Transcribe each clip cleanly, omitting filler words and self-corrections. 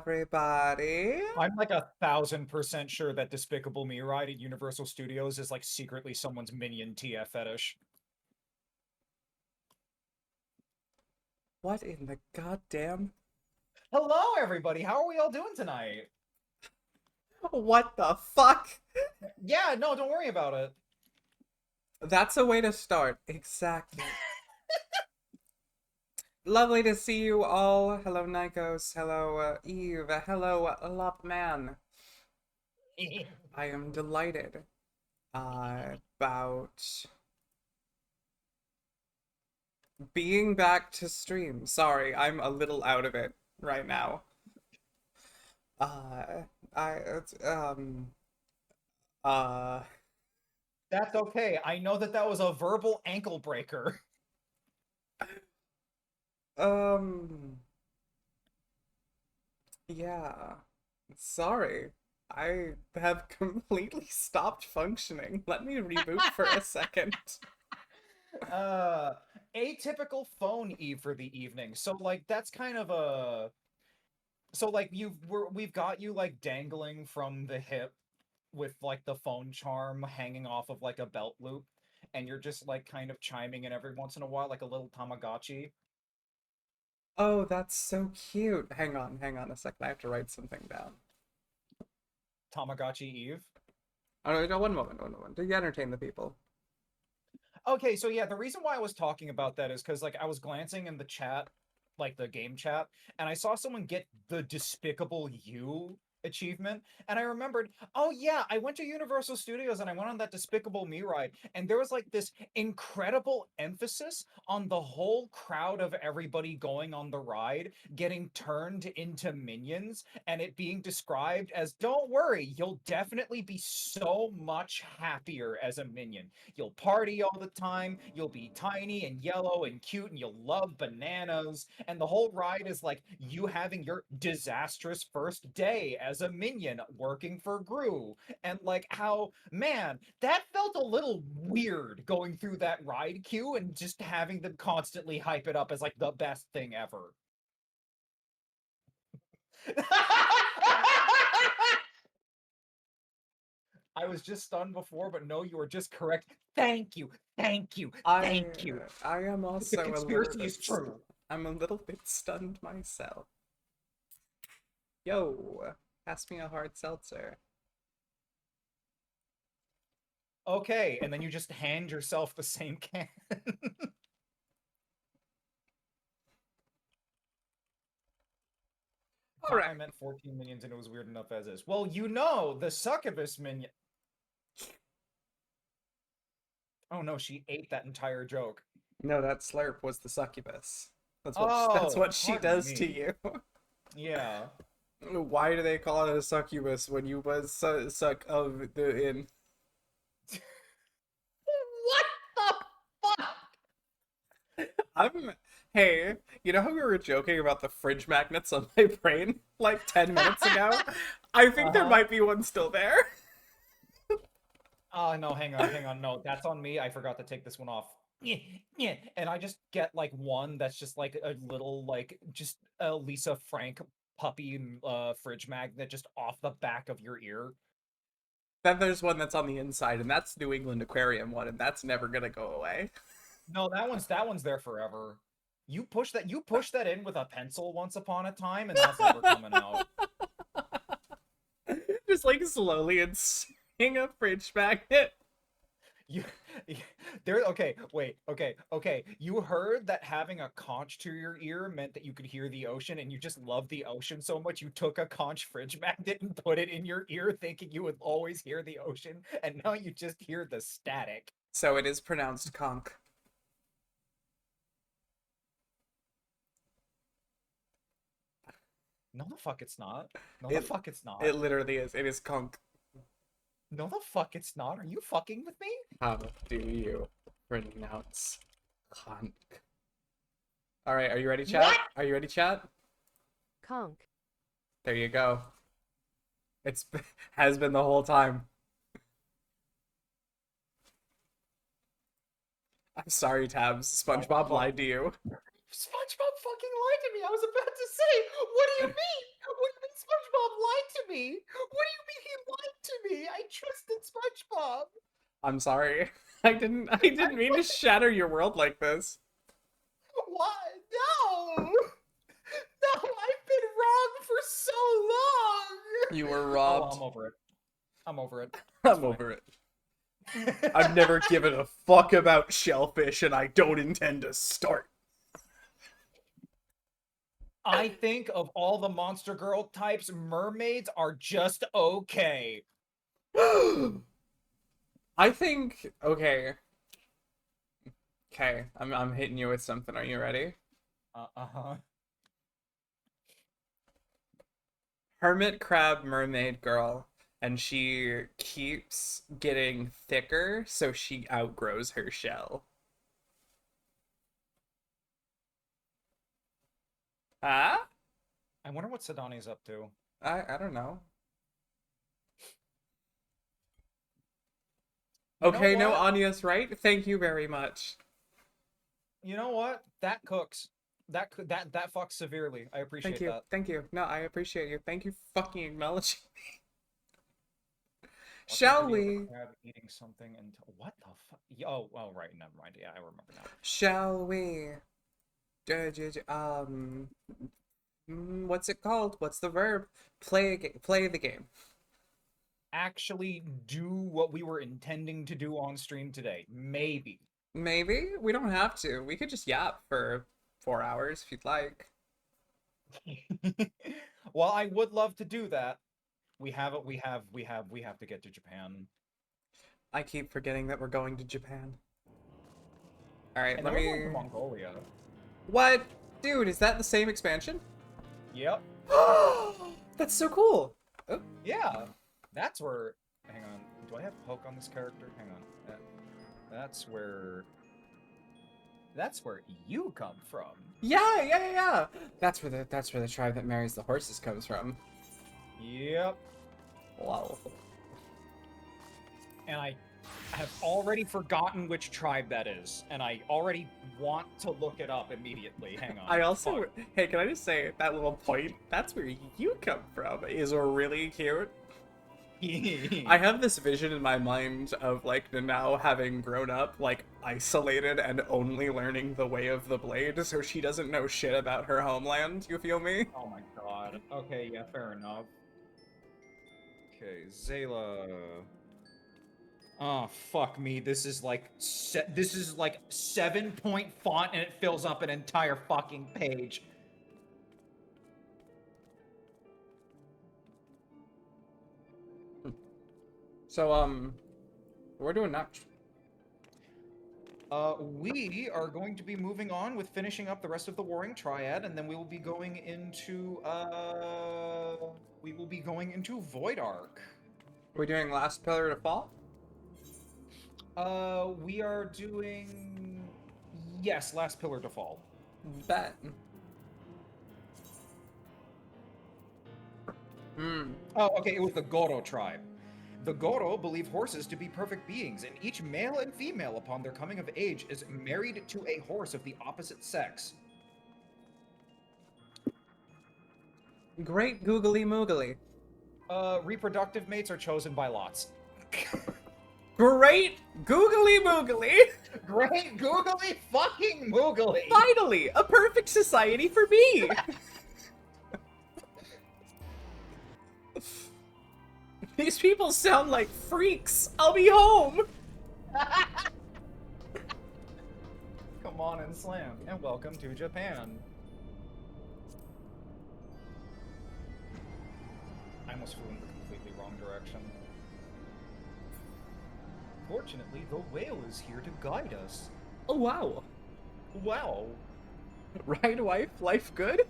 everybody. I'm like 1,000% sure that Despicable Me ride at Universal Studios is like secretly someone's Minion TF fetish. What in the goddamn? Hello, everybody. How are we all doing tonight? What the fuck? Yeah, no, don't worry about it. That's a way to start. Exactly. Lovely to see you all. Hello, Nikos. Hello, Eve. Hello, Lopman. I am delighted about being back to stream. Sorry, I'm a little out of it right now. Uh, I, it's, uh, That's okay. I know that that was a verbal ankle breaker. um, yeah. Sorry. I have completely stopped functioning. Let me reboot for a second. Uh, Atypical phone Eve for the evening. So like that's kind of a so like we've got you like dangling from the hip with like the phone charm hanging off of like a belt loop, and you're just like kind of chiming in every once in a while like a little Tamagotchi. Oh, that's so cute. Hang on a second. I have to write something down. Tamagotchi Eve. Oh, no, one moment. Do you entertain the people? Okay, so yeah, the reason why I was talking about that is because like I was glancing in the chat, like the game chat, and I saw someone get the Despicable You achievement, and I remembered, oh yeah, I went to Universal Studios and I went on that Despicable Me ride, and there was like this incredible emphasis on the whole crowd of everybody going on the ride getting turned into minions, and it being described as, don't worry, you'll definitely be so much happier as a minion. You'll party all the time, you'll be tiny and yellow and cute, and you'll love bananas. And the whole ride is like you having your disastrous first day as a minion working for Gru. And like how, man, that felt a little weird going through that ride queue and just having them constantly hype it up as like the best thing ever. I was just stunned before, but no, you were just correct. Thank you, thank you, I thank you. I am The also a little conspiracy bit is true. I'm a little bit stunned myself. Yo, pass me a hard seltzer. Okay, and then you just hand yourself the same can. All Thought right. I meant 14 minions and it was weird enough as is. Well, you know, the succubus minion. Oh no, she ate that entire joke. No, that slurp was the succubus. That's Oh, what she pardon does to me. you. Yeah. Why do they call it a succubus when you was suck of the in? What the fuck? I'm Hey, you know how we were joking about the fridge magnets on my brain like 10 minutes ago? I think there Uh-huh. might be one still there. No, hang on. No, that's on me. I forgot to take this one off. Yeah, yeah. And I just get like one that's just like a little like just a Lisa Frank puppy fridge magnet just off the back of your ear. Then there's one that's on the inside, and that's New England Aquarium one, and that's never gonna go away. No, that one's there forever. You push that in with a pencil once upon a time, and that's never coming out. Just like slowly inserting a fridge magnet. You there okay, wait, okay. You heard that having a conch to your ear meant that you could hear the ocean, and you just love the ocean so much you took a conch fridge magnet and put it in your ear thinking you would always hear the ocean, and now you just hear the static. So it is pronounced conch. No the fuck it's not. No the It fuck it's it not. literally is. It is conch. No the fuck it's not. Are you fucking with me? How do you pronounce conch? All right, are you ready, chat? What? Are you ready, chat? Conk. There you go. It's has been the whole time. I'm sorry, Tabs. Oh, SpongeBob fuck. lied to you. SpongeBob fucking lied to me. I was about to say, what do you mean? What do you mean SpongeBob lied to me. What do you mean he lied to me? I trusted SpongeBob. I'm sorry. I didn't mean to shatter your world like this. What? No. No, I've been wrong for so long. You were Oh, robbed. I'm over it. I'm over it. I'm over it. I've never given a fuck about shellfish, and I don't intend to start. I think of all the monster girl types, mermaids are just okay. I think okay. Okay, I'm hitting you with something. Are you ready? Uh-huh. Hermit crab mermaid girl, and she keeps getting thicker, so she outgrows her shell. Huh? I wonder what Sidani's up to. I don't know. You know Okay, no, what? Anya's right. Thank you very much. You know what? That cooks. That fucks severely. I appreciate Thank you. that. Thank you. No, I appreciate you. Thank you fucking acknowledging me. Watch a Shall video of we? a crab eating something until what the fuck? Oh, right, never mind. Yeah, I remember now. Shall we? What's it called? What's the verb? Play the game. Actually do what we were intending to do on stream today. Maybe. Maybe we don't have to. We could just yap for 4 hours if you'd like. While I would love to do that, we have to get to Japan. I keep forgetting that we're going to Japan. All right, And let then we're going me. to Mongolia. What, dude? Is that the same expansion? Yep. That's so cool. Oh. Yeah. That's where. Hang on. Do I have poke on this character? Hang on. That's where. That's where you come from. Yeah. That's where the tribe that marries the horses comes from. Yep. Wow. And I have already forgotten which tribe that is, and I already want to look it up immediately. Hang on. I also, hey, can I just say that little point? That's where you come from is really cute. I have this vision in my mind of like Nanao having grown up, like isolated and only learning the way of the blade, so she doesn't know shit about her homeland. You feel me? Oh my god. Okay, yeah, fair enough. Okay, Zayla. Oh fuck me! This is like 7-point font, and it fills up an entire fucking page. So we're doing next. We are going to be moving on with finishing up the rest of the Warring Triad, and then we will be going into Void Arc. We're doing Last Pillar to Fall? We are doing... Yes, Last Pillar to Fall. Bet. Hmm. Oh, okay, it was the Goro tribe. The Goro believe horses to be perfect beings, and each male and female upon their coming of age is married to a horse of the opposite sex. Great googly moogly. Reproductive mates are chosen by lots. Great googly moogly! Great googly fucking moogly! Finally, a perfect society for me! These people sound like freaks. I'll be home! Come on and slam, and welcome to Japan. I almost flew in the completely wrong direction. Fortunately, the whale is here to guide us. Oh, wow. Wow. Right, wife? Life good?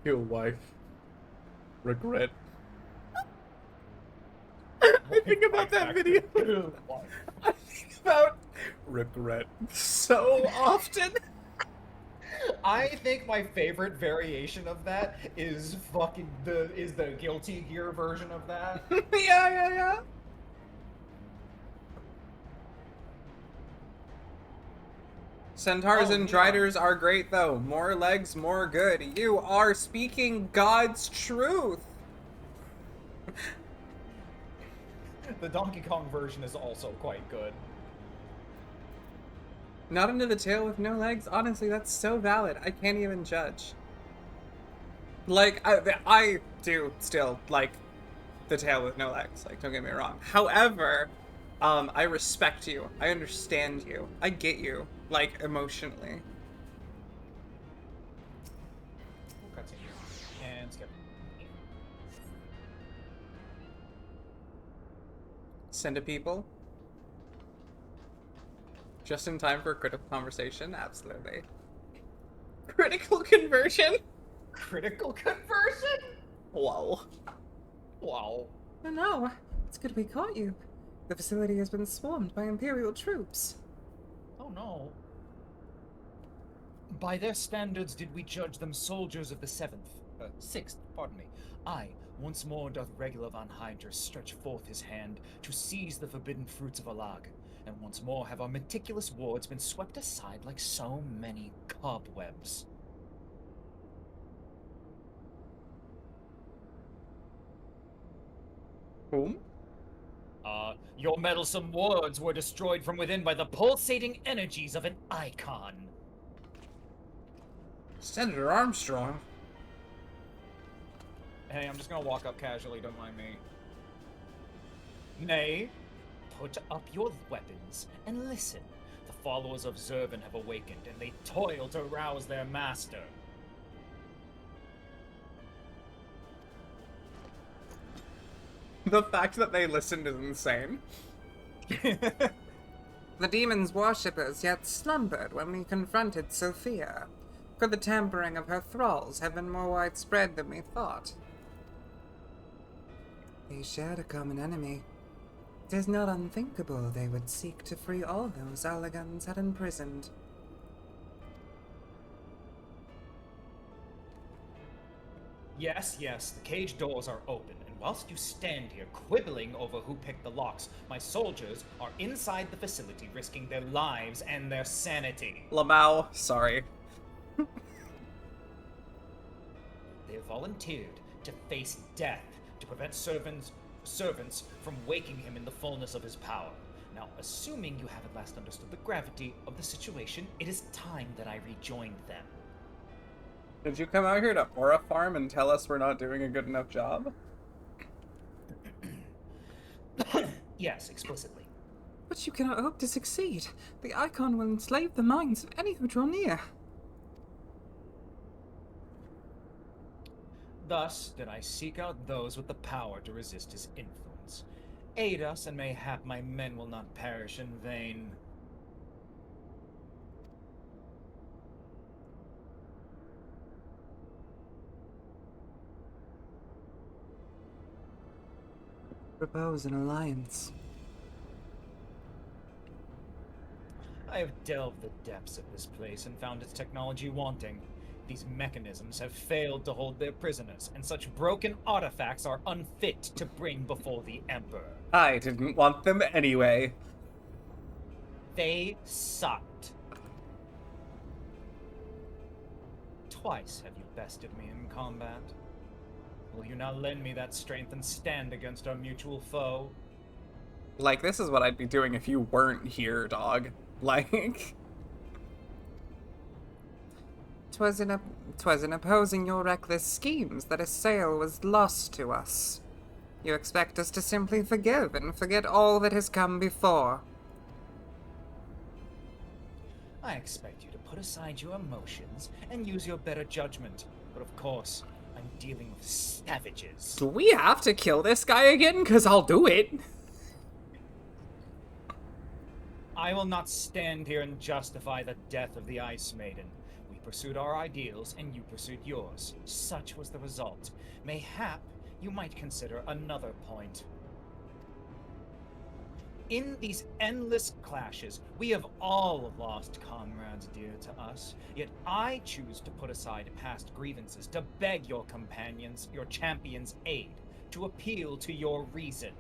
Your wife. Regret. I think about that video. I think about regret so often. I think my favorite variation of that is the Guilty Gear version of that. Yeah. Centaurs Oh, and Neon. Driders are great, though. More legs, more good. You are speaking God's truth. The Donkey Kong version is also quite good. Not into the tail with no legs? Honestly, that's so valid. I can't even judge. Like, I do still like the tail with no legs. Like, don't get me wrong. However, I respect you. I understand you. I get you. Like, emotionally. Cutscene. And skip. Send to people. Just in time for a critical conversation? Absolutely. Critical conversion? Critical conversion? Whoa. Wow. Oh no, it's good we caught you. The facility has been swarmed by Imperial troops. Oh no. By their standards did we judge them soldiers of the 6th, pardon me. I, once more doth regular Von Hydra stretch forth his hand to seize the forbidden fruits of Alag, and once more have our meticulous wards been swept aside like so many cobwebs. Whom? Your meddlesome wards were destroyed from within by the pulsating energies of an icon. Senator Armstrong. Hey, I'm just gonna walk up casually, don't mind me. Nay, put up your weapons and listen. The followers of Zurban have awakened, and they toil to rouse their master. The fact that they listened is insane. The demon's worshippers yet slumbered when we confronted Sophia. Could the tampering of her thralls have been more widespread than we thought? They shared a common enemy. It is not unthinkable they would seek to free all those Allegans had imprisoned. Yes, the cage doors are open, and whilst you stand here quibbling over who picked the locks, my soldiers are inside the facility risking their lives and their sanity. Lamau, sorry. They have volunteered to face death to prevent servants from waking him in the fullness of his power. Now, assuming you have at last understood the gravity of the situation, it is time that I rejoined them. Did you come out here to Aura Farm and tell us we're not doing a good enough job? Yes, explicitly. But you cannot hope to succeed. The Icon will enslave the minds of any who draw near. Thus did I seek out those with the power to resist his influence. Aid us, and mayhap my men will not perish in vain. Propose an alliance. I have delved the depths of this place and found its technology wanting. These mechanisms have failed to hold their prisoners, and such broken artifacts are unfit to bring before the Emperor. I didn't want them anyway. They sucked. Twice have you bested me in combat. Will you now lend me that strength and stand against our mutual foe? Like, this is what I'd be doing if you weren't here, dog. Like... 'Twas in opposing your reckless schemes that a sail was lost to us. You expect us to simply forgive and forget all that has come before. I expect you to put aside your emotions and use your better judgment. But of course, I'm dealing with savages. Do we have to kill this guy again? 'Cause I'll do it. I will not stand here and justify the death of the Ice Maiden. We pursued our ideals, and you pursued yours. Such was the result. Mayhap you might consider another point. In these endless clashes, we have all lost comrades dear to us. Yet I choose to put aside past grievances, to beg your companions, your champions' aid, to appeal to your reason.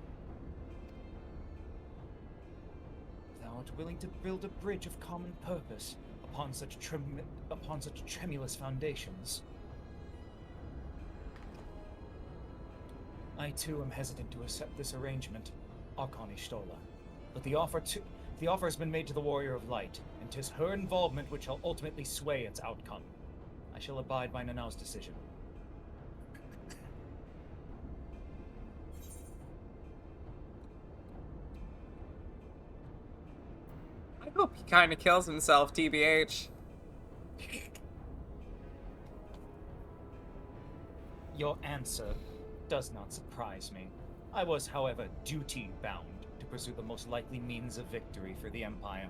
Thou art willing to build a bridge of common purpose, upon such tremulous foundations. I too am hesitant to accept this arrangement, Archon Ishtola, but the offer has been made to the Warrior of Light, and 'tis her involvement which shall ultimately sway its outcome. I shall abide by Nanau's decision. I hope he kind of kills himself, TBH. Your answer does not surprise me. I was, however, duty-bound to pursue the most likely means of victory for the Empire.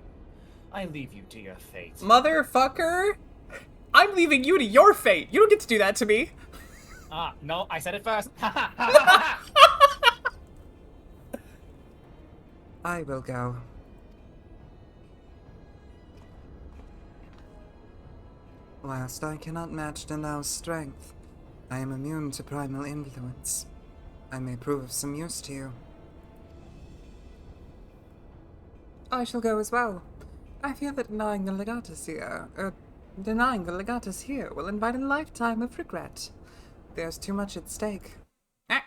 I leave you to your fate. Motherfucker! I'm leaving you to your fate! You don't get to do that to me! Ah, no, I said it first! I will go. Whilst I cannot match Danau's strength, I am immune to primal influence. I may prove of some use to you. I shall go as well. I feel that denying the legatus here will invite a lifetime of regret. There's too much at stake. Ah.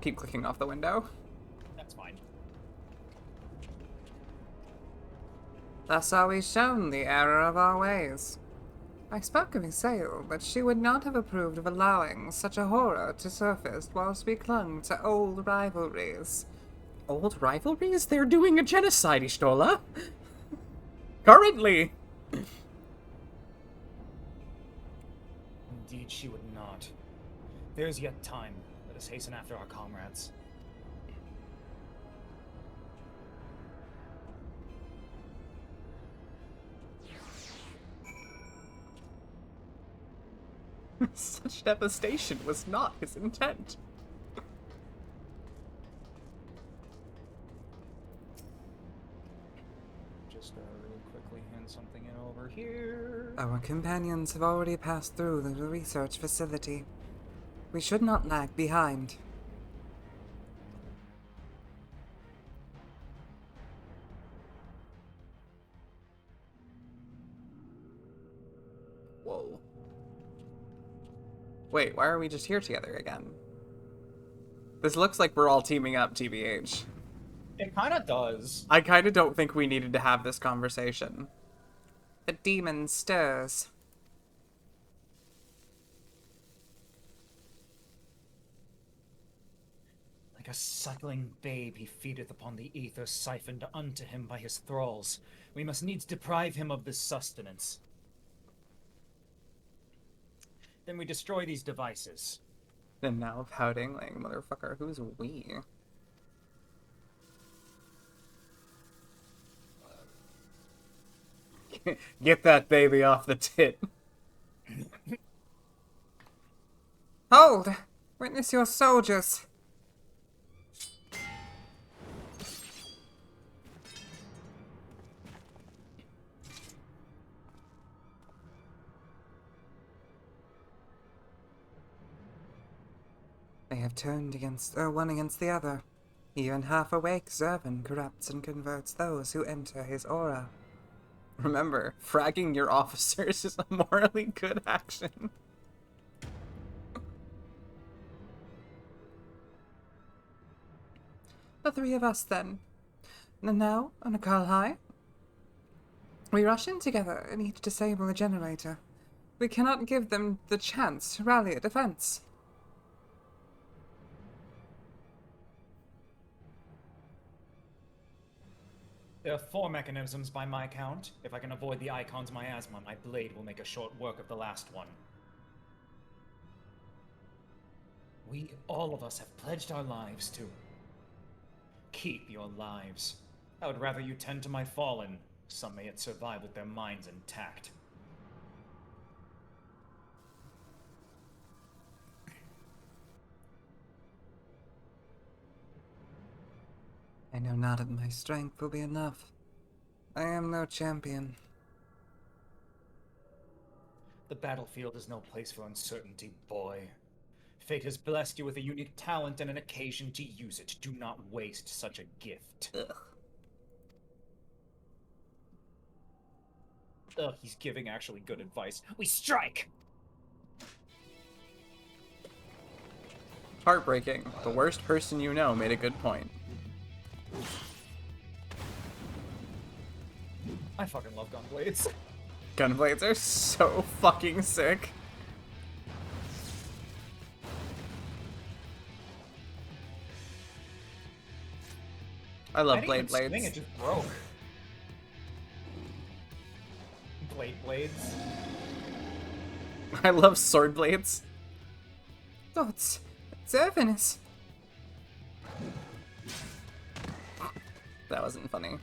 Keep clicking off the window. That's fine. Thus are we shown the error of our ways. I spoke of Isail, but she would not have approved of allowing such a horror to surface whilst we clung to old rivalries. Old rivalries? They're doing a genocide, Ishtola. Currently. Indeed, she would not. There is yet time. Let us hasten after our comrades. Such devastation was not his intent. Just really quickly hand something in over here. Our companions have already passed through the research facility. We should not lag behind. Whoa. Wait, why are we just here together again? This looks like we're all teaming up, TBH. It kind of does. I kind of don't think we needed to have this conversation. The demon stirs. Like a suckling babe, he feedeth upon the ether siphoned unto him by his thralls. We must needs deprive him of this sustenance. Then we destroy these devices. And now pouting like, motherfucker, who's we? Get that baby off the tit. Hold! Witness your soldiers. They have turned against one against the other. Even half awake, Zervan corrupts and converts those who enter his aura. Remember, fragging your officers is a morally good action. The three of us, then. Nanau and Akalhai. We rush in together and each disable a generator. We cannot give them the chance to rally a defense. There are 4 mechanisms by my count. If I can avoid the Icon's miasma, my blade will make a short work of the last one. We, all of us, have pledged our lives to... keep your lives. I would rather you tend to my fallen. Some may yet survive with their minds intact. I know not that my strength will be enough. I am no champion. The battlefield is no place for uncertainty, boy. Fate has blessed you with a unique talent and an occasion to use it. Do not waste such a gift. Ugh. Ugh, he's giving actually good advice. We strike! Heartbreaking. The worst person you know made a good point. I fucking love gunblades. Gunblades are so fucking sick. I love blade blades. Swing, it just broke. Blades. I love sword blades. Thoughts. Servants. That wasn't funny.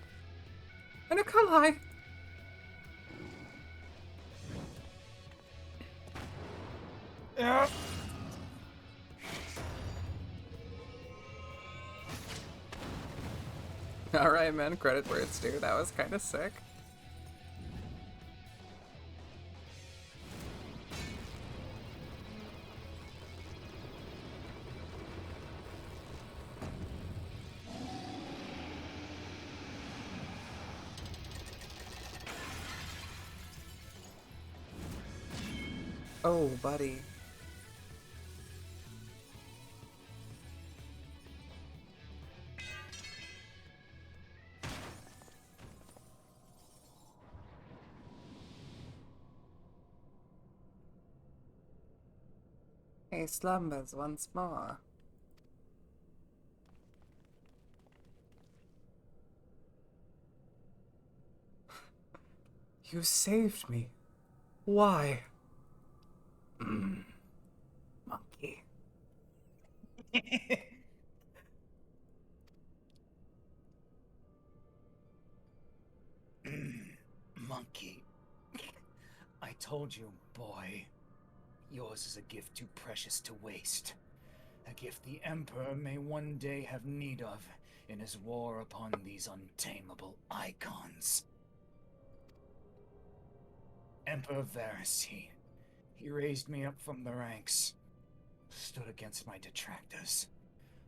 And a Kalai. Yeah. Alright, man. Credit where it's due. That was kind of sick. Oh, buddy. He slumbers once more. You saved me. Why? Monkey. Monkey. I told you, boy. Yours is a gift too precious to waste. A gift the Emperor may one day have need of in his war upon these untamable icons. Emperor Varys, he raised me up from the ranks, stood against my detractors.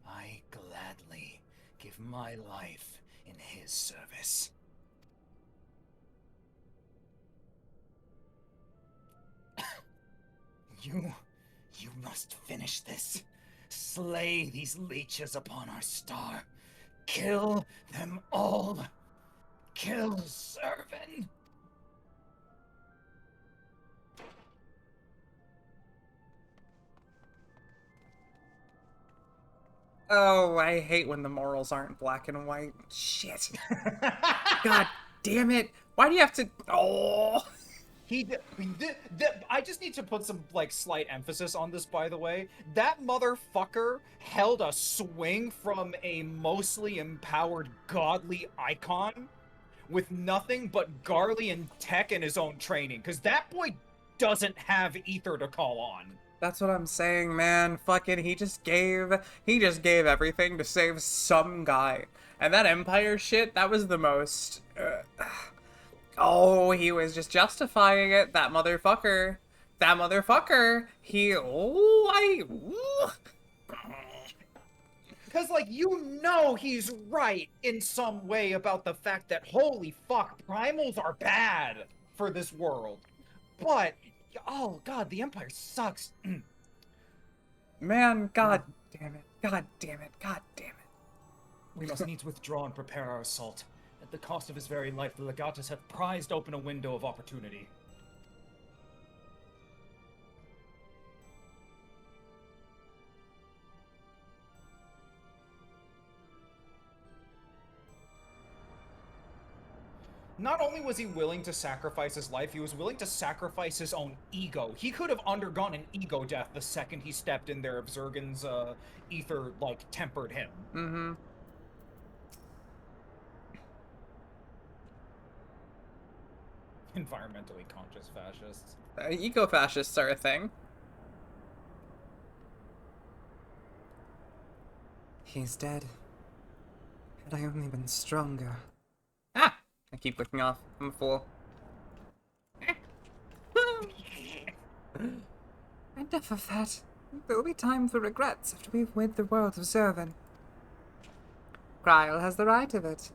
I gladly give my life in his service. You must finish this. Slay these leeches upon our star. Kill them all. Kill Servant. Oh, I hate when the morals aren't black and white. Shit. God damn it. Why do you have to... Oh... I just need to put some, like, slight emphasis on this, by the way. That motherfucker held a swing from a mostly empowered godly icon with nothing but Garlean tech in his own training, because that boy doesn't have ether to call on. That's what I'm saying, man. Fucking, he just gave everything to save some guy. And that Empire shit, that was the most... Oh, he was just justifying it. That motherfucker. He... Because, like, you know he's right in some way about the fact that, holy fuck, primals are bad for this world. But, oh god, the Empire sucks. Man, god damn it. We must needs withdraw and prepare our assault. At the cost of his very life, the Legatus hath prized open a window of opportunity. Not only was he willing to sacrifice his life, he was willing to sacrifice his own ego. He could have undergone an ego death the second he stepped in there if Zergan's ether, like, tempered him. Mm-hmm. Environmentally conscious fascists. Eco-fascists are a thing. He's dead. Had I only been stronger. Ah! I keep clicking off. I'm a fool. Enough of that. There will be time for regrets after we've rid the world of Zervan. Gryle has the right of it.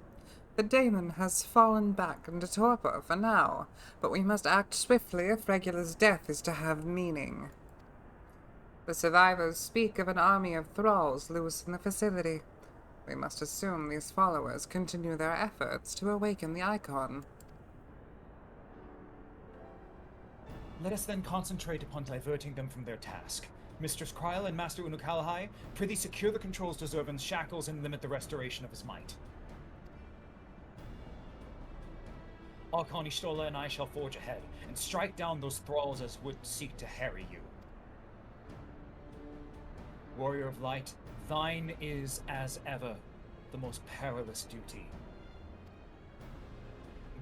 The daemon has fallen back into torpor for now, but we must act swiftly if Regula's death is to have meaning. The survivors speak of an army of thralls loose in the facility. We must assume these followers continue their efforts to awaken the icon. Let us then concentrate upon diverting them from their task. Mistress Kryl and Master Unukalahai, prithee secure the controls to Zervan's shackles and limit the restoration of his might. Archon Ishtola and I shall forge ahead, and strike down those thralls as would seek to harry you. Warrior of Light, thine is, as ever, the most perilous duty.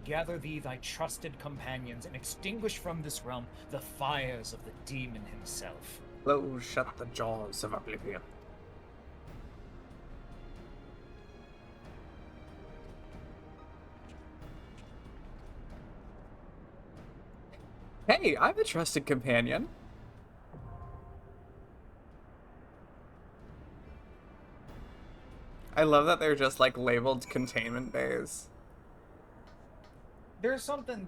Gather thee thy trusted companions and extinguish from this realm the fires of the demon himself. Close shut the jaws of oblivion. Hey, I'm a trusted companion. I love that they're just like labeled containment bays. There's something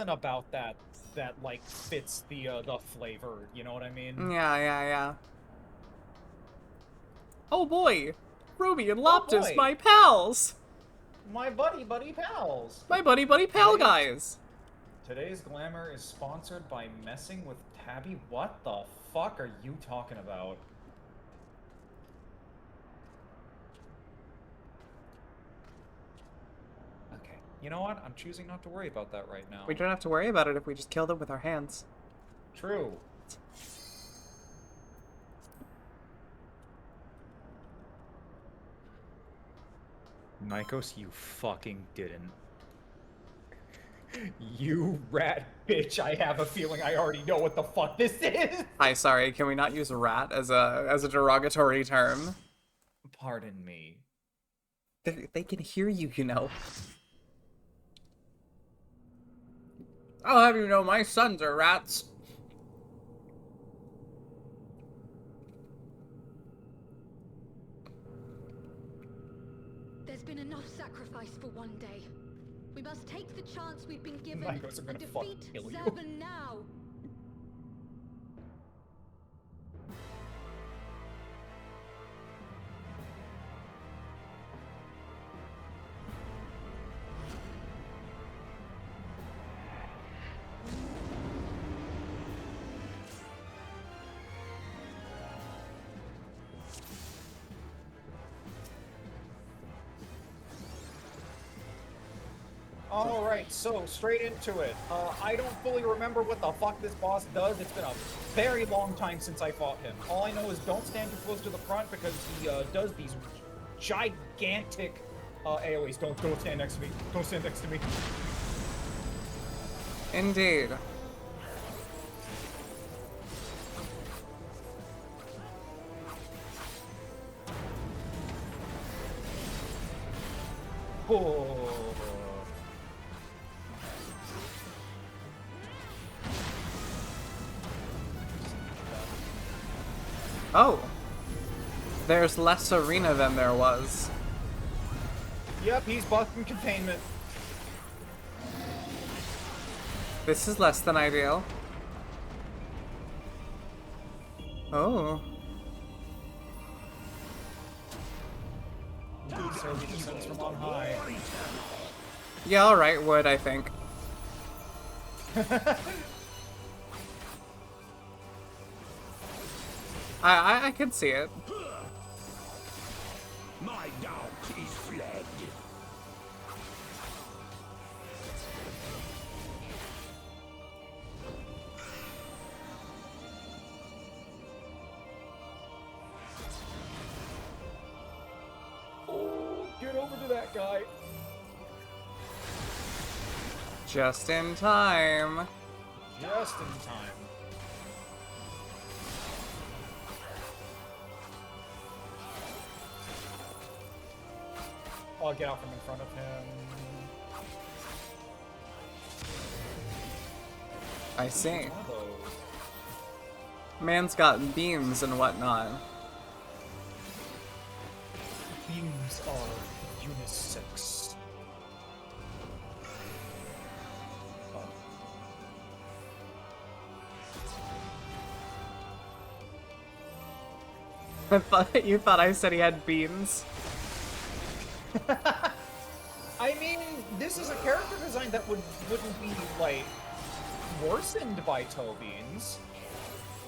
about that like fits the flavor, you know what I mean? Yeah. Oh boy! Ruby and Loptus, boy. my pals! My buddy pals! My buddy pal guys! Today's glamour is sponsored by Messing with Tabby. What the fuck are you talking about? Okay, you know what? I'm choosing not to worry about that right now. We don't have to worry about it if we just kill them with our hands. True. Nikos, you fucking didn't. You rat bitch, I have a feeling I already know what the fuck this is! Hi, sorry, can we not use rat as a derogatory term? Pardon me. They can hear you, you know. I'll have you know my sons are rats. There's been enough sacrifice for one day. We must take the chance we've been given Nikos, I'm and gonna fucking defeat kill you. Zervan now. Alright, so straight into it. I don't fully remember what the fuck this boss does. It's been a very long time since I fought him. All I know is don't stand too close to the front because he does these gigantic AoEs. Don't stand next to me. Don't stand next to me. Indeed. Oh. Oh. There's less arena than there was. Yep, he's busting containment. This is less than ideal. Oh. So he descends from on high. Yeah, alright, would, I think. I could see it. My doubt is fled. Oh, get over to that guy. Just in time. Just in time. I'll get out from in front of him. I see. One of those. Man's got beams and whatnot. Beams are unisex. You thought I said he had beans. I mean, this is a character design that wouldn't be, like, worsened by toe beans.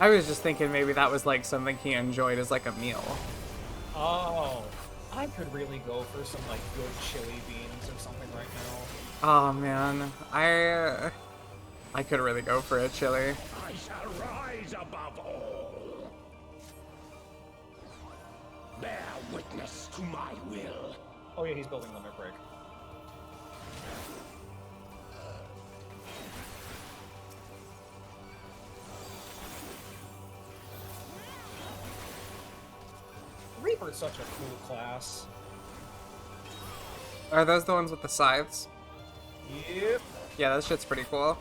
I was just thinking maybe that was like something he enjoyed as like a meal. Oh, I could really go for some, like, good chili beans or something right now. Oh man, I could really go for a chili. I shall rise above all. Bear witness to my will. Oh yeah, he's building limit break. Reaper's such a cool class. Are those the ones with the scythes? Yep. Yeah, that shit's pretty cool.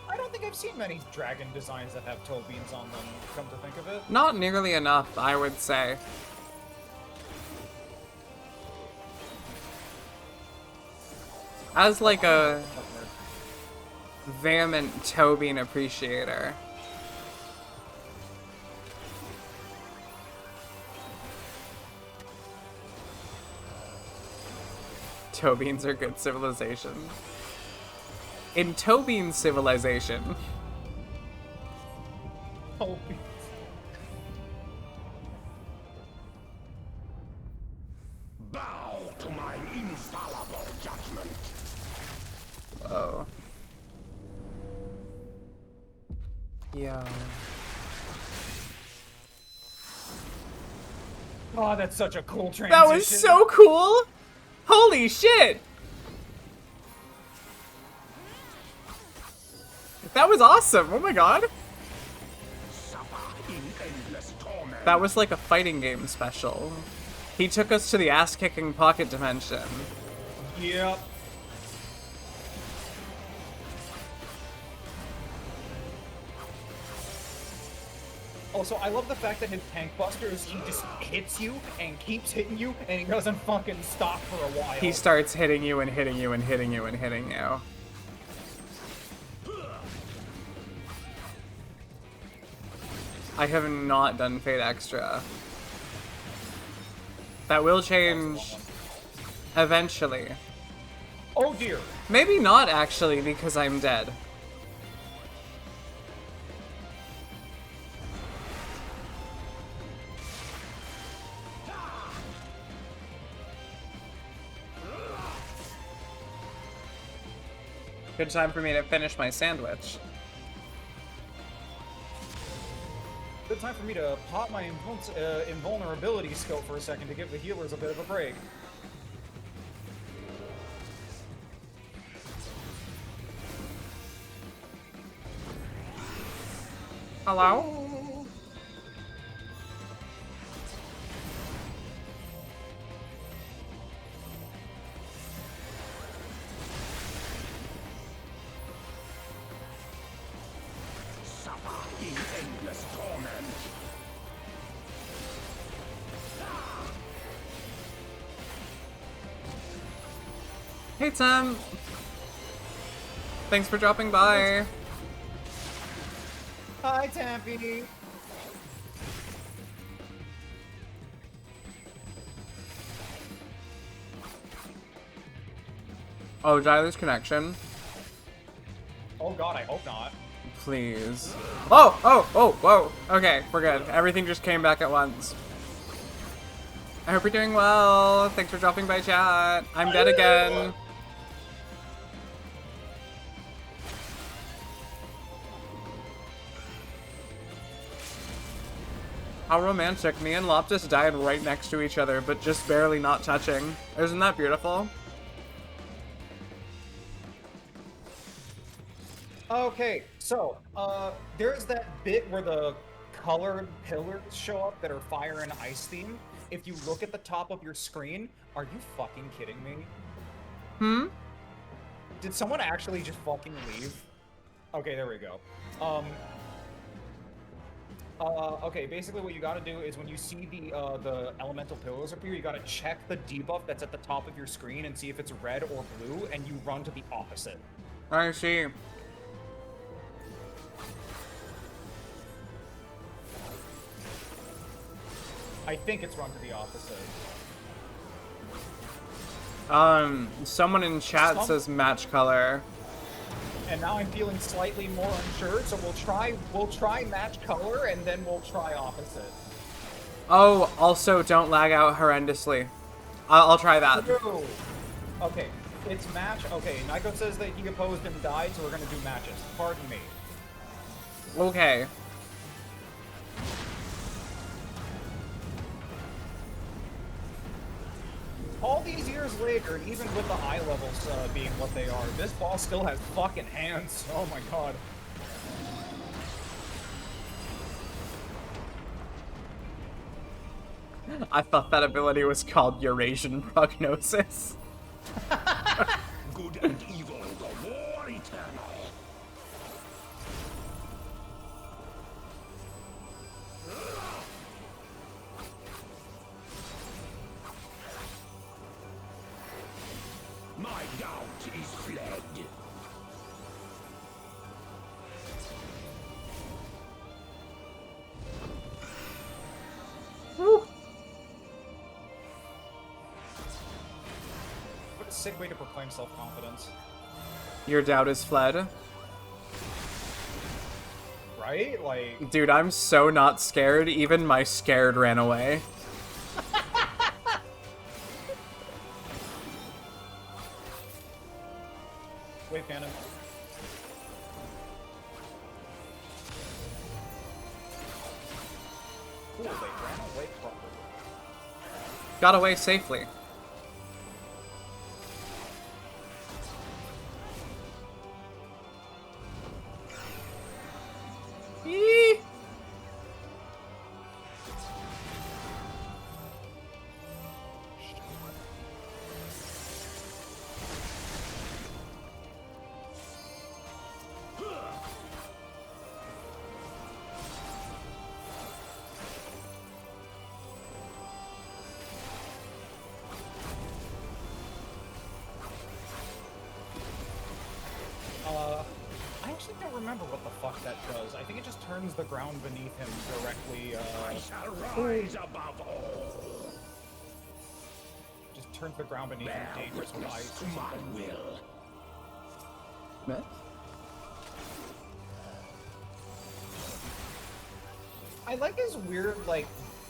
I don't think I've seen many dragon designs that have toe beans on them, come to think of it. Not nearly enough, I would say. As like a vehement toe bean appreciator. Toe beans are good civilization. In toe bean civilization. Toe beans. Bow to my infallible judgment. Oh. Yeah. Oh, that's such a cool transition. That was so cool! Holy shit! That was awesome! Oh my god! Suffer in endless torment. That was like a fighting game special. He took us to the ass-kicking pocket dimension. Yep. Also, I love the fact that his tank busters, he just hits you and keeps hitting you, and he doesn't fucking stop for a while. He starts hitting you and hitting you and hitting you and hitting you. I have not done Fate Extra. That will change eventually. Oh dear. Maybe not actually, because I'm dead. Good time for me to finish my sandwich. Good time for me to pop my invulnerability scope for a second to give the healers a bit of a break. Hello? Suffer in endless torment. Hey Tim! Thanks for dropping by. Hi, Tampy. Oh, did I lose connection? Oh god, I hope not. Please. Oh! Oh! Oh! Whoa! Okay, we're good. Everything just came back at once. I hope you're doing well. Thanks for dropping by chat. I'm dead again. How romantic. Me and Loptus died right next to each other, but just barely not touching. Isn't that beautiful? Okay, so, there's that bit where the colored pillars show up that are fire and ice themed. If you look at the top of your screen, are you fucking kidding me? Hmm? Did someone actually just fucking leave? Okay, there we go. Okay, basically what you gotta do is when you see the elemental pillars appear, you gotta check the debuff that's at the top of your screen and see if it's red or blue, and you run to the opposite. I see. I think it's run to the opposite. Someone in chat says match color. And now I'm feeling slightly more unsure, so we'll try match color and then we'll try opposite. Oh, also don't lag out horrendously. I'll try that. No. Okay, it's match. Okay, Nyko says that he opposed and died, so we're gonna do matches. Pardon me. Okay. All these years later, even with the eye levels being what they are, this boss still has fucking hands. Oh my god. I thought that ability was called Eurasian Prognosis. Good and evil, the war eternal. My doubt is fled. Woo. What a sick way to proclaim self-confidence. Your doubt is fled. Right? Like... Dude, I'm so not scared, even my scared ran away. Wave cannon. Cool, they ran away properly. Got away safely. Eee. I actually don't remember what the fuck that does. I think it just turns the ground beneath him directly, I shall rise above all. just turns the ground beneath him Bear dangerous with witness ice to or my something. will. I like his weird, like,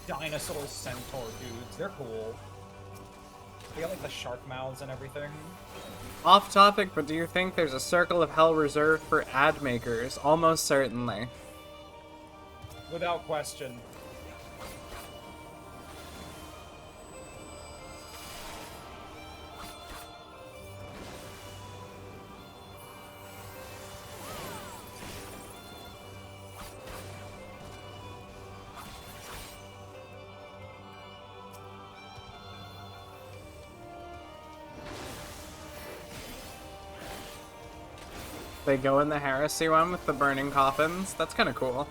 dinosaur centaur dudes. They're cool. They got, like, the shark mouths and everything. Off topic, but do you think there's a circle of hell reserved for ad makers? Almost certainly. Without question. They go in the heresy one with the burning coffins. That's kind of cool.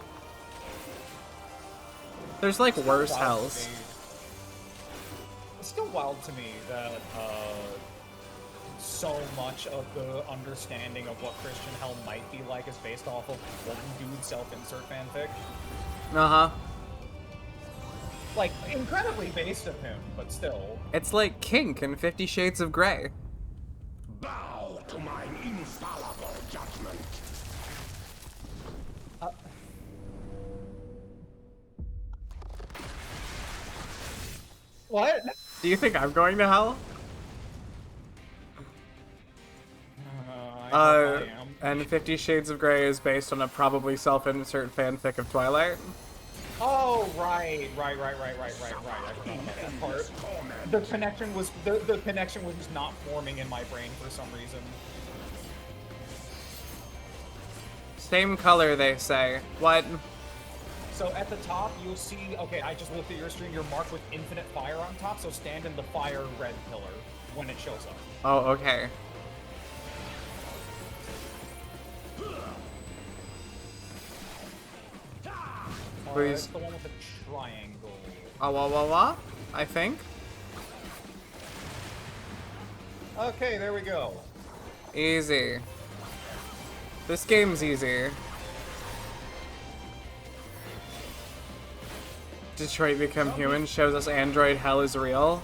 There's like worse Wild hells. to me. It's still wild to me that so much of the understanding of what Christian hell might be like is based off of one dude's self-insert fanfic. Uh-huh. Like, incredibly based of him, but still. It's like kink in 50 Shades of Grey. Bow to mine infallible judgment. What? Do you think I'm going to hell? I am. And 50 Shades of Grey is based on a probably self-insert fanfic of Twilight. Oh, right. I forgot about that part. The connection was the connection was just not forming in my brain for some reason. Same color, they say. What? So at the top, you'll see. Okay, I just looked at your stream. You're marked with infinite fire on top. So stand in the fire red pillar when it shows up. Oh, okay. Please. It's the one with the triangle. I think. Okay, there we go. Easy. This game's easy. Detroit Become Human shows us android hell is real.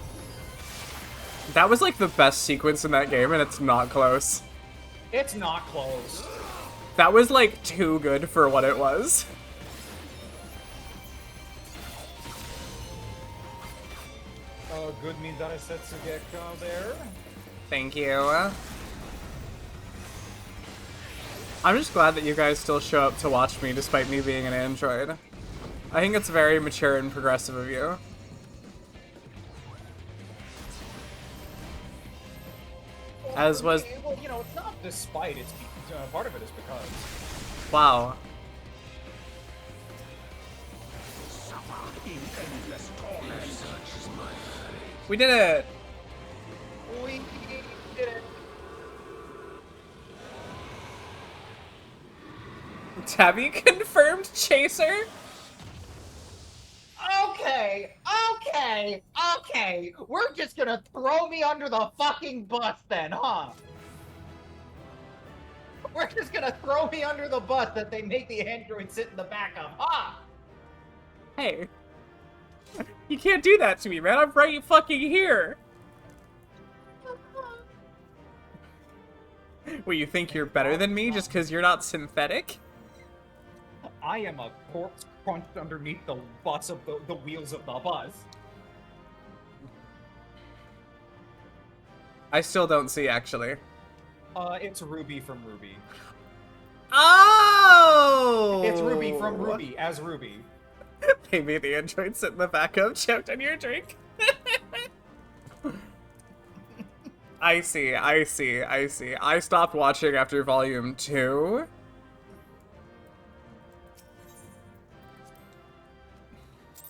That was like the best sequence in that game, and it's not close. It's not close. That was like too good for what it was. Good Mindara Setsugeko there. Thank you. I'm just glad that you guys still show up to watch me despite me being an android. I think it's very mature and progressive of you. As was... Well, you know, it's not despite, it's part of it is because. Wow. We did it! We did it. Tabby confirmed Chaser? Okay. We're just gonna throw me under the fucking bus then, huh? We're just gonna throw me under the bus that they make the android sit in the back of, huh? Hey. You can't do that to me, man. I'm right fucking here. What, you think you're better than me just because you're not synthetic? I am a corpse crunched underneath the butts of the wheels of the bus. I still don't see, actually. It's Ruby from Ruby. Oh! It's Ruby from Ruby, as Ruby. They made the android sit in the back of, choked on your drink. I see. I stopped watching after volume 2.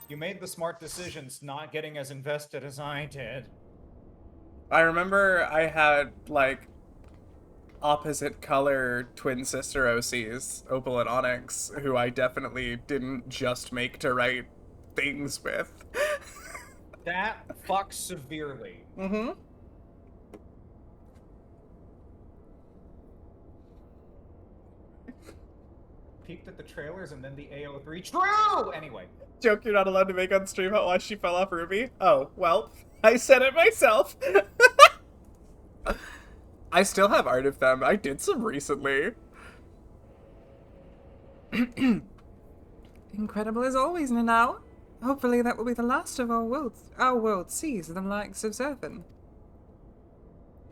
You made the smart decisions not getting as invested as I did. I remember I had, like, opposite color twin sister OCs, Opal and Onyx, who I definitely didn't just make to write things with. That fucks severely. Mm-hmm. Peeked at the trailers and then the AO3. True! Anyway. Joke you're not allowed to make on stream about why she fell off Ruby? Oh, well, I said it myself. I still have art of them. I did some recently. Incredible as always, Nanao. Hopefully that will be the last of our world sees the likes of Zerfin.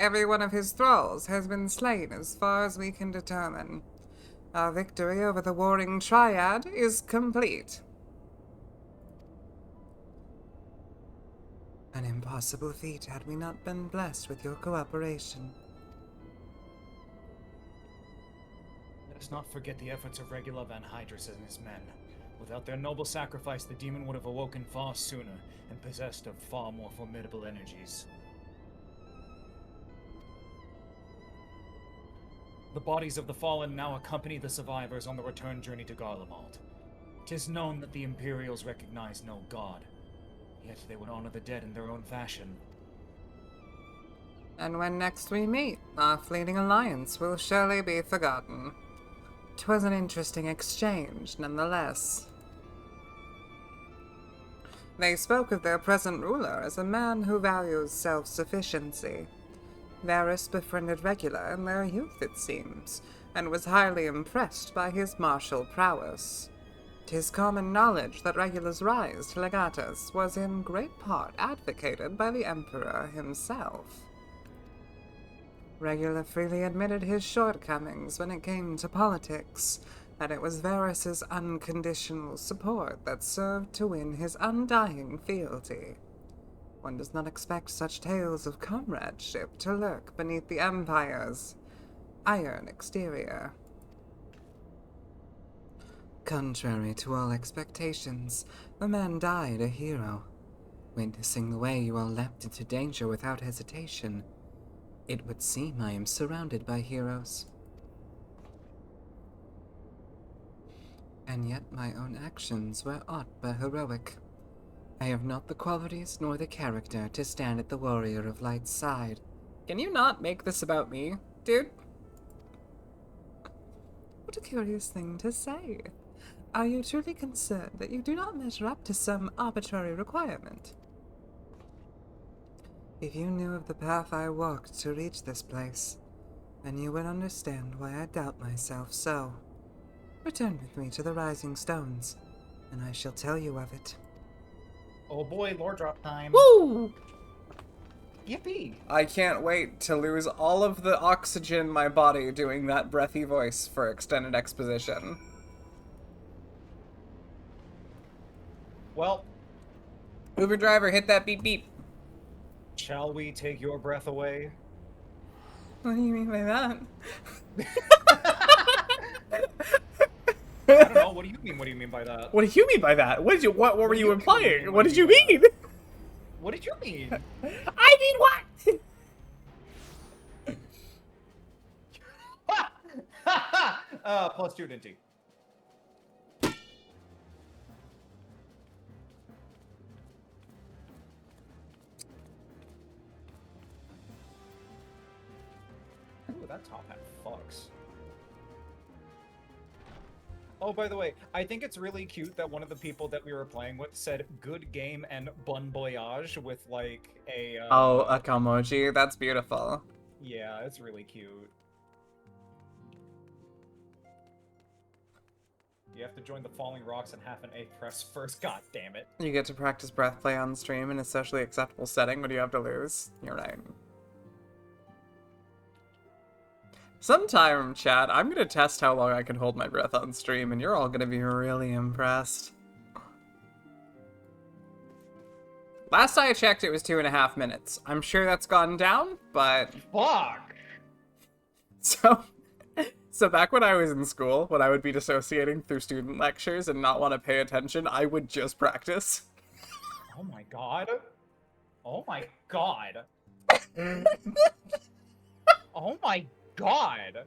Every one of his thralls has been slain as far as we can determine. Our victory over the warring triad is complete. An impossible feat had we not been blessed with your cooperation. Let us not forget the efforts of Regula Van Hydrus and his men. Without their noble sacrifice, the demon would have awoken far sooner and possessed of far more formidable energies. The bodies of the fallen now accompany the survivors on the return journey to Garlemald. 'Tis known that the Imperials recognize no god, yet they would honor the dead in their own fashion. And when next we meet, our fleeting alliance will surely be forgotten. 'Twas an interesting exchange, nonetheless. They spoke of their present ruler as a man who values self-sufficiency. Varys befriended Regula in their youth, it seems, and was highly impressed by his martial prowess. 'Tis common knowledge that Regula's rise to legatus was in great part advocated by the Emperor himself. Regula freely admitted his shortcomings when it came to politics, and it was Varys's unconditional support that served to win his undying fealty. One does not expect such tales of comradeship to lurk beneath the Empire's iron exterior. Contrary to all expectations, the man died a hero. Witnessing the way you all leapt into danger without hesitation, it would seem I am surrounded by heroes. and yet my own actions were aught but heroic. I have not the qualities nor the character to stand at the warrior of light's side. Can you not make this about me, dude? What a curious thing to say. Are you truly concerned that you do not measure up to some arbitrary requirement? If you knew of the path I walked to reach this place, then you would understand why I doubt myself so. Return with me to the Rising Stones, and I shall tell you of it. Oh boy, lore drop time. Woo! Yippee! I can't wait to lose all of the oxygen in my body doing that breathy voice for extended exposition. Well, Uber driver, hit that beep beep. shall we take your breath away? What do you mean by that? I don't know. What do you mean? What do you mean by that? What do you mean by that? What were you do you implying? mean? What did you mean? What did you mean? I mean what? Plus 2 Dinty. Ooh, that top hat fucks. Oh, by the way, I think it's really cute that one of the people that we were playing with said "good game" and "bon voyage" with like a. Oh, a kamoji. That's beautiful. Yeah, it's really cute. You have to join the Falling Rocks and half an A press first. God damn it! You get to practice breath play on stream in a socially acceptable setting. What do you have to lose? You're right. Sometime, chat, I'm gonna test how long I can hold my breath on stream, and you're all gonna be really impressed. Last I checked, it was 2.5 minutes. I'm sure that's gone down, but... Fuck! So back when I was in school, when I would be dissociating through student lectures and not want to pay attention, I would just practice. Oh my god! Oh my god! Oh my god!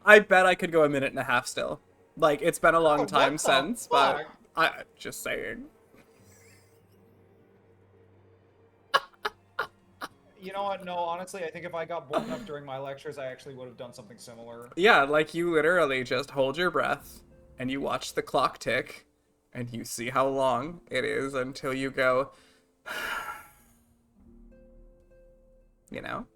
I bet I could go 1.5 minutes still. Like, it's been a long Oh, time what the since, but fuck? I just saying. You know what? No, honestly, I think if I got bored enough during my lectures, I actually would have done something similar. Yeah, like you literally just hold your breath and you watch the clock tick and you see how long it is until you go, you know?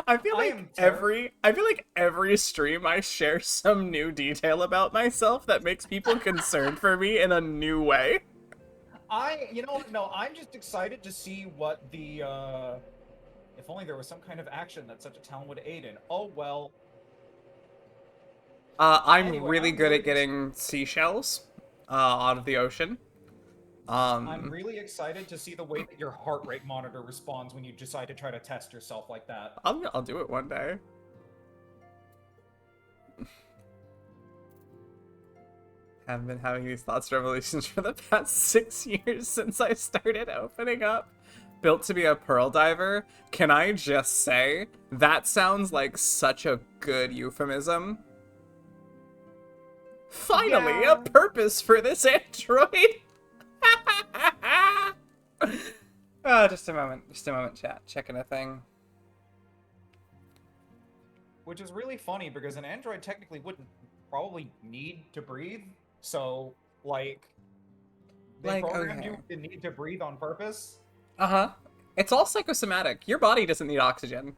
I feel like every stream I share some new detail about myself that makes people concerned for me in a new way. I'm just excited to see what the, if only there was some kind of action that such a talent would aid in. Oh, well. I'm Anyway, really I'm good really at getting seashells out of the ocean. I'm really excited to see the way that your heart rate monitor responds when you decide to try to test yourself like that. I'll do it one day. I've been having these thoughts revolutions for the past 6 years since I started opening up. Built to be a pearl diver. Can I just say, that sounds like such a good euphemism. Finally, Yeah. a purpose for this android! Oh, just a moment, chat. Checking a thing. Which is really funny because an android technically wouldn't probably need to breathe. So, like, they programmed okay. you to need to breathe on purpose. Uh-huh. It's all psychosomatic. Your body doesn't need oxygen.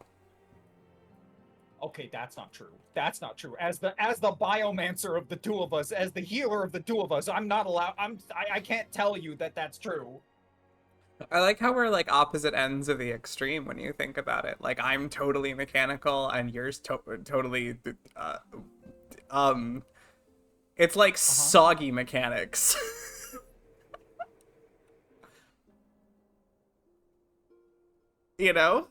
Okay, that's not true. That's not true. As the biomancer of the two of us, as the healer of the two of us, I'm not allowed. I can't tell you that that's true. I like how we're like opposite ends of the extreme when you think about it. Like I'm totally mechanical and yours totally it's like soggy mechanics. You know?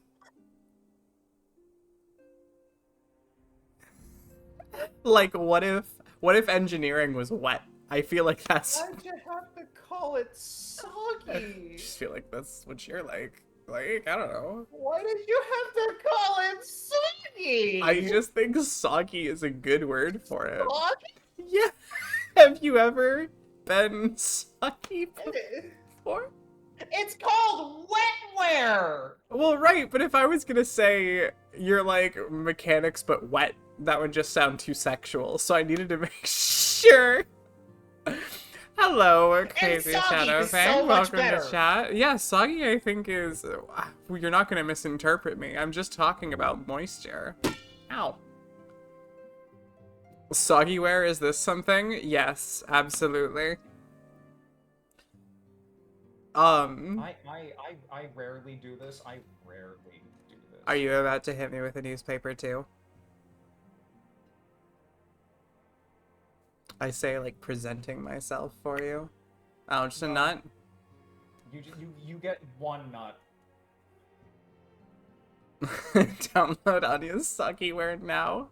Like what if engineering was wet? I feel like that's Why'd you have to call it I soggy? just feel like that's what you're like. Like, I don't know. Why did you have to call it soggy. I just think soggy is a good word for it. Soggy? Yeah. Have you ever been soggy before? It's called wetware. Well, right, but if I was gonna say you're like mechanics but wet, that would just sound too sexual. So I needed to make sure. Hello, Crazy soggy Shadow is Fang. so much Welcome better. to chat. Yeah, soggy I think is... you're not gonna misinterpret me. I'm just talking about moisture. Ow. Soggy wear, is this something? Yes, absolutely. I rarely do this. I rarely do this. Are you about to hit me with a newspaper too? I say like presenting myself for you. Oh, just a No. nut? You get one nut. Download Anya's Soggy wear now.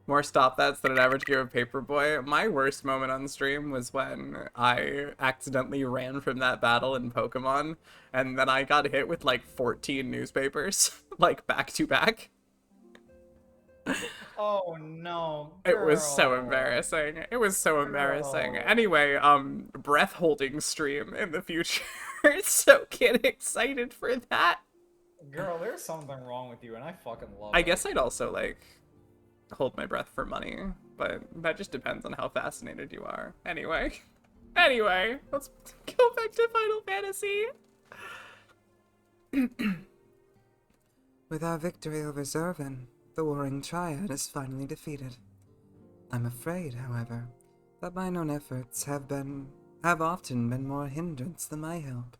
More stop that's than an average game of Paperboy. My worst moment on stream was when I accidentally ran from that battle in Pokemon, and then I got hit with like 14 newspapers, like back to back. Oh no. It was so girl. embarrassing. It was so embarrassing. Girl. Anyway, breath holding stream in the future. So get excited for that. Girl, there's something wrong with you, and I fucking love I it. guess I'd also like hold my breath for money, but that just depends on how fascinated you are. Anyway, let's go back to Final Fantasy. With our victory over Zervin, the warring triad is finally defeated. I'm afraid, however, that mine own efforts have often been more hindrance than my help,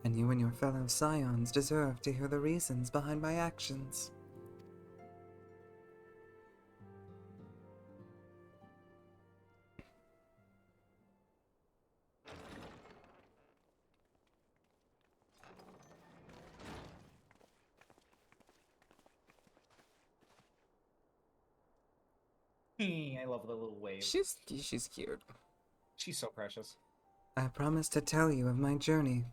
and you and your fellow scions deserve to hear the reasons behind my actions. I love the little wave. She's cute. She's so precious. I promise to tell you of my journey,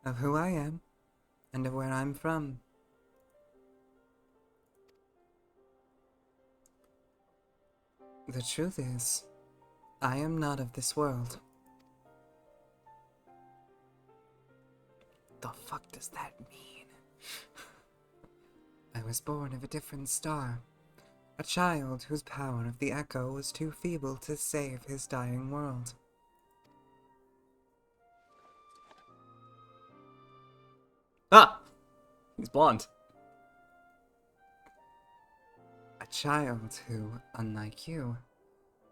of who I am, and of where I'm from. The truth is, I am not of this world. The fuck does that mean? I was born of a different star. A child whose power of the echo was too feeble to save his dying world. Ah! He's blonde. A child who, unlike you,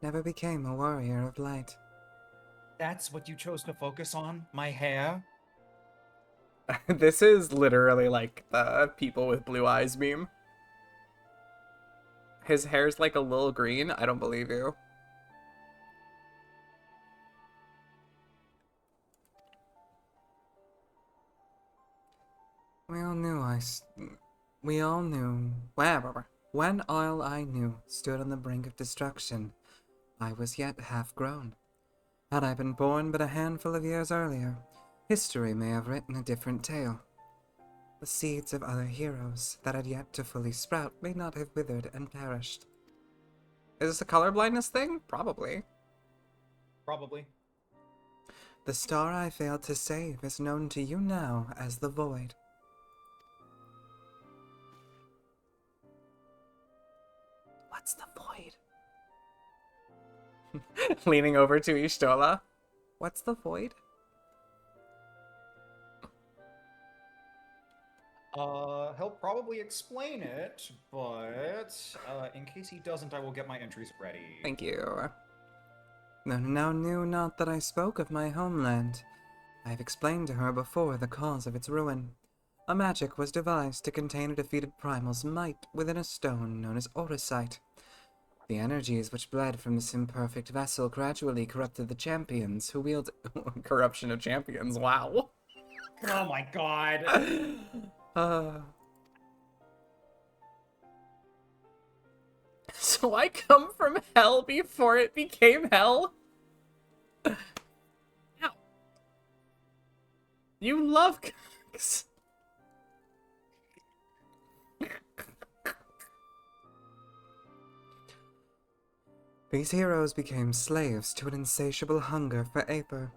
never became a warrior of light. That's what you chose to focus on? My hair? This is literally like the people with blue eyes meme. His hair's like a little green. I don't believe you. We all knew. When all I knew stood on the brink of destruction, I was yet half grown. Had I been born but a handful of years earlier, history may have written a different tale. The seeds of other heroes that had yet to fully sprout may not have withered and perished. Is this a color blindness thing? Probably. Probably. The star I failed to save is known to you now as the Void. What's the Void? Leaning over to Ishtola. What's the Void? He'll probably explain it, but in case he doesn't, I will get my entries ready. Thank you. Now knew not that I spoke of my homeland. I have explained to her before the cause of its ruin. A magic was devised to contain a defeated primal's might within a stone known as Oricite. The energies which bled from this imperfect vessel gradually corrupted the champions who wield Corruption of champions. Wow. Oh my god! So I come from hell before it became hell? Ow. You love cooks. These heroes became slaves to an insatiable hunger for aether,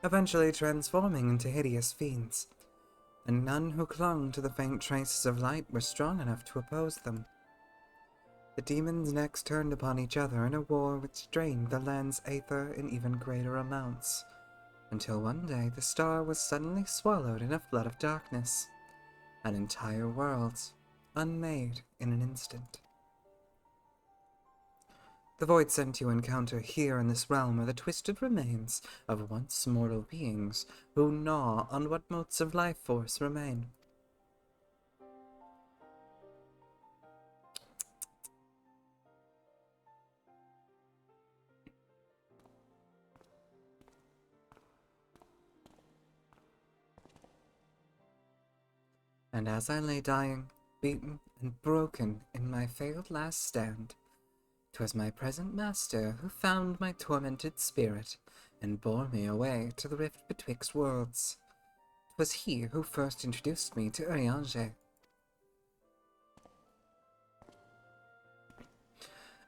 eventually transforming into hideous fiends, and none who clung to the faint traces of light were strong enough to oppose them. The demons next turned upon each other in a war which drained the land's aether in even greater amounts, until one day the star was suddenly swallowed in a flood of darkness. An entire world, unmade in an instant. The void scent you encounter here in this realm are the twisted remains of once mortal beings who gnaw on what motes of life force remain. And as I lay dying, beaten and broken in my failed last stand, 'twas my present master who found my tormented spirit and bore me away to the rift betwixt worlds. 'Twas he who first introduced me to Urianger.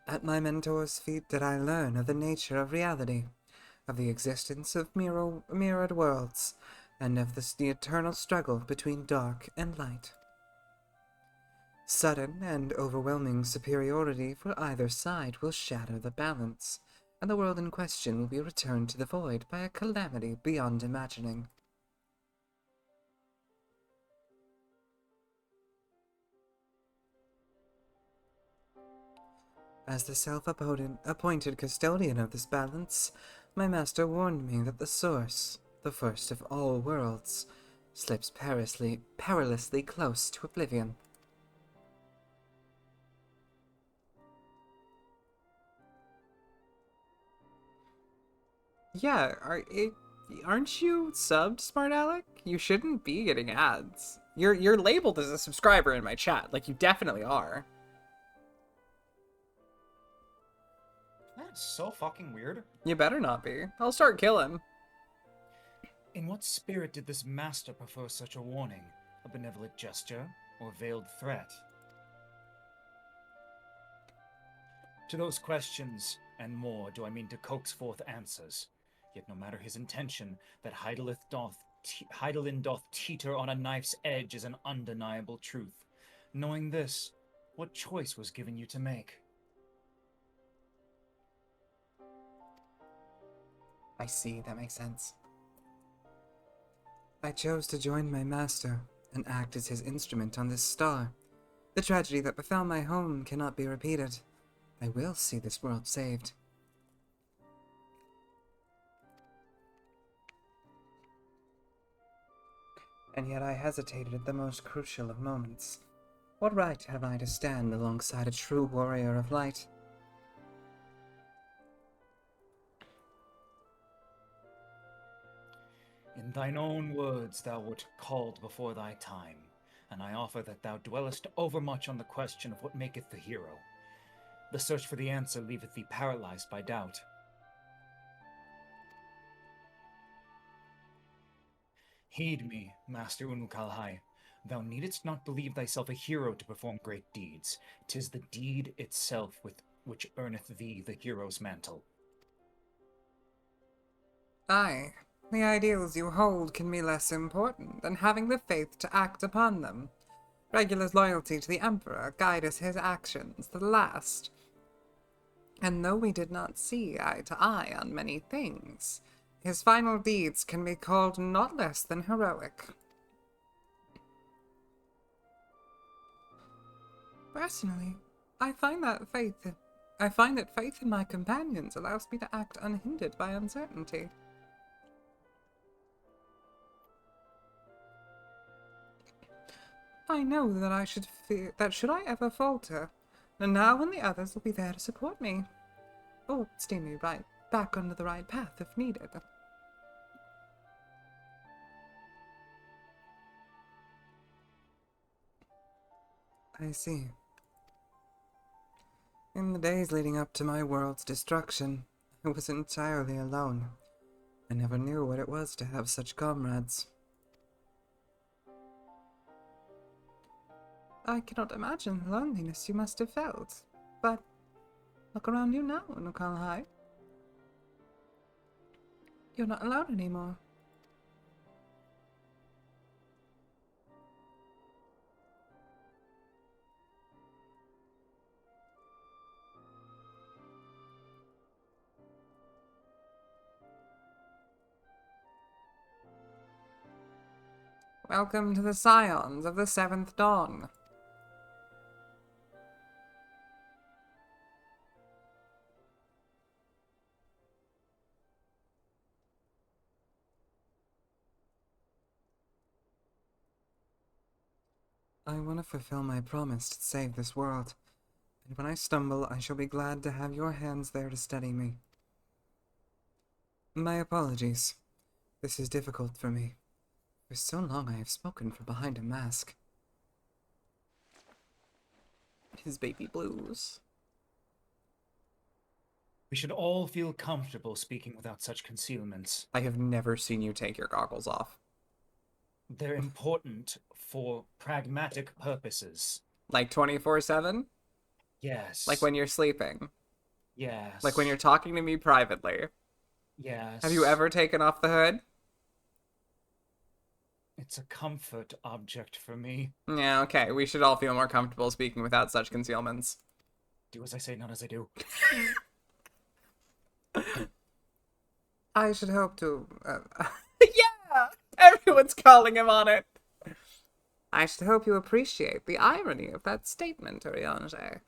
At my mentor's feet did I learn of the nature of reality, of the existence of mirrored worlds, and of the eternal struggle between dark and light. Sudden and overwhelming superiority for either side will shatter the balance, and the world in question will be returned to the void by a calamity beyond imagining. As the self-appointed custodian of this balance, my master warned me that the source, the first of all worlds, slips perilously close to oblivion. Yeah, aren't you subbed, Smart Alec? You shouldn't be getting ads. You're labeled as a subscriber in my chat, like you definitely are. That's so fucking weird. You better not be. I'll start killing. In what spirit did this master prefer such a warning? A benevolent gesture or veiled threat? To those questions and more do I mean to coax forth answers. Yet no matter his intention, that Hydaelyn doth teeter on a knife's edge is an undeniable truth. Knowing this, what choice was given you to make? I see, that makes sense. I chose to join my master and act as his instrument on this star. The tragedy that befell my home cannot be repeated. I will see this world saved. And yet I hesitated at the most crucial of moments. What right have I to stand alongside a true warrior of light? In thine own words thou wert called before thy time, and I offer that thou dwellest overmuch on the question of what maketh the hero. The search for the answer leaveth thee paralyzed by doubt. Heed me, Master Unukalhai. Thou needest not believe thyself a hero to perform great deeds. 'Tis the deed itself which earneth thee the hero's mantle. Aye, the ideals you hold can be less important than having the faith to act upon them. Regular's loyalty to the Emperor guided his actions to the last. And though we did not see eye to eye on many things, his final deeds can be called not less than heroic. Personally, I find that faith in my companions allows me to act unhindered by uncertainty. I know that I should fear that should I ever falter, and now and the others will be there to support me, or steer me right back onto the right path if needed. I see. In the days leading up to my world's destruction, I was entirely alone. I never knew what it was to have such comrades. I cannot imagine the loneliness you must have felt, but Look around you now, Unukalhai. You're not alone anymore. Welcome to the Scions of the Seventh Dawn. I want to fulfill my promise to save this world, and when I stumble, I shall be glad to have your hands there to steady me. My apologies. This is difficult for me. For so long I have spoken from behind a mask. His baby blues. We should all feel comfortable speaking without such concealments. I have never seen you take your goggles off. They're important for pragmatic purposes. Like 24/7? Yes. Like when you're sleeping? Yes. Like when you're talking to me privately? Yes. Have you ever taken off the hood? It's a comfort object for me. Yeah, okay. We should all feel more comfortable speaking without such concealments. Do as I say, not as I do. I should hope to... yeah! Everyone's calling him on it! I should hope you appreciate the irony of that statement, Oriange.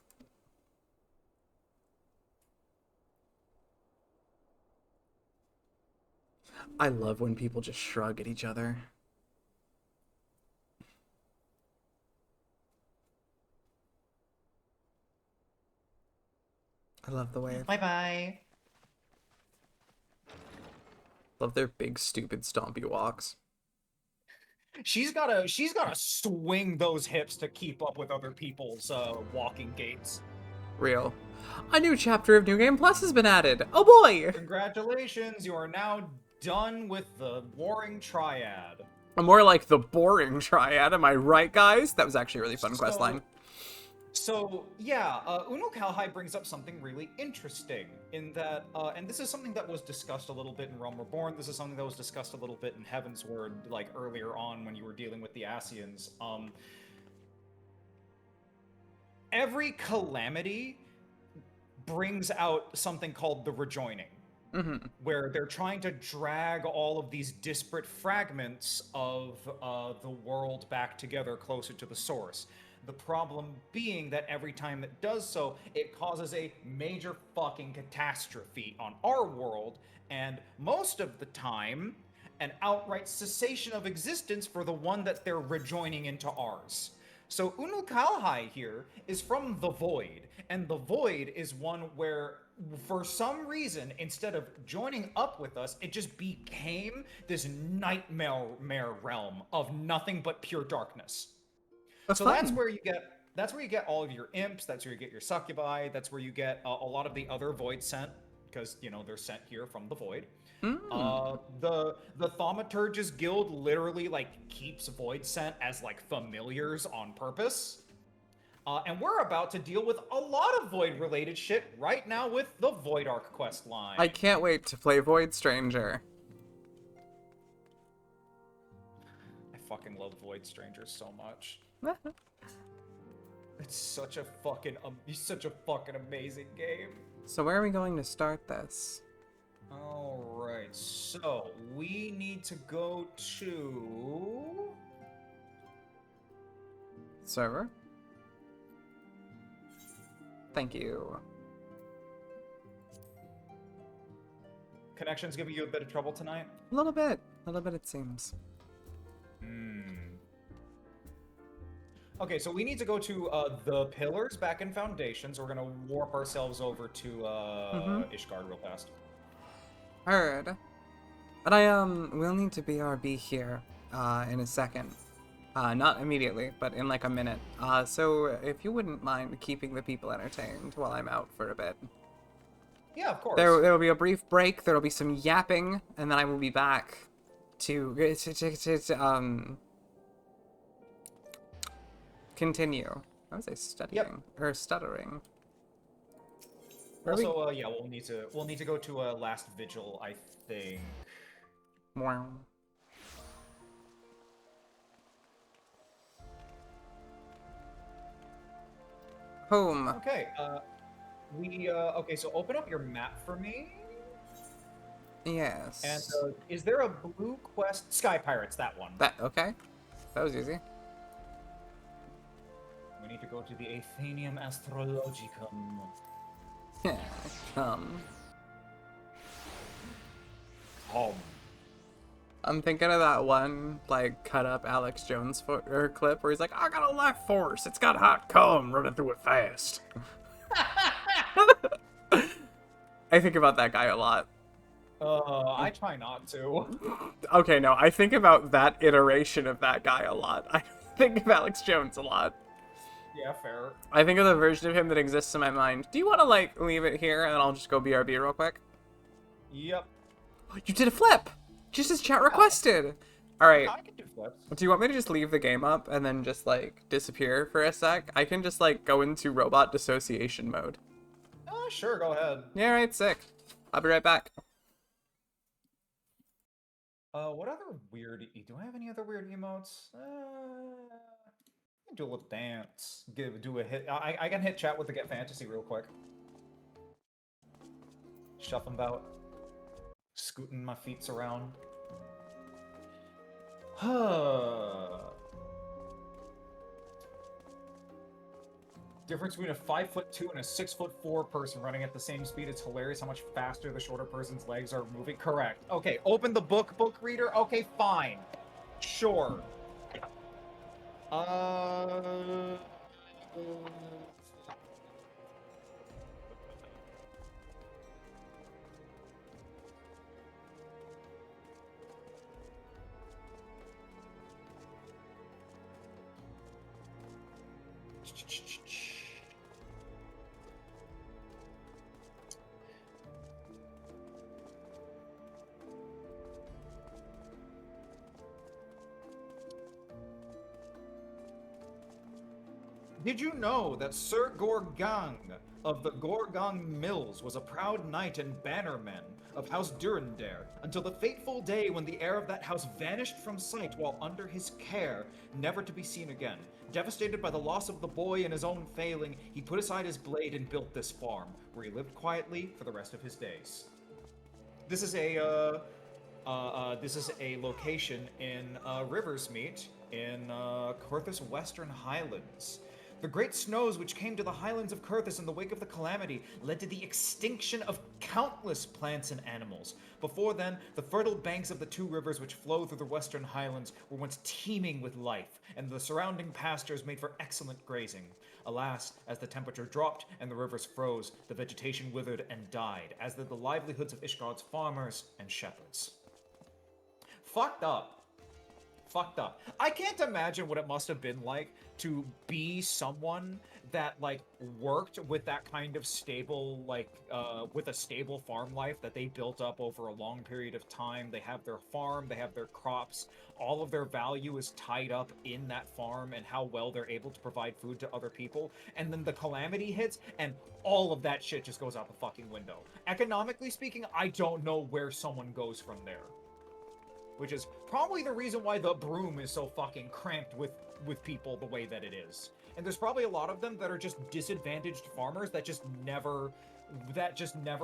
I love when people just shrug at each other. I love the way... Bye-bye. Love their big, stupid, stompy walks. She's gotta swing those hips to keep up with other people's walking gaits. Real. A new chapter of New Game Plus has been added. Oh boy! Congratulations, you are now done with the Warring Triad. More like the boring triad, am I right, guys? That was actually a really fun questline. So, yeah, Uno Kalhai brings up something really interesting in that, and this is something that was discussed a little bit in Realm Reborn, this is something that was discussed a little bit in Heavensward, like, earlier on when you were dealing with the Asians. Every calamity brings out something called the rejoining, where they're trying to drag all of these disparate fragments of the world back together closer to the source. The problem being that every time it does so, it causes a major fucking catastrophe on our world, and most of the time, an outright cessation of existence for the one that they're rejoining into ours. So Uno Kalhai here is from the Void, and the Void is one where, for some reason, instead of joining up with us, it just became this nightmare realm of nothing but pure darkness. That's so fun. that's where you get all of your imps, that's where you get your succubi, that's where you get a lot of the other Void sent, because, you know, they're sent here from the Void. The Thaumaturge's Guild literally, like, keeps Void sent as, like, familiars on purpose. And we're about to deal with a lot of Void-related shit right now with the Void Arc quest line. I can't wait to play Void Stranger. I fucking love Void Strangers so much. It's such a fucking amazing game. So where are we going to start this? Alright, so we need to go to... Server? Thank you. Connection's giving you a bit of trouble tonight? A little bit it seems. Okay, so we need to go to the pillars back in Foundations. We're gonna warp ourselves over to Ishgard real fast. Heard. But I will need to BRB here in a second. Not immediately, but in like a minute. So if you wouldn't mind keeping the people entertained while I'm out for a bit. Yeah, of course. There will be a brief break, there will be some yapping, and then I will be back to continue. How was I studying? Yep. Or stuttering? Also, yeah, we'll need to go to a last vigil, I think. Wow. Home. Okay, okay, so open up your map for me. Yes. And is there a blue quest? Sky Pirates, that one. That okay. That was easy. We need to go to the Athenium Astrologicum. Yeah. I'm thinking of that one, like, cut up Alex Jones clip where he's like, I got a life force, it's got hot cum running through it fast. I think about that guy a lot. I try not to. Okay, no, I think about that iteration of that guy a lot. I think of Alex Jones a lot. Yeah, fair. I think of the version of him that exists in my mind. Do you want to, like, leave it here and then I'll just go BRB real quick? Yep. You did a flip! Just as chat requested! Alright. I can do flips. Do you want me to just leave the game up and then just, like, disappear for a sec? I can just, like, go into robot dissociation mode. Sure, go ahead. Yeah, right, sick. I'll be right back. What other weird... Do I have any other weird emotes? Do a little dance. Do a hit... I can hit chat with the Get Fantasy real quick. Shuffling about. Scooting my feets around. Difference between a 5'2" and a 6'4" person running at the same speed. It's hilarious how much faster the shorter person's legs are moving. Correct. Okay, open the book reader. Okay, fine. Sure. Did you know that Sir Gorgang of the Gorgang Mills was a proud knight and bannerman of House Durandare until the fateful day when the heir of that house vanished from sight while under his care, never to be seen again? Devastated by the loss of the boy and his own failing, he put aside his blade and built this farm, where he lived quietly for the rest of his days. This is a location in Riversmeet in Coerthas Western Highlands. The great snows which came to the highlands of Coerthas in the wake of the calamity led to the extinction of countless plants and animals. Before then, the fertile banks of the two rivers which flow through the western highlands were once teeming with life, and the surrounding pastures made for excellent grazing. Alas, as the temperature dropped and the rivers froze, the vegetation withered and died, as did the livelihoods of Ishgard's farmers and shepherds. Fucked up. Fucked up. I can't imagine what it must have been like to be someone that, like, worked with that kind of stable, like, with a stable farm life that they built up over a long period of time. They have their farm, they have their crops, all of their value is tied up in that farm and how well they're able to provide food to other people, and then the calamity hits, and all of that shit just goes out the fucking window. Economically speaking, I don't know where someone goes from there. Which is probably the reason why the Broom is so fucking cramped with people the way that it is. And there's probably a lot of them that are just disadvantaged farmers that just never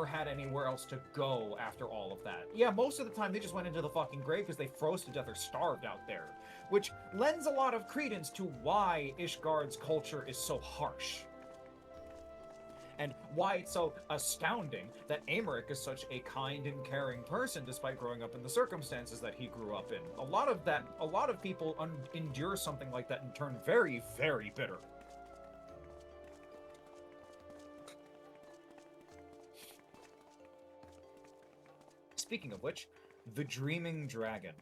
had anywhere else to go after all of that. Yeah, most of the time they just went into the fucking grave because they froze to death or starved out there. Which lends a lot of credence to why Ishgard's culture is so harsh. And why it's so astounding that Aymeric is such a kind and caring person despite growing up in the circumstances that he grew up in. A lot of people endure something like that and turn very, very bitter. Speaking of which, the Dreaming Dragon.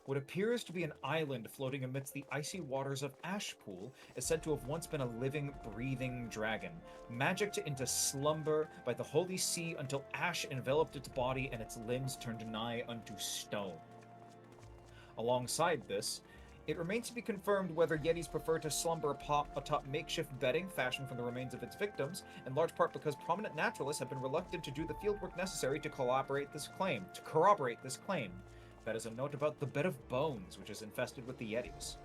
What appears to be an island floating amidst the icy waters of Ashpool is said to have once been a living, breathing dragon, magicked into slumber by the holy sea until ash enveloped its body and its limbs turned nigh unto stone. Alongside this, It remains to be confirmed whether Yetis prefer to slumber atop makeshift bedding fashioned from the remains of its victims, in large part because prominent naturalists have been reluctant to do the fieldwork necessary to corroborate this claim. That is a note about the bed of bones, which is infested with the Yetis.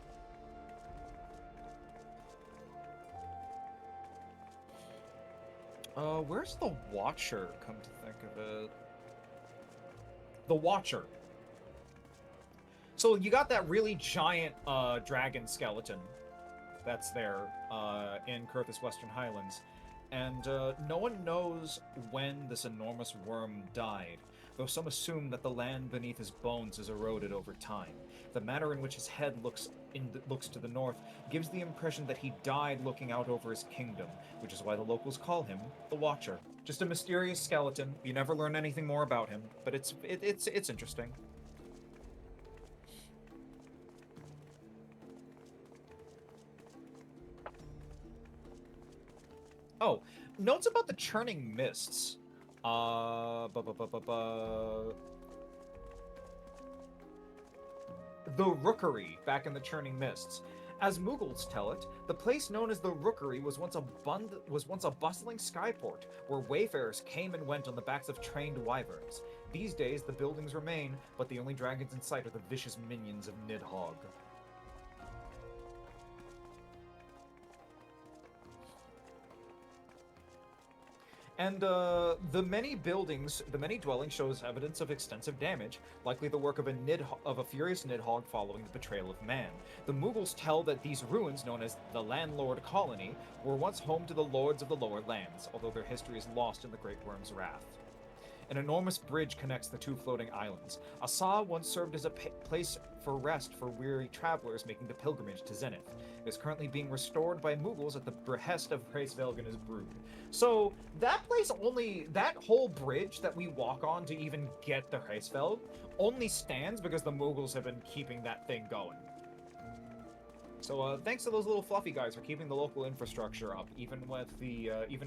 Where's the Watcher, come to think of it? The Watcher. So you got that really giant dragon skeleton that's there in Kurthus Western Highlands, and no one knows when this enormous worm died, though some assume that the land beneath his bones has eroded over time. The manner in which his head looks to the north gives the impression that he died looking out over his kingdom, which is why the locals call him the Watcher. Just a mysterious skeleton. You never learn anything more about him, but it's interesting. Oh, notes about the churning mists. The Rookery, back in the Churning Mists. As Mughals tell it, the place known as the Rookery was once a bustling skyport, where wayfarers came and went on the backs of trained wyverns. These days, the buildings remain, but the only dragons in sight are the vicious minions of Nidhogg. And the many dwellings shows evidence of extensive damage, likely the work of a furious Nidhogg following the betrayal of man. The Mughals tell that these ruins, known as the Landlord Colony, were once home to the lords of the lower lands, although their history is lost in the Great Worm's wrath. An enormous bridge connects the two floating islands. Asa once served as a place for rest for weary travelers making the pilgrimage to Zenith. It is currently being restored by Mughals at the behest of Hraesvelg and his brood. So, that whole bridge that we walk on to even get to Hraesvelg only stands because the Mughals have been keeping that thing going. So, thanks to those little fluffy guys for keeping the local infrastructure up, even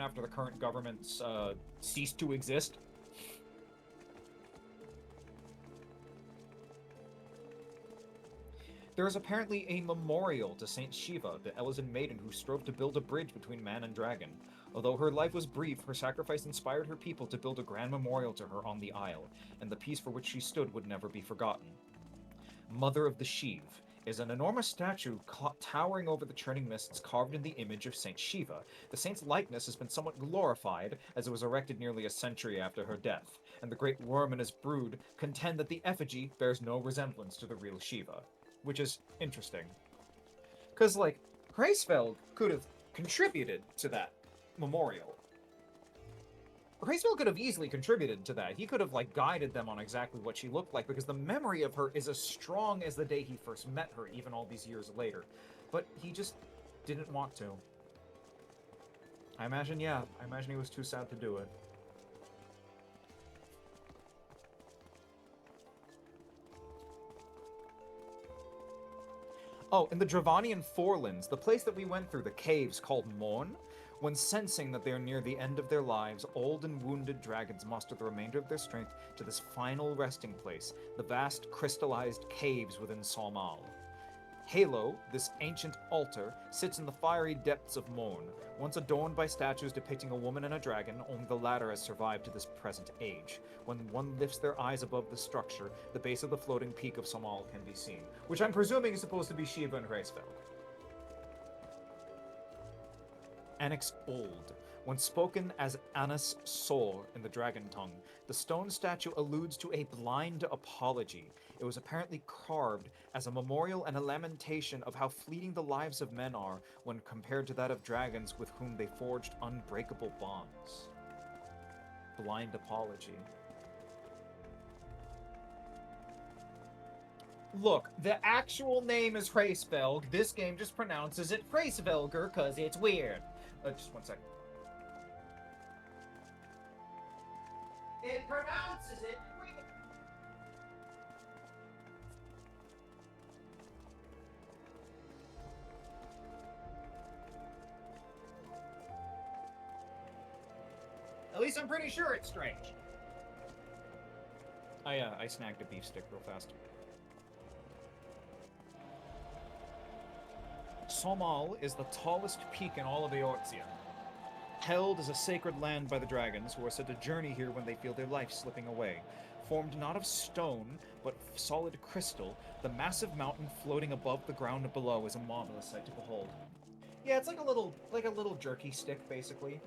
after the current governments ceased to exist. There is apparently a memorial to Saint Shiva, the Elysian maiden who strove to build a bridge between man and dragon. Although her life was brief, her sacrifice inspired her people to build a grand memorial to her on the isle, and the peace for which she stood would never be forgotten. Mother of the Shiv is an enormous statue towering over the churning mists carved in the image of Saint Shiva. The saint's likeness has been somewhat glorified, as it was erected nearly a century after her death, and the great worm and his brood contend that the effigy bears no resemblance to the real Shiva. Which is interesting. Because, like, Hraesvelg could have contributed to that memorial. Hraesvelg could have easily contributed to that. He could have, like, guided them on exactly what she looked like, because the memory of her is as strong as the day he first met her, even all these years later. But he just didn't want to. I imagine he was too sad to do it. Oh, in the Dravanian Forelands, the place that we went through, the caves called Morn, when sensing that they are near the end of their lives, old and wounded dragons muster the remainder of their strength to this final resting place, the vast crystallized caves within Salmal. Halo, this ancient altar, sits in the fiery depths of Morn. Once adorned by statues depicting a woman and a dragon, only the latter has survived to this present age. When one lifts their eyes above the structure, the base of the floating peak of Salmal can be seen, which I'm presuming is supposed to be Shiva and Hraesvelg. Annex Old. When spoken as Annis Sor in the dragon tongue, the stone statue alludes to a blind apology. It was apparently carved as a memorial and a lamentation of how fleeting the lives of men are when compared to that of dragons with whom they forged unbreakable bonds. Blind apology. Look, the actual name is Hraesvelg. This game just pronounces it Hraesvelger because it's weird. Just one second. It pronounces it weird. At least I'm pretty sure it's strange. I snagged a beef stick real fast. Somal is the tallest peak in all of Eorzea, held as a sacred land by the dragons, who are said to journey here when they feel their life slipping away. Formed not of stone, but solid crystal, the massive mountain floating above the ground below is a marvelous sight to behold. Yeah, it's like a little jerky stick, basically.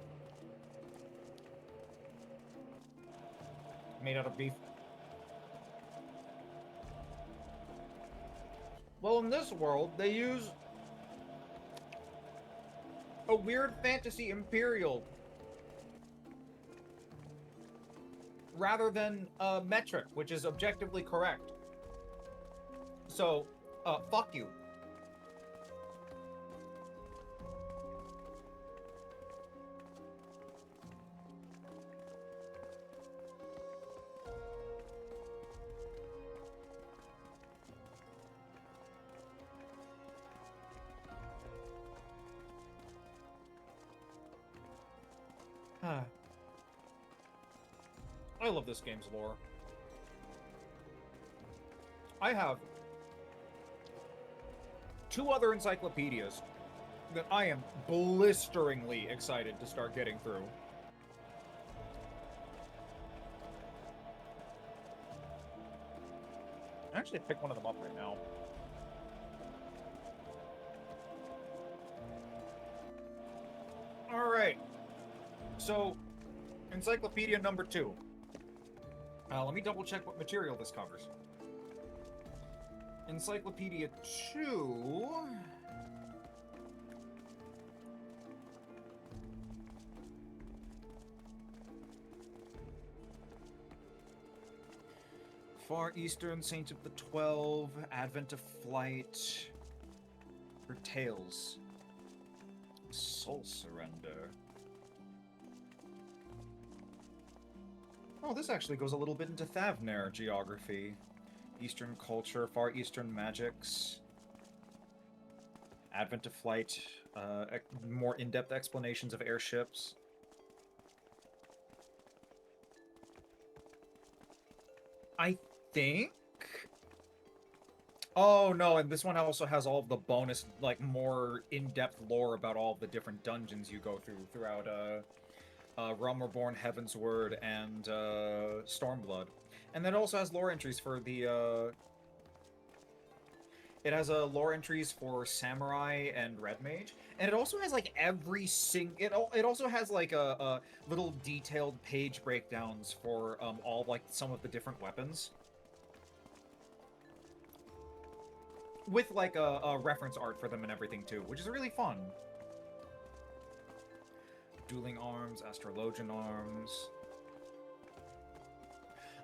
Made out of beef. Well, in this world, they use a weird fantasy imperial rather than metric, which is objectively correct. So, fuck you. I love this game's lore. I have 2 other encyclopedias that I am blisteringly excited to start getting through. Actually, pick one of them up right now. All right. So, encyclopedia number 2. Let me double check what material this covers. Encyclopedia 2. Far Eastern, Saint of the 12, Advent of Flight, her Tales, Soul Surrender. Oh, this actually goes a little bit into Thavner geography. Eastern culture, Far Eastern magics, Advent of Flight, more in-depth explanations of airships. I think... Oh, no, and this one also has all of the bonus, like, more in-depth lore about all of the different dungeons you go through throughout, Realm Reborn, Heavensward, and Stormblood. And then it also has lore entries for the, It has lore entries for Samurai and Red Mage. And it also has, like, every It also has, like, a little detailed page breakdowns for, all, like, some of the different weapons. With, like, a reference art for them and everything, too, which is really fun. Dueling arms, astrologian arms.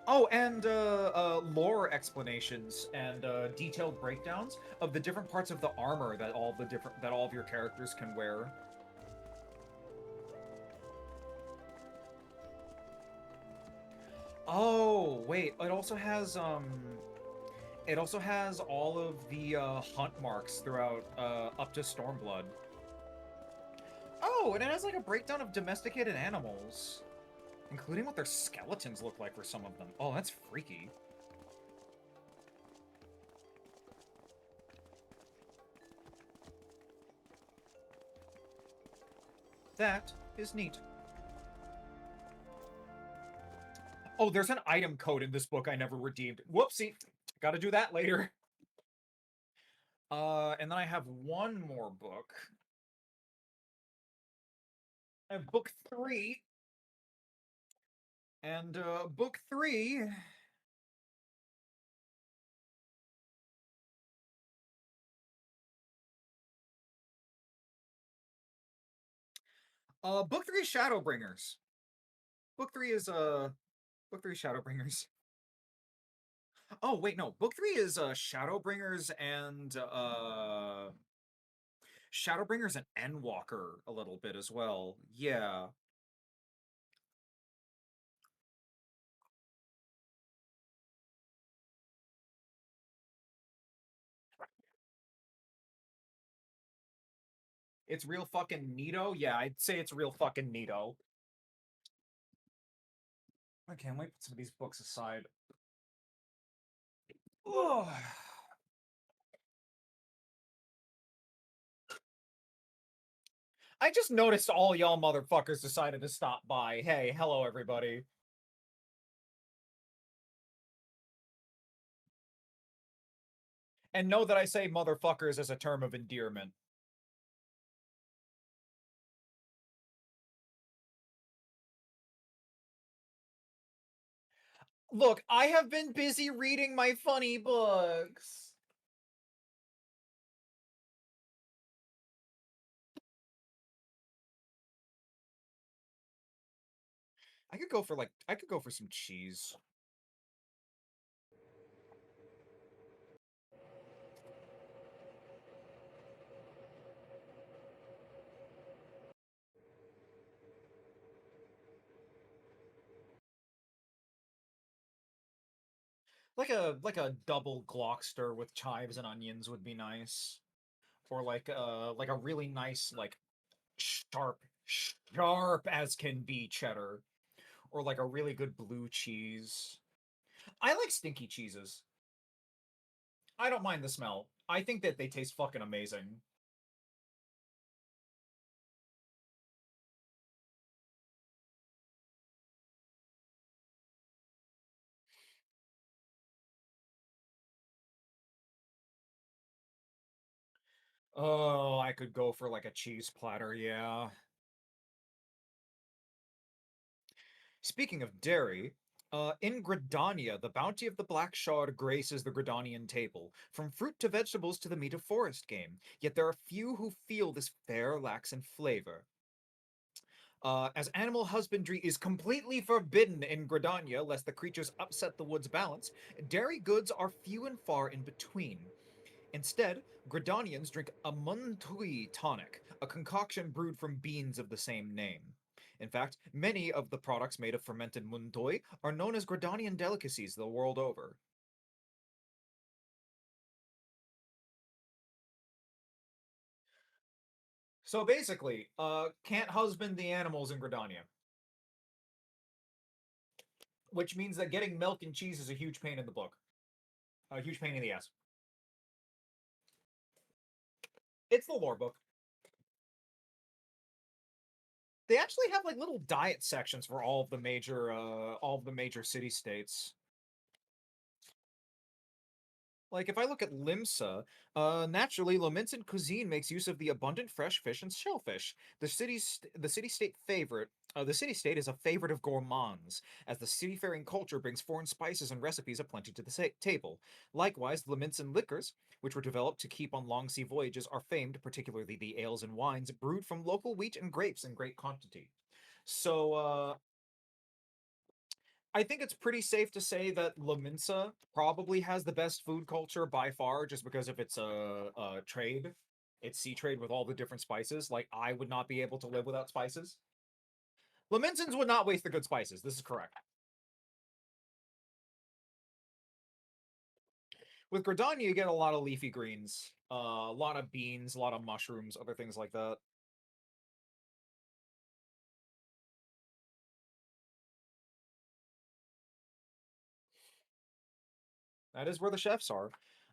Oh, and lore explanations and detailed breakdowns of the different parts of the armor that all of your characters can wear. Oh, wait, it also has all of the hunt marks throughout up to Stormblood. Oh, and it has, like, a breakdown of domesticated animals, including what their skeletons look like for some of them. Oh, that's freaky. That is neat. Oh, there's an item code in this book I never redeemed. Whoopsie. Gotta do that later. And then I have one more book. I have book 3. And, book 3... book 3 is Shadowbringers. Book 3 is, Book 3 is Shadowbringers. Oh, wait, no. Book 3 is, Shadowbringers and, Shadowbringers and Endwalker a little bit as well. Yeah. It's real fucking neato? Yeah, I'd say it's real fucking neato. Okay, let me put some of these books aside. Ugh. I just noticed all y'all motherfuckers decided to stop by. Hey, hello everybody. And know that I say motherfuckers as a term of endearment. Look, I have been busy reading my funny books. I could go for some cheese. Like a double Gloucester with chives and onions would be nice. Or like a really nice like sharp as can be cheddar. Or like a really good blue cheese. I like stinky cheeses. I don't mind the smell. I think that they taste fucking amazing. Oh, I could go for like a cheese platter, yeah. Speaking of dairy, in Gridania, the bounty of the Black Shard graces the Gridanian table, from fruit to vegetables to the meat of forest game. Yet there are few who feel this fare lacks in flavor. As animal husbandry is completely forbidden in Gridania, lest the creatures upset the wood's balance, dairy goods are few and far in between. Instead, Gridanians drink a Muntui tonic, a concoction brewed from beans of the same name. In fact, many of the products made of fermented Muntoi are known as Gridanian delicacies the world over. So basically, can't husband the animals in Gridania. Which means that getting milk and cheese is a huge pain in the book. A huge pain in the ass. It's the lore book. They actually have like little diet sections for all of the major city states. Like if I look at Limsa, naturally Lominsan cuisine makes use of the abundant fresh fish and shellfish. The city state is a favorite of gourmands, as the seafaring culture brings foreign spices and recipes aplenty to the table. Likewise, Lominsan liquors, which were developed to keep on long sea voyages, are famed, particularly the ales and wines brewed from local wheat and grapes in great quantity. So, I think it's pretty safe to say that La Minsa probably has the best food culture by far, just because of its trade, its sea trade with all the different spices. Like I would not be able to live without spices. La Minsans would not waste the good spices. This is correct. With Gridania, you get a lot of leafy greens, a lot of beans, a lot of mushrooms, other things like that. That is where the chefs are.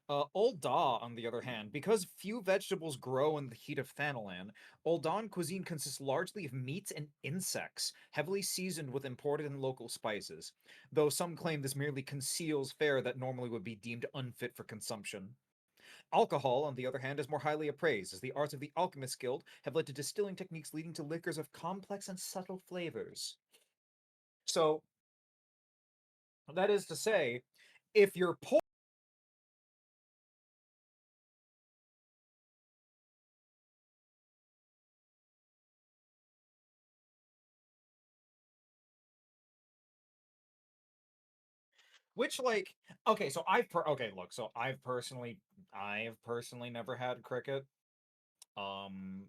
Old Da, on the other hand, because few vegetables grow in the heat of Thanalan, Oldan cuisine consists largely of meats and insects, heavily seasoned with imported and local spices, though some claim this merely conceals fare that normally would be deemed unfit for consumption. Alcohol, on the other hand, is more highly appraised, as the arts of the Alchemist Guild have led to distilling techniques leading to liquors of complex and subtle flavors. So, that is to say, if you're poor, which like okay, so okay, look, so I've personally never had cricket. Um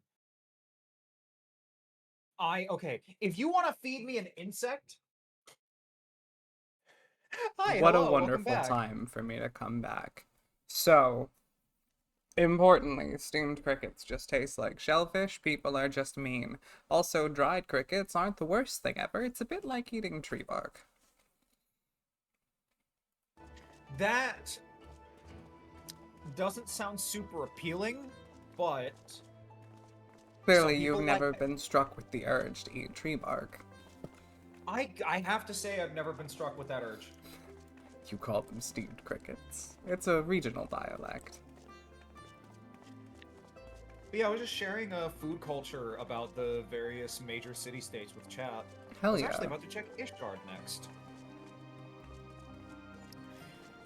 okay, if you want to feed me an insect, hi, What a hello, welcome wonderful back. time for me to come back. So, importantly, steamed crickets just taste like shellfish. People are just mean. Also, dried crickets aren't the worst thing ever. It's a bit like eating tree bark. That doesn't sound super appealing, but Clearly, Some you've people never like- been struck with the urge to eat tree bark. I have to say I've never been struck with that urge. You call them steamed crickets. It's a regional dialect. But yeah, I was just sharing a food culture about the various major city-states with chat. I Hell was yeah. actually about to check Ishgard next.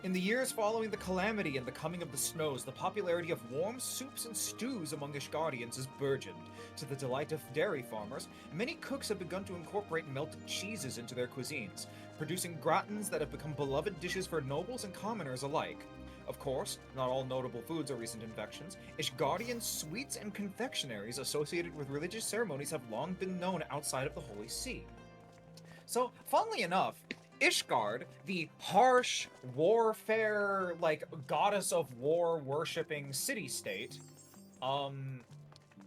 In the years following the calamity and the coming of the snows, the popularity of warm soups and stews among Ishgardians has burgeoned. To the delight of dairy farmers, many cooks have begun to incorporate melted cheeses into their cuisines, producing gratins that have become beloved dishes for nobles and commoners alike. Of course, not all notable foods are recent inventions. Ishgardian sweets and confectionaries associated with religious ceremonies have long been known outside of the Holy See. So, funnily enough, Ishgard, the harsh warfare, like, goddess of war worshipping city-state,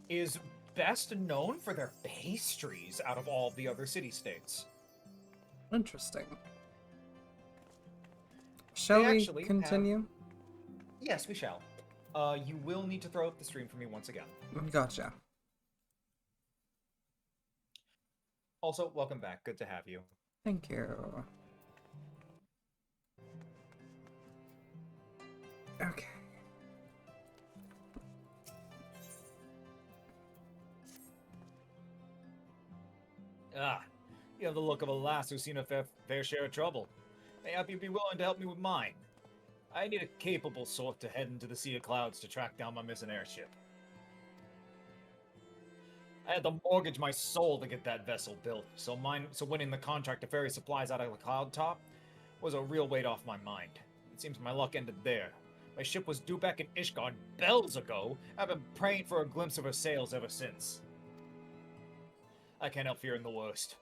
is best known for their pastries out of all the other city-states. Interesting. Shall we actually continue? Yes, we shall. You will need to throw up the stream for me once again. Gotcha. Also, welcome back. Good to have you. Thank you. Okay. Ah, you have the look of a lass who's seen a fair share of trouble. Mayhap you'd be willing to help me with mine. I need a capable sort to head into the Sea of Clouds to track down my missing airship. I had to mortgage my soul to get that vessel built, so winning the contract to ferry supplies out of the cloud top was a real weight off my mind. It seems my luck ended there. My ship was due back in Ishgard bells ago. I've been praying for a glimpse of her sails ever since. I can't help fearing the worst.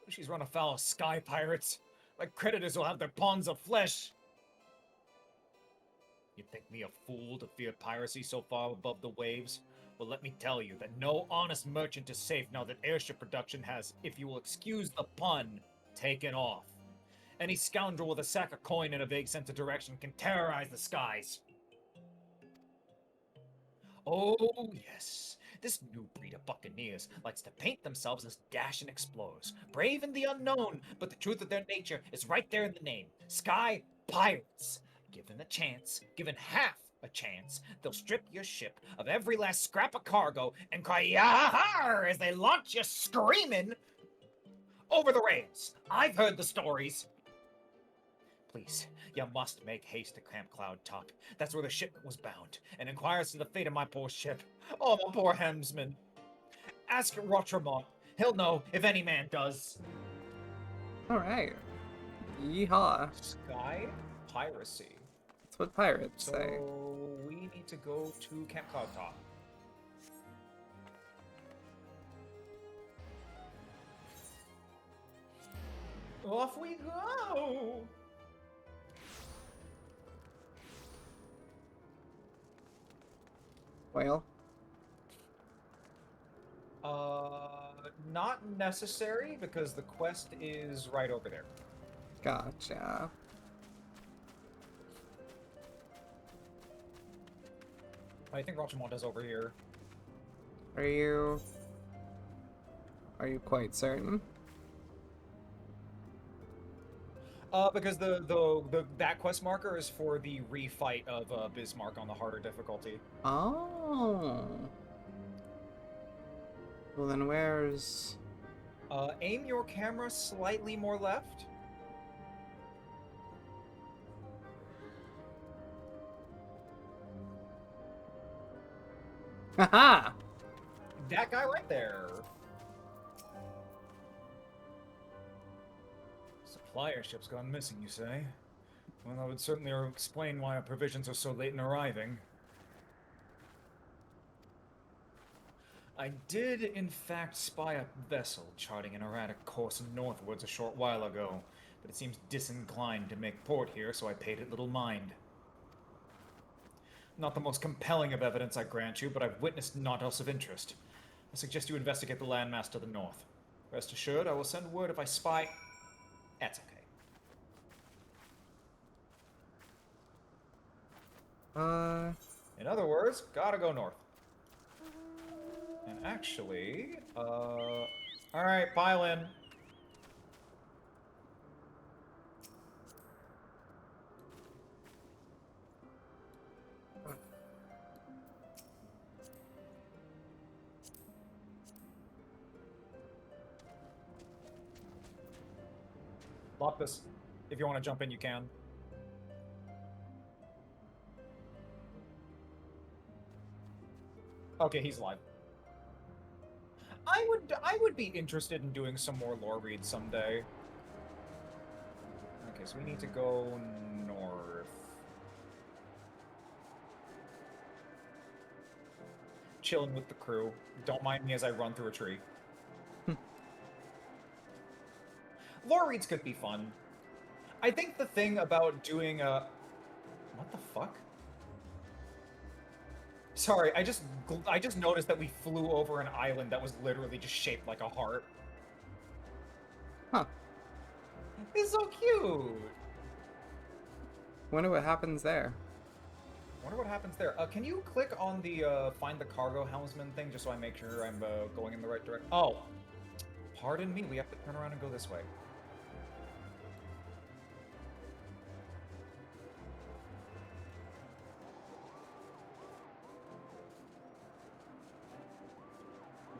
She's run afoul of sky pirates. My creditors will have their ponds of flesh. You think me a fool to fear piracy so far above the waves? Well, let me tell you that no honest merchant is safe now that airship production has, if you will excuse the pun, taken off. Any scoundrel with a sack of coin and a vague sense of direction can terrorize the skies. Oh, yes. This new breed of buccaneers likes to paint themselves as dash and explorers, brave in the unknown, but the truth of their nature is right there in the name. Sky Pirates. Given a chance, given half a chance, they'll strip your ship of every last scrap of cargo and cry "Yah!" as they launch you screaming over the rails. I've heard the stories. Please, you must make haste to Camp Cloud Top. That's where the shipment was bound, and inquire as to the fate of my poor ship. Oh, my poor helmsman. Ask Rotremont. He'll know, if any man does. Alright. Yeehaw. Sky Piracy. That's what pirates So, say. we need to go to Camp Cloud Top. Off we go! Well, Not necessary, because the quest is right over there. gotcha. I think Rochemont is over here. Are you quite certain? Because that quest marker is for the refight of Bismarck on the harder difficulty. Oh. Well then where's... Aim your camera slightly more left. Haha! That guy right there. Supply airship's gone missing, you say? Well, that would certainly explain why our provisions are so late in arriving. I did, in fact, spy a vessel charting an erratic course northwards a short while ago, but it seems disinclined to make port here, so I paid it little mind. Not the most compelling of evidence, I grant you, but I've witnessed naught else of interest. I suggest you investigate the landmass to the north. Rest assured, I will send word if I spy... That's okay. In other words, gotta go north. And Actually, alright, pile in. Lock this. If you want to jump in, you can. Okay, he's live. I would be interested in doing some more lore reads someday. Okay, so we need to go north. Chilling with the crew. Don't mind me as I run through a tree. Lore reads could be fun. I think the thing about doing a... What the fuck? Sorry, I just noticed that we flew over an island that was literally just shaped like a heart. Huh. It's so cute! Wonder what happens there. Wonder what happens there. Can you click on the find the cargo helmsman thing just so I make sure I'm going in the right direction? Oh, pardon me. We have to turn around and go this way.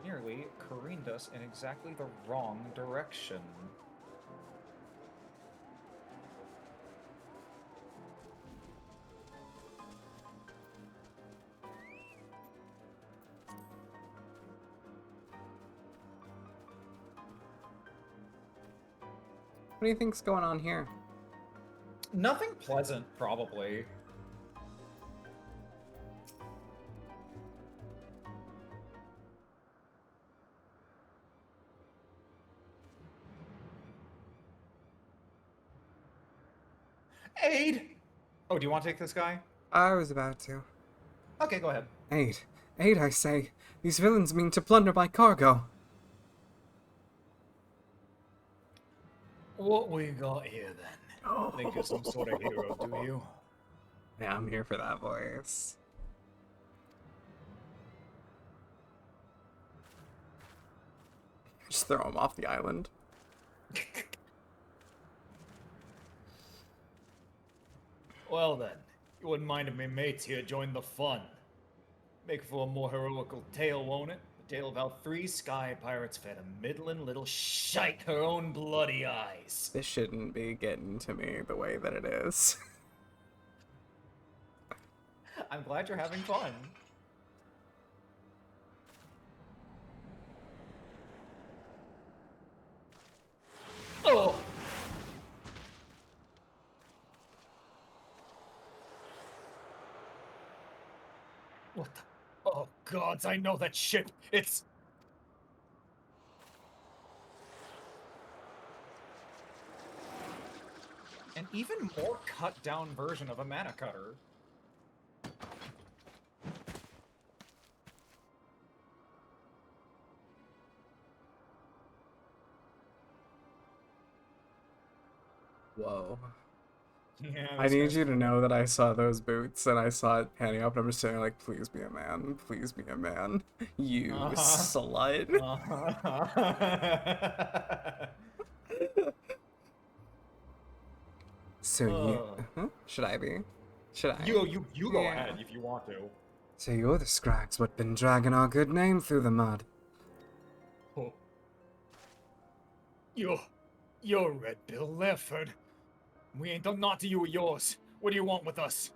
Nearly careened us in exactly the wrong direction. What do you think's going on here? Nothing pleasant, probably. Aid! Oh, do you want to take this guy? I was about to. Okay, go ahead. Aid. Aid, I say. These villains mean to plunder my cargo. What we got here, then? Oh. Think you're some sort of hero, do you? Yeah, I'm here for that voice. Just throw him off the island. Well then, you wouldn't mind if my mates here joined the fun. Make for a more heroical tale, won't it? The tale of how 3 sky pirates fed a middling little shite her own bloody eyes. This shouldn't be getting to me the way that it is. I'm glad you're having fun. Oh! What the? Oh, gods, I know that shit. It's... an even more cut-down version of a mana cutter. Whoa. Yeah, I need you to know that I saw those boots and I saw it panning up and I'm just sitting there like, please be a man. Please be a man. You slut. So you... Should I be? Should I? You go Yeah. ahead if you want to. So you're the scrags what been dragging our good name through the mud. Oh. You're Red Bill Lefford. We ain't done naught to you or yours. What do you want with us?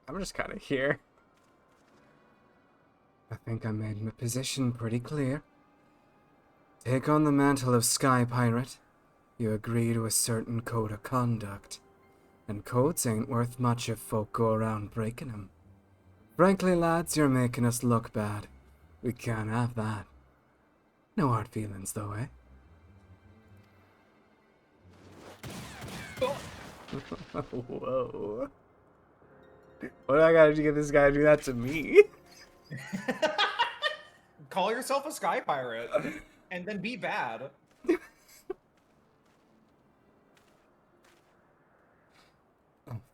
I'm just kind of here. I think I made my position pretty clear. Take on the mantle of Sky Pirate. You agree to a certain code of conduct. And codes ain't worth much if folk go around breaking them. Frankly, lads, you're making us look bad. We can't have that. No hard feelings, though, eh? Whoa. What do I gotta do to get this guy to do that to me? Call yourself a sky pirate, and then be bad.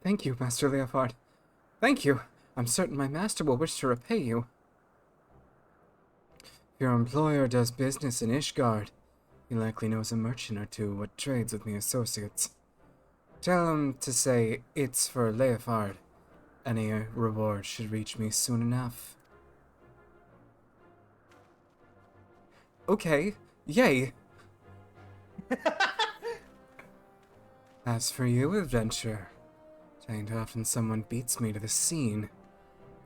Thank you, Master Leofard. Thank you. I'm certain my master will wish to repay you. If your employer does business in Ishgard, he likely knows a merchant or two what trades with me associates. Tell him to say it's for Leofard. Any reward should reach me soon enough. Okay, yay! As for you, adventurer, it ain't often someone beats me to the scene.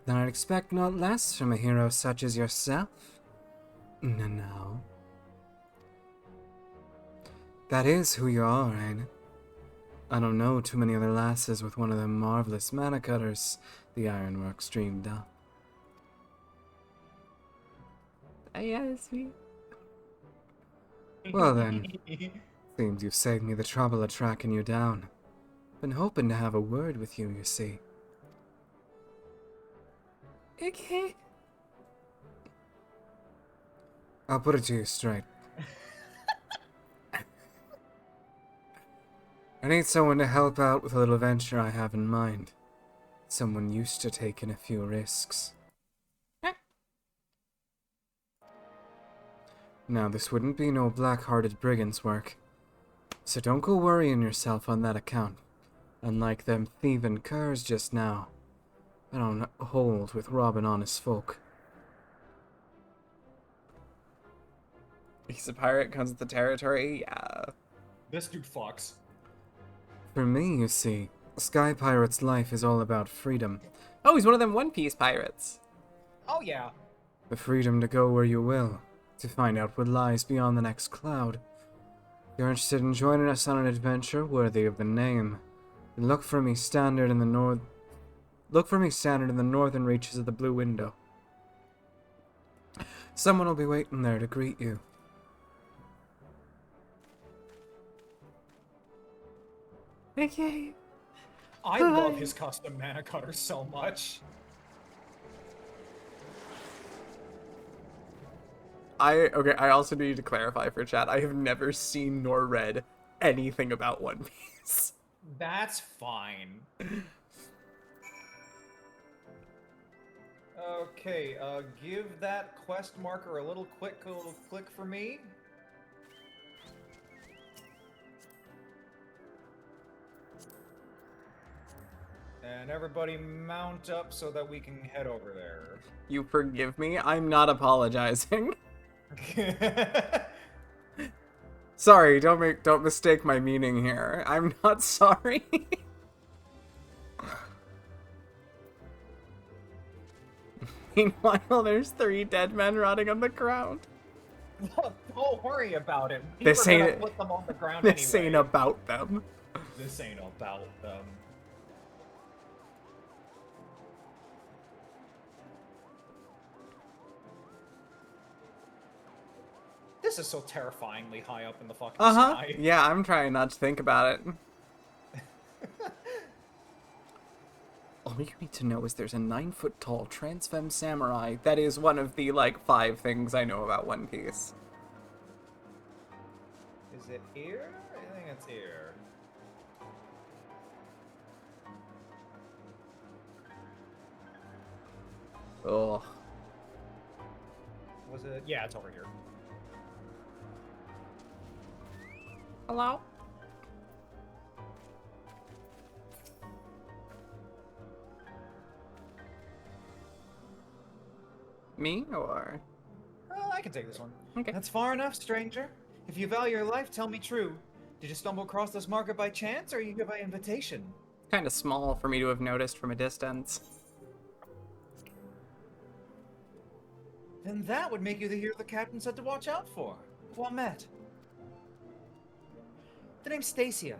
Then I'd expect not less from a hero such as yourself. No. That is who you are, ain't it? I don't know too many other lasses with one of them marvelous mana cutters the ironworks dreamed up. Yes, me. Well then, seems you've saved me the trouble of tracking you down. Been hoping to have a word with you, you see. Okay. I'll put it to you straight. I need someone to help out with a little venture I have in mind. Someone used to taking a few risks. Now, this wouldn't be no black-hearted brigand's work, so don't go worrying yourself on that account. Unlike them thieving curs just now, I don't hold with robbing honest folk. He's a pirate, comes with the territory, yeah. This dude fucks. For me, you see, Sky Pirate's life is all about freedom. Oh, he's one of them One Piece pirates. Oh yeah. The freedom to go where you will, to find out what lies beyond the next cloud. If you're interested in joining us on an adventure worthy of the name, then look for me standard in the northern reaches of the Blue Window. Someone will be waiting there to greet you. Okay. I love his custom mana cutter so much. I also need to clarify for chat. I have never seen nor read anything about One Piece. That's fine. Okay, give that quest marker a little click for me. And everybody mount up so that we can head over there. You forgive me? I'm not apologizing. Sorry, don't mistake my meaning here. I'm not sorry. Meanwhile, there's 3 dead men rotting on the ground. Don't worry about it. This We're gonna ain't- put them on the ground This anyway. ain't about them. This ain't about them. This is so terrifyingly high up in the fucking sky. Yeah, I'm trying not to think about it. All you need to know is there's a 9-foot-tall transfemme samurai. That is one of the, 5 things I know about One Piece. Is it here? I think it's here. Ugh. Was it? Yeah, it's over here. Hello? Me, or? I can take this one. Okay. That's far enough, stranger. If you value your life, tell me true. Did you stumble across this marker by chance, or you give by invitation? Kind of small for me to have noticed from a distance. Then that would make you the hero the captain said to watch out for. Well met. The name's Stacia.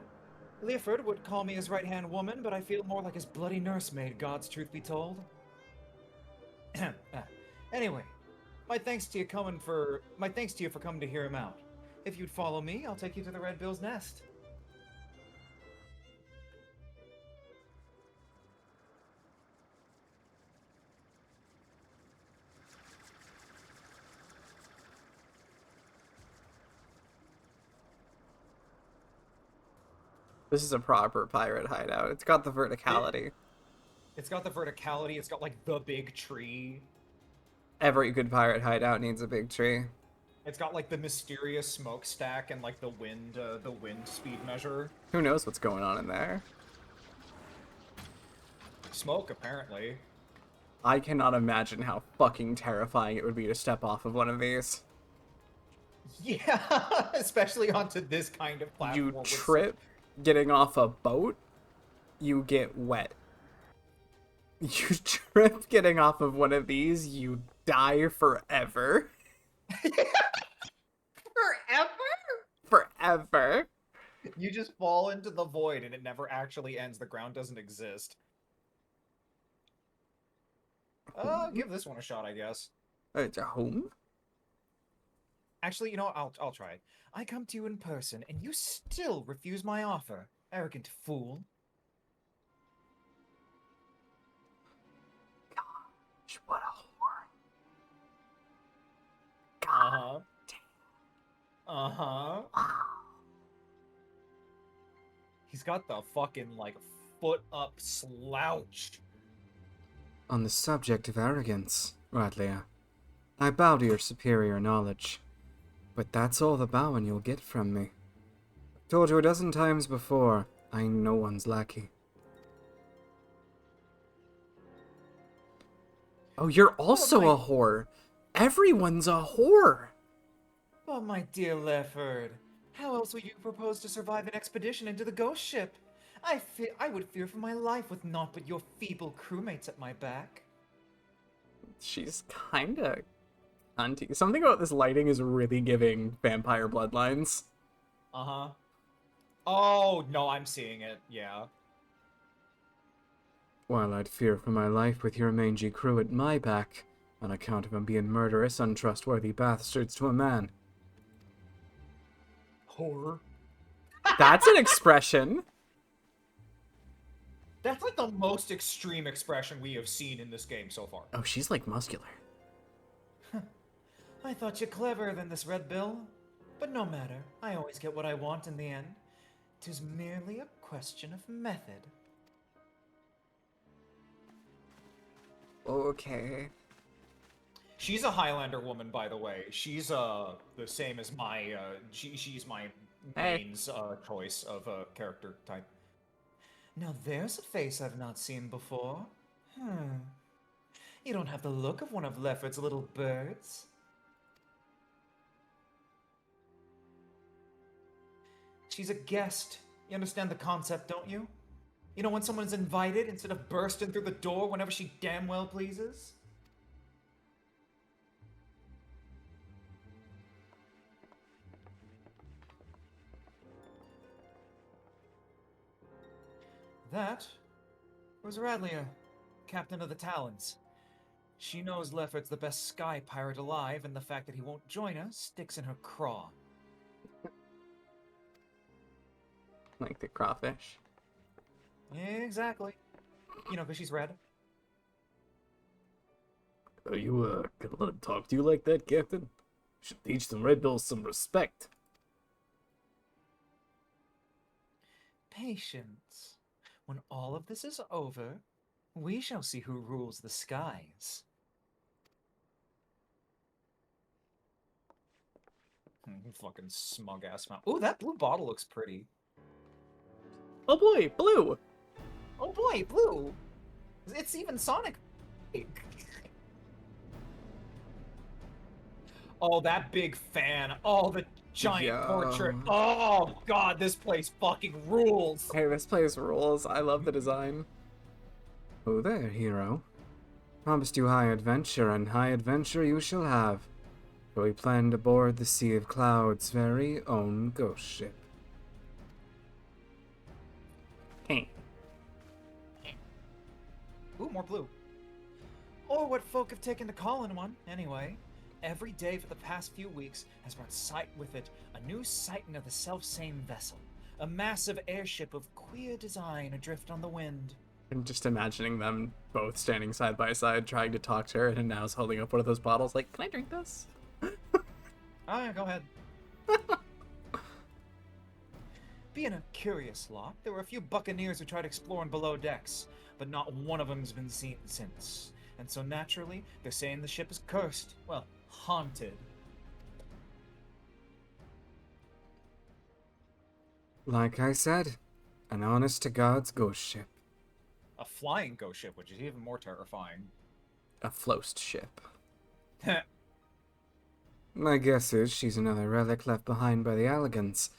Leofard would call me his right-hand woman, but I feel more like his bloody nursemaid, God's truth be told. Anyway, my thanks to you for coming to hear him out. If you'd follow me, I'll take you to the Red Bill's nest. This is a proper pirate hideout. It's got the verticality. It's got the verticality. It's got like the big tree. Every good pirate hideout needs a big tree. It's got like the mysterious smokestack and like the wind speed measure. Who knows what's going on in there? Smoke, apparently. I cannot imagine how fucking terrifying it would be to step off of one of these. Yeah, especially onto this kind of platform. You trip getting off a boat, you get wet. You trip getting off of one of these, you die forever. Forever? Forever. You just fall into the void and it never actually ends. The ground doesn't exist. Give this one a shot, I guess. It's a home? Actually, you know what? I'll try it. I come to you in person, and you still refuse my offer. Arrogant fool. Gosh, what a whore. God. Uh-huh. He's got the fucking, like, foot-up slouch. On the subject of arrogance, Radlia, I bow to your superior knowledge. But that's all the bowing you'll get from me. I've told you a dozen times before, I ain't no one's lackey. Oh, you're also a whore. Everyone's a whore. Oh, my dear Lefford, how else would you propose to survive an expedition into the ghost ship? I would fear for my life with naught but your feeble crewmates at my back. She's kinda cunty. Something about this lighting is really giving Vampire Bloodlines. Uh-huh. Oh, no, I'm seeing it, yeah. While I'd fear for my life with your mangy crew at my back, on account of 'em being murderous, untrustworthy bastards to a man. Horror. That's an expression. That's like the most extreme expression we have seen in this game so far. Oh, she's like muscular. I thought you cleverer than this, Red Bill. But no matter, I always get what I want in the end. 'Tis merely a question of method. Okay. She's a Highlander woman, by the way. She's the same as my she's my main's choice of character type. Now there's a face I've not seen before. You don't have the look of one of Lefford's little birds. She's a guest. You understand the concept, don't you? You know when someone's invited instead of bursting through the door whenever she damn well pleases? That was Radlia, captain of the Talons. She knows Lefford's the best sky pirate alive, and the fact that he won't join us sticks in her craw. Like the crawfish. Yeah, exactly. You know, because she's red. Are you, gonna let him talk to you like that, Captain? You should teach them Red Bills some respect. Patience. When all of this is over, we shall see who rules the skies. Fucking smug ass mouth. Ooh, that blue bottle looks pretty. Oh boy, blue. Oh boy, blue. It's even Sonic. Oh, that big fan. Oh, the giant Yeah. portrait. Oh god, this place fucking rules. Hey, this place rules. I love the design. Oh there, hero. Promised you high adventure, and high adventure you shall have. For we plan to board the Sea of Cloud's very own ghost ship. Hey. Ooh, more blue. Or what folk have taken to calling one, anyway. Every day for the past few weeks has brought sight with it a new sighting of the self-same vessel. A massive airship of queer design adrift on the wind. I'm just imagining them both standing side by side trying to talk to her, and now's holding up one of those bottles like, can I drink this? Oh yeah, go ahead. Being a curious lot, there were a few buccaneers who tried exploring below decks, but not one of them's been seen since. And so naturally, they're saying the ship is cursed. Well, haunted. Like I said, an honest-to-God's ghost ship. A flying ghost ship, which is even more terrifying. A floast ship. My guess is she's another relic left behind by the Elegants,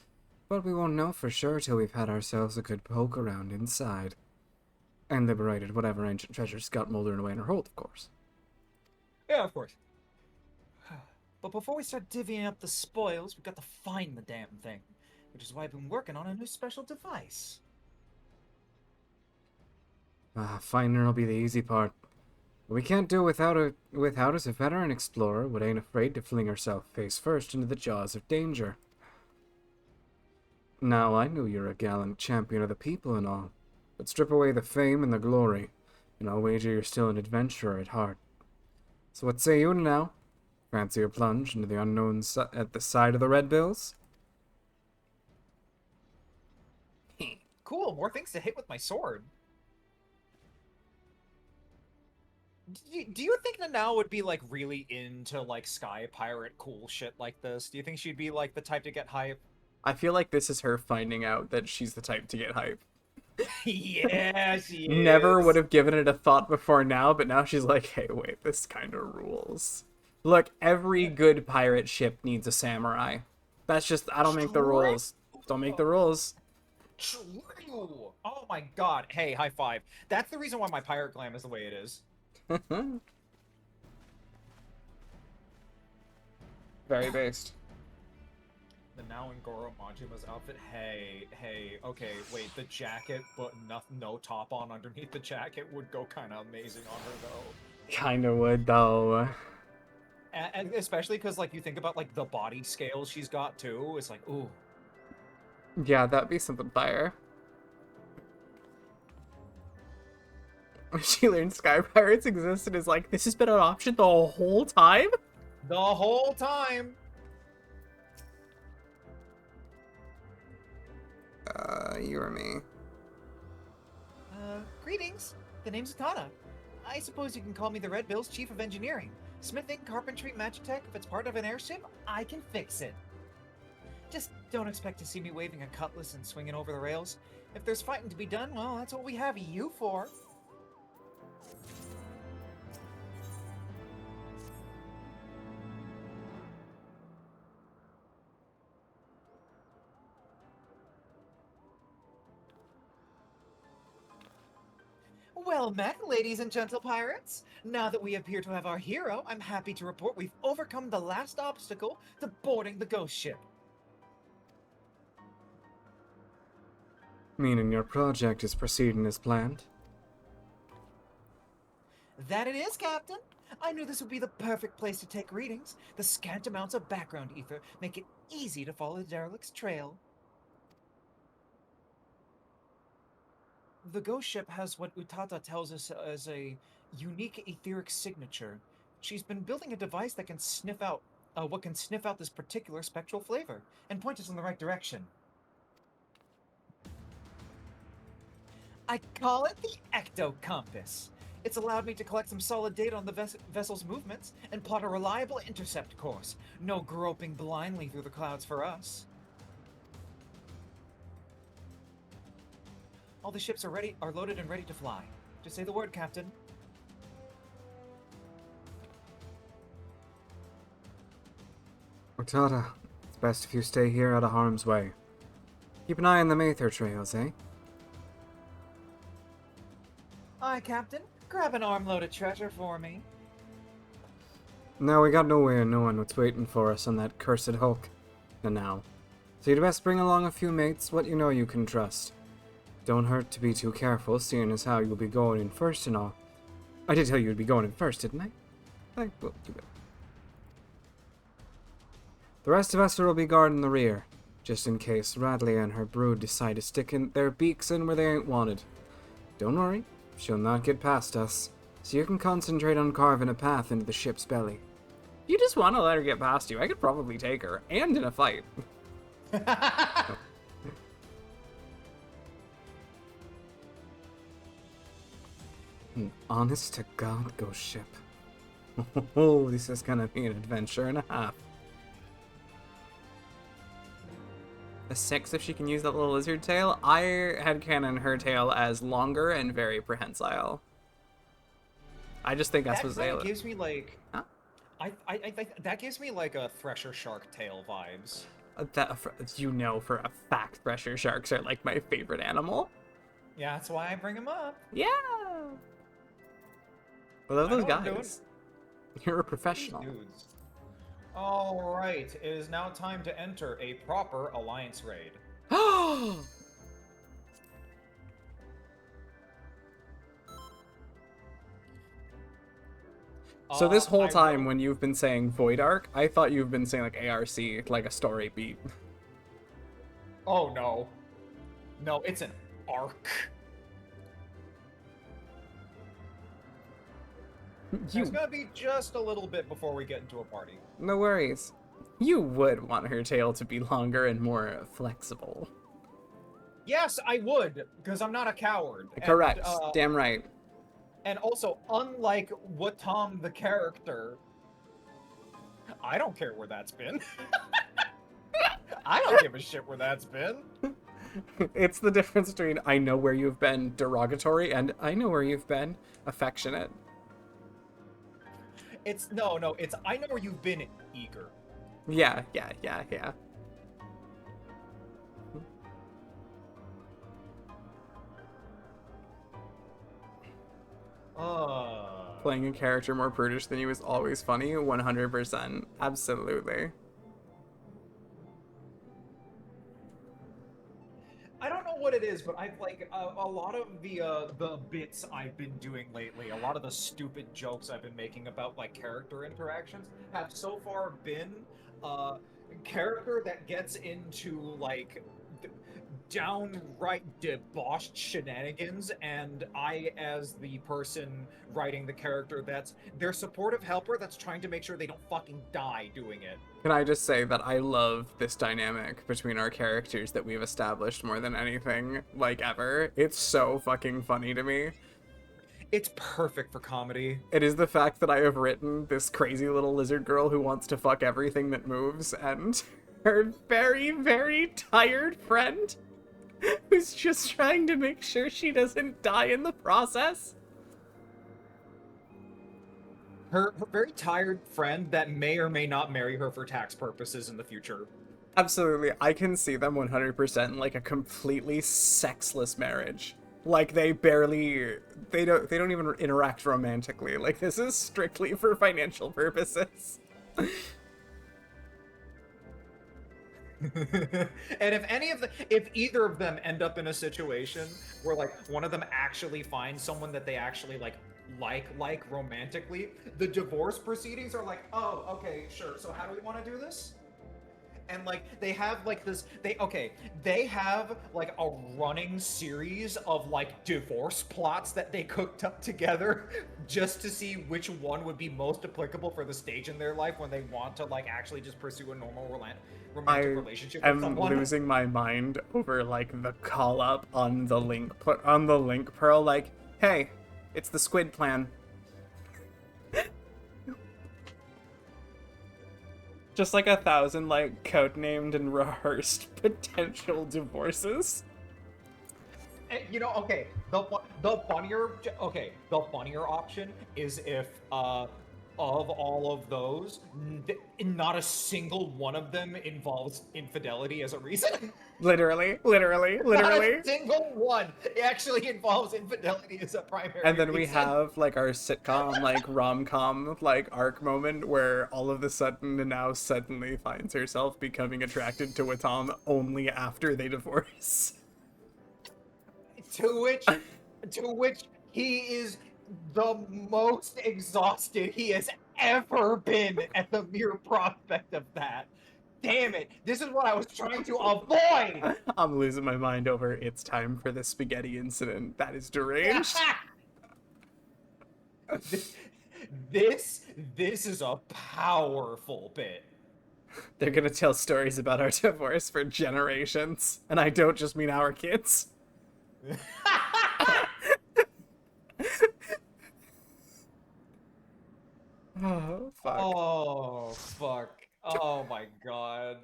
but we won't know for sure till we've had ourselves a good poke around inside. And liberated whatever ancient treasures got moldering away in her hold, of course. Yeah, of course. But before we start divvying up the spoils, we've got to find the damn thing. Which is why I've been working on a new special device. Finding her will be the easy part. We can't do without us a veteran explorer who ain't afraid to fling herself face first into the jaws of danger. Now, I knew you're a gallant champion of the people and all, but strip away the fame and the glory, and I'll wager you're still an adventurer at heart. So what say you now? Fancy a plunge into the unknown at the side of the Red Bills? Cool, more things to hit with my sword. Do you think Nanao would be, like, really into, like, Sky Pirate cool shit like this? Do you think she'd be, like, the type to get hype? I feel like this is her finding out that she's the type to get hype. Yeah, she is. Never would have given it a thought before now, but now she's like, hey, wait, this kind of rules. Look, every good pirate ship needs a samurai. That's just, I don't make the rules. Don't make the rules. True. Oh my god. Hey, high five. That's the reason why my pirate glam is the way it is. Very based. The now in Goro Majima's outfit. Hey, okay, wait, the jacket, but no top on underneath the jacket would go kind of amazing on her, though. Kinda would, though. And especially because, like, you think about, like, the body scales she's got, too. It's like, ooh. Yeah, that'd be something fire. When she learned Sky Pirates existed, is like, this has been an option the whole time? The whole time! You or me? Greetings. The name's Atana. I suppose you can call me the Red Bill's Chief of Engineering. Smithing, carpentry, magitech, if it's part of an airship, I can fix it. Just don't expect to see me waving a cutlass and swinging over the rails. If there's fighting to be done, well, that's what we have you for. Well met, ladies and gentle pirates. Now that we appear to have our hero, I'm happy to report we've overcome the last obstacle to boarding the ghost ship. Meaning your project is proceeding as planned? That it is, Captain. I knew this would be the perfect place to take readings. The scant amounts of background ether make it easy to follow the derelict's trail. The ghost ship has what Utata tells us as a unique etheric signature. She's been building a device that can sniff out this particular spectral flavor and point us in the right direction. I call it the Ecto Compass. It's allowed me to collect some solid data on the vessel's movements and plot a reliable intercept course. No groping blindly through the clouds for us. All the ships are loaded and ready to fly. Just say the word, Captain. Otara, it's best if you stay here out of harm's way. Keep an eye on the Mather trails, eh? Aye, Captain. Grab an armload of treasure for me. No, we got no way of knowing what's waiting for us on that cursed hulk. And now. So you'd best bring along a few mates what you know you can trust. Don't hurt to be too careful, seeing as how you'll be going in first and all. I did tell you you'd be going in first, didn't I? Well, you will. The rest of us will be guarding the rear, just in case Radley and her brood decide to stick their beaks in where they ain't wanted. Don't worry, she'll not get past us, so you can concentrate on carving a path into the ship's belly. You just want to let her get past you. I could probably take her, and in a fight. An honest-to-God ghost ship. Oh, this is gonna be an adventure and a half. A 6 if she can use that little lizard tail. I had canon her tail as longer and very prehensile. I just think that's That what kind Zayla... of gives me like, Huh? that gives me like a Thresher Shark tail vibes. You know for a fact Thresher sharks are like my favorite animal. Yeah, that's why I bring him up. Yeah! I love I those know what I'm doing. guys. You're a professional. Dudes. All right, it is now time to enter a proper alliance raid. So this whole I time will- when you've been saying Void Arc, I thought you've been saying like ARC, like a story beat. Oh no. No, it's an arc. It's gonna be just a little bit before we get into a party. No worries. You would want her tail to be longer and more flexible. Yes, I would, because I'm not a coward. Correct. And, Damn right. and also, unlike Watam the character, I don't care where that's been. I don't give a shit where that's been. It's the difference between I know where you've been derogatory and I know where you've been affectionate. It's it's I know where you've been eager. Yeah. Playing a character more prudish than you is always funny, 100%. Absolutely. I don't know what it is, but I've like a lot of the bits I've been doing lately, a lot of the stupid jokes I've been making about like character interactions have so far been character that gets into like downright debauched shenanigans, and I, as the person writing the character, that's their supportive helper that's trying to make sure they don't fucking die doing it. Can I just say that I love this dynamic between our characters that we've established more than anything, like, ever. It's so fucking funny to me. It's perfect for comedy. It is the fact that I have written this crazy little lizard girl who wants to fuck everything that moves, and her very, very tired friend who's just trying to make sure she doesn't die in the process. Her very tired friend that may or may not marry her for tax purposes in the future. Absolutely. I can see them 100% like a completely sexless marriage. Like they don't even interact romantically. Like this is strictly for financial purposes. And if either of them end up in a situation where like one of them actually finds someone that they actually like romantically, the divorce proceedings are like, oh, okay, sure. So how do we want to do this? And like they have like this, they have like a running series of like divorce plots that they cooked up together just to see which one would be most applicable for the stage in their life when they want to like actually just pursue a normal romantic relationship with someone. I'm losing my mind over like the call up on the link pearl, like, hey, it's the squid plan. Just like 1,000 like codenamed and rehearsed potential divorces. You know, okay, the funnier option is if of all of those, not a single one of them involves infidelity as a reason. Literally. Not a single one actually involves infidelity as a primary And then we reason. have like our sitcom, like rom-com, like arc moment where all of a sudden Nanao suddenly finds herself becoming attracted to Watam only after they divorce. To which he is the most exhausted he has ever been at the mere prospect of that. Damn it! This is what I was trying to avoid! I'm losing my mind over it's time for the spaghetti incident. That is deranged. This is a powerful bit. They're gonna tell stories about our divorce for generations. And I don't just mean our kids. Oh, fuck. Oh fuck. Oh my god.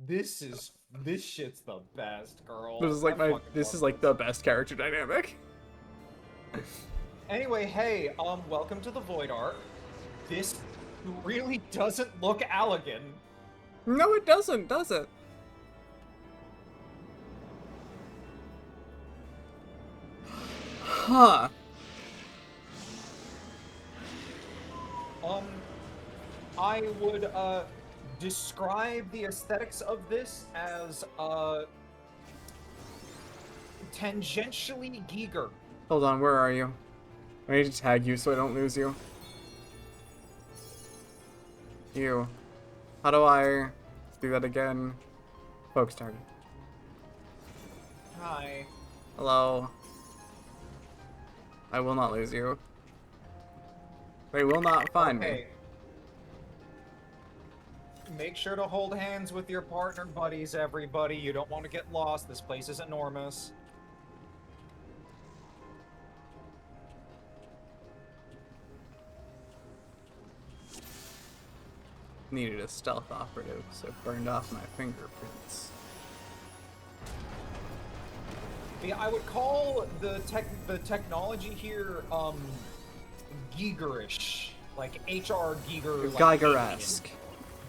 This shit's the best, girl. This is like I fucking this love is like the best character dynamic. Anyway, hey, welcome to the Void Arc. This really doesn't look elegant. No, it doesn't, does it? Huh. I would describe the aesthetics of this as tangentially Giger. Hold on, where are you? I need to tag you so I don't lose you. You. How do I do that again? Folks target. Hi. Hello. I will not lose you. They will not find me. Okay. Make sure to hold hands with your partner buddies, everybody. You don't want to get lost. This place is enormous. Needed a stealth operative, so it burned off my fingerprints. Yeah, I would call the technology here Giegerish, like HR Giger, like Geiger-esque.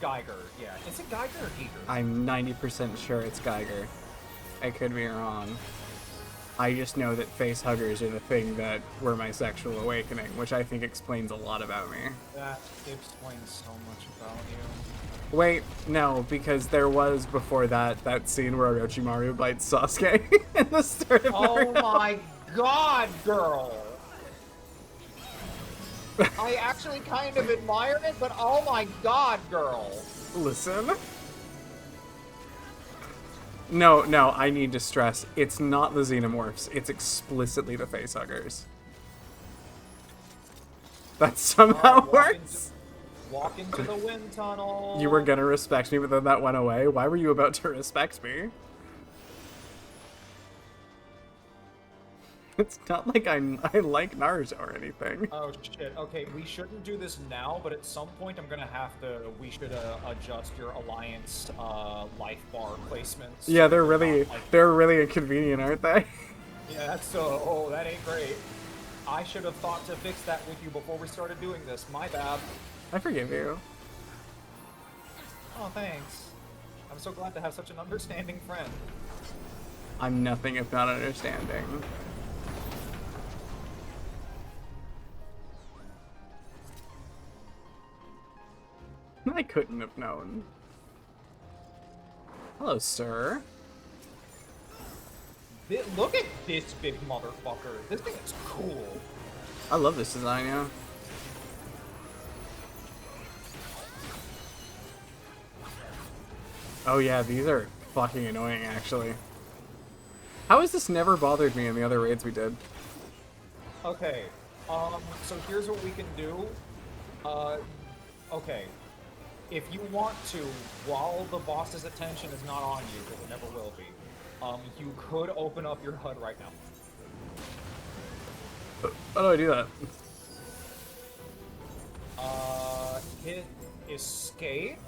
Geiger, yeah. Is it Geiger or Giger? I'm 90% sure it's Geiger. I could be wrong. I just know that face huggers are the thing that were my sexual awakening, which I think explains a lot about me. That explains so much about you. Wait, no, because there was before that scene where Orochimaru bites Sasuke in the start of Oh Naruto. my god, girl! I actually kind of admire it, but oh my god, girl! Listen. No, I need to stress, it's not the xenomorphs, it's explicitly the facehuggers. That somehow works! Walk into the wind tunnel! You were gonna respect me, but then that went away. Why were you about to respect me? It's not like I like Naruto or anything. Oh shit, okay, we shouldn't do this now, but at some point I'm gonna have to, we should adjust your Alliance life bar placements. Yeah, they're really not, like- they're really inconvenient, aren't they? Yeah, that's so, oh, that ain't great. I should have thought to fix that with you before we started doing this, my bad. I forgive you. Oh, thanks. I'm so glad to have such an understanding friend. I'm nothing if not understanding. I couldn't have known. Hello, sir. Look at this big motherfucker. This thing is cool. I love this design, yeah. Oh yeah, these are fucking annoying, actually. How has this never bothered me in the other raids we did? Okay, so here's what we can do. Okay. If you want to, while the boss's attention is not on you, because it never will be, you could open up your HUD right now. How do I do that? Hit escape.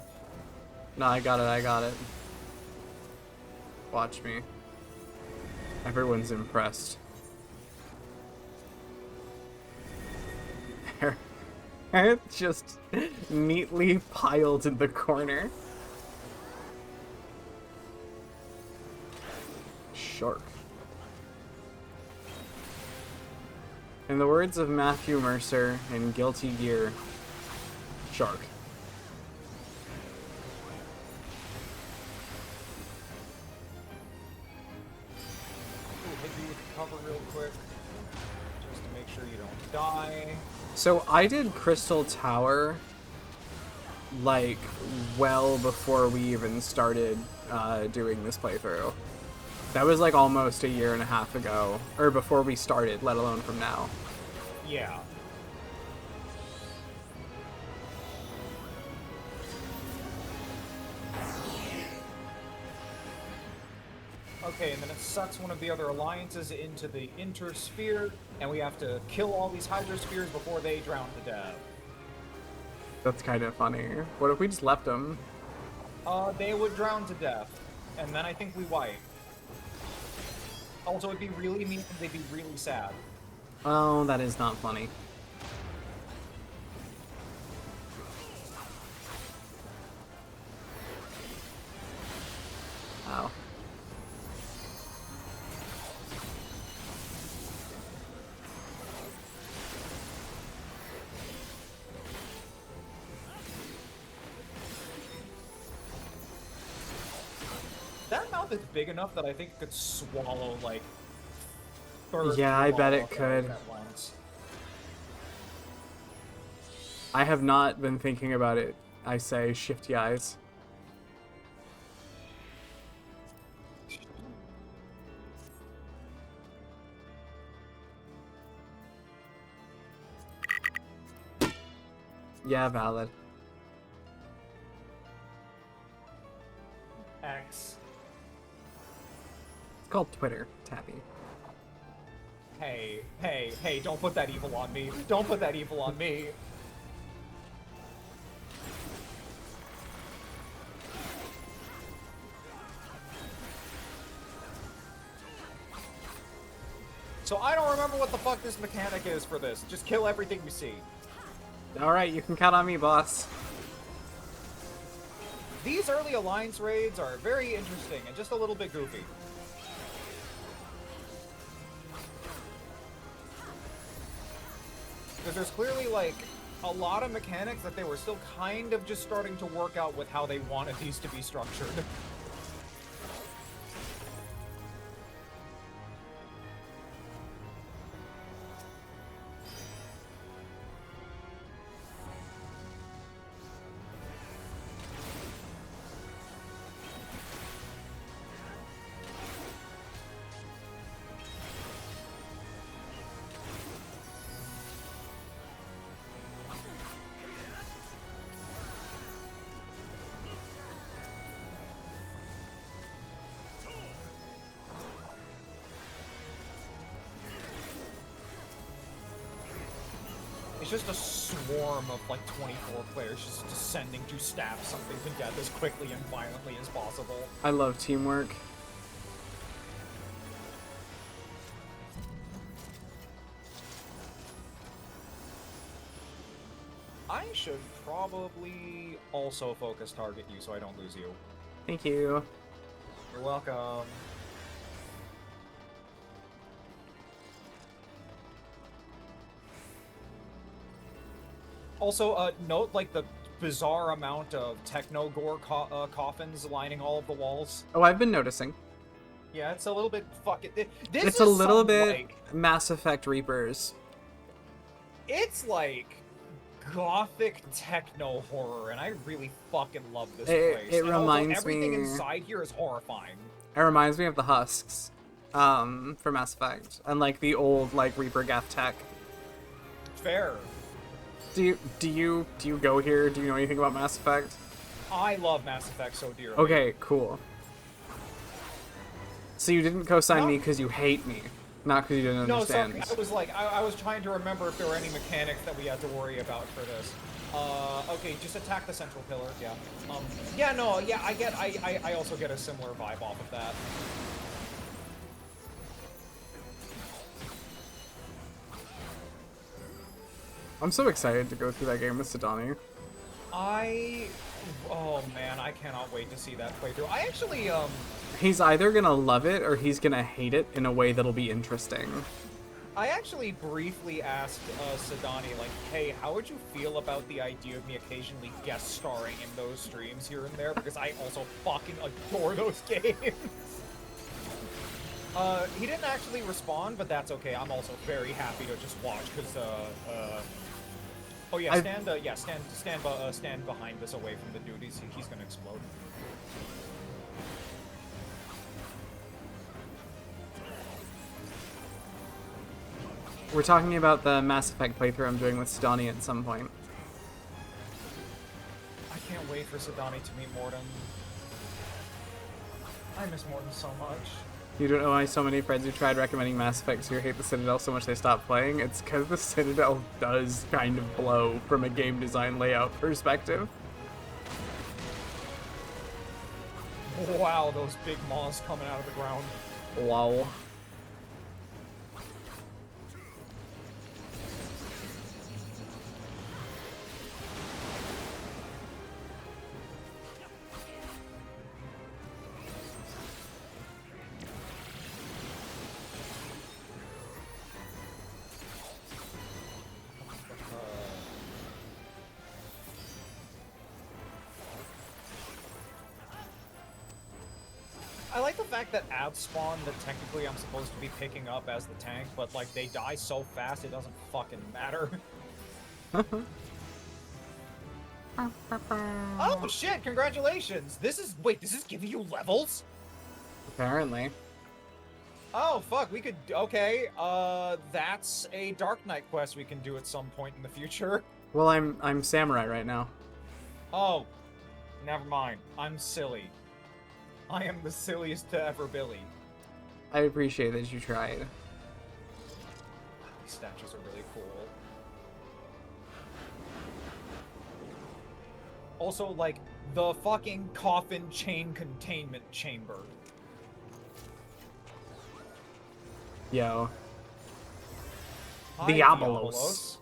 No, I got it. Watch me. Everyone's impressed. They're just neatly piled in the corner. Shark. In the words of Matthew Mercer in Guilty Gear, shark. Ooh, hit you with cover real quick, just to make sure you don't die. So I did Crystal Tower, like, well before we even started doing this playthrough. That was like almost a year and a half ago, or before we started, let alone from now. Yeah. Okay, and then it sucks one of the other alliances into the intersphere, and we have to kill all these hydrospheres before they drown to death. That's kind of funny. What if we just left them? They would drown to death, and then I think we wipe. Also, it'd be really mean and they'd be really sad. Oh, that is not funny. Wow. That mouth is big enough that I think it could swallow, like, birds Yeah, I bet it alive could. at once. I have not been thinking about it. I say shifty eyes. Yeah, valid. X. It's called Twitter, Tappy. Hey, don't put that evil on me. Don't put that evil on me. So I don't remember what the fuck this mechanic is for this. Just kill everything you see. Alright, you can count on me, boss. These early Alliance raids are very interesting and just a little bit goofy. Because there's clearly, like, a lot of mechanics that they were still kind of just starting to work out with how they wanted these to be structured. It's just a swarm of, like, 24 players just descending to stab something to death as quickly and violently as possible. I love teamwork. I should probably also focus target you so I don't lose you. Thank you. You're welcome. Also, note, like, the bizarre amount of techno-gore coffins lining all of the walls. Oh, I've been noticing. Yeah, it's a little bit fucking... This It's is a little some, bit like, Mass Effect Reapers. it's like gothic techno horror, and I really fucking love this It- place. it And also, reminds everything me- inside here is horrifying. It reminds me of the husks, for Mass Effect, and like the old like Reaper Geth tech. Fair. Do you go here? Do you know anything about Mass Effect? I love Mass Effect so dearly. Okay, cool. So you didn't co-sign No. me because you hate me, not because you didn't No, sorry, understand. I was like, I was trying to remember if there were any mechanics that we had to worry about for this. Okay, just attack the central pillar, yeah. Yeah, no, yeah, I also get a similar vibe off of that. I'm so excited to go through that game with Sidani. Oh man, I cannot wait to see that playthrough. I actually, He's either gonna love it or he's gonna hate it in a way that'll be interesting. I actually briefly asked Sidani, like, hey, how would you feel about the idea of me occasionally guest starring in those streams here and there? Because I also fucking adore those games. He didn't actually respond, but that's okay. I'm also very happy to just watch, because, oh yeah, stand behind this away from the dude. He's gonna explode. We're talking about the Mass Effect playthrough I'm doing with Sidani at some point. I can't wait for Sidani to meet Mordin. I miss Mordin so much. You don't know why so many friends who tried recommending Mass Effect 2 hate the Citadel so much they stopped playing? It's because the Citadel does kind of blow from a game design layout perspective. Wow, those big moths coming out of the ground. Wow. I like the fact that abs spawn that technically I'm supposed to be picking up as the tank, but like they die so fast it doesn't fucking matter. Oh shit, congratulations! This is giving you levels? Apparently. Oh fuck, we could okay, that's a Dark Knight quest we can do at some point in the future. Well, I'm samurai right now. Oh, never mind. I'm silly. I am the silliest to ever Billy. I appreciate that you tried. These statues are really cool. Also, like, the fucking coffin chain containment chamber. Yo. Hi, Diabolos.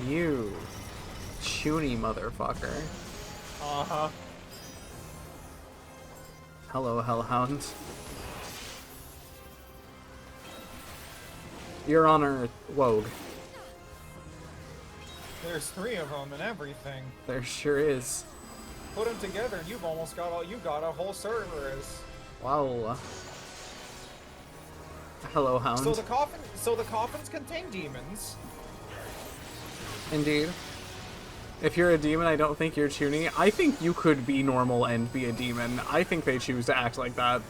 You. Chuny motherfucker. Uh-huh. Hello, Hellhound. Your Honor, Wogue. There's 3 of them and everything. There sure is. Put them together and you've almost got all, you got a whole Cerberus. Wow. Hello, Hound. So the coffins contain demons. Indeed. If you're a demon, I don't think you're Chuny. I think you could be normal and be a demon. I think they choose to act like that.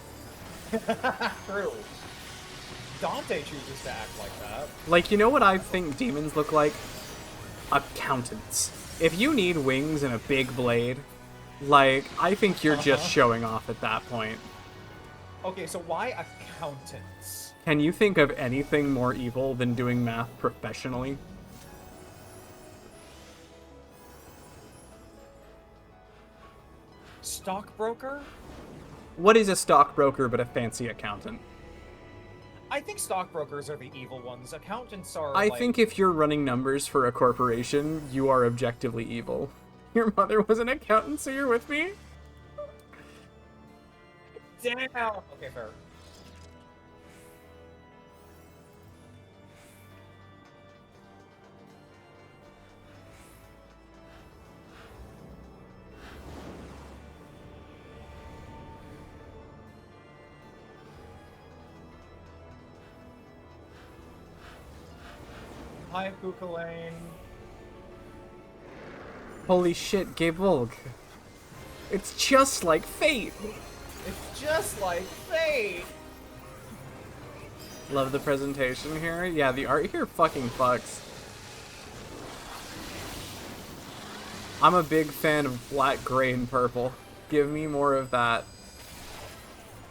True. Dante chooses to act like that. Like, you know what I think demons look like? Accountants. If you need wings and a big blade, like, I think you're just showing off at that point. Okay, so why accountants? Can you think of anything more evil than doing math professionally? Stockbroker? What is a stockbroker but a fancy accountant? I think stockbrokers are the evil ones. Accountants are I like... think if you're running numbers for a corporation, you are objectively evil. Your mother was an accountant, so you're with me? Damn! Okay, fair. Hi, Kukulane. Holy shit, Gabe Volk. It's just like fate! It's just like fate! Love the presentation here. Yeah, the art here fucking fucks. I'm a big fan of black, gray, and purple. Give me more of that.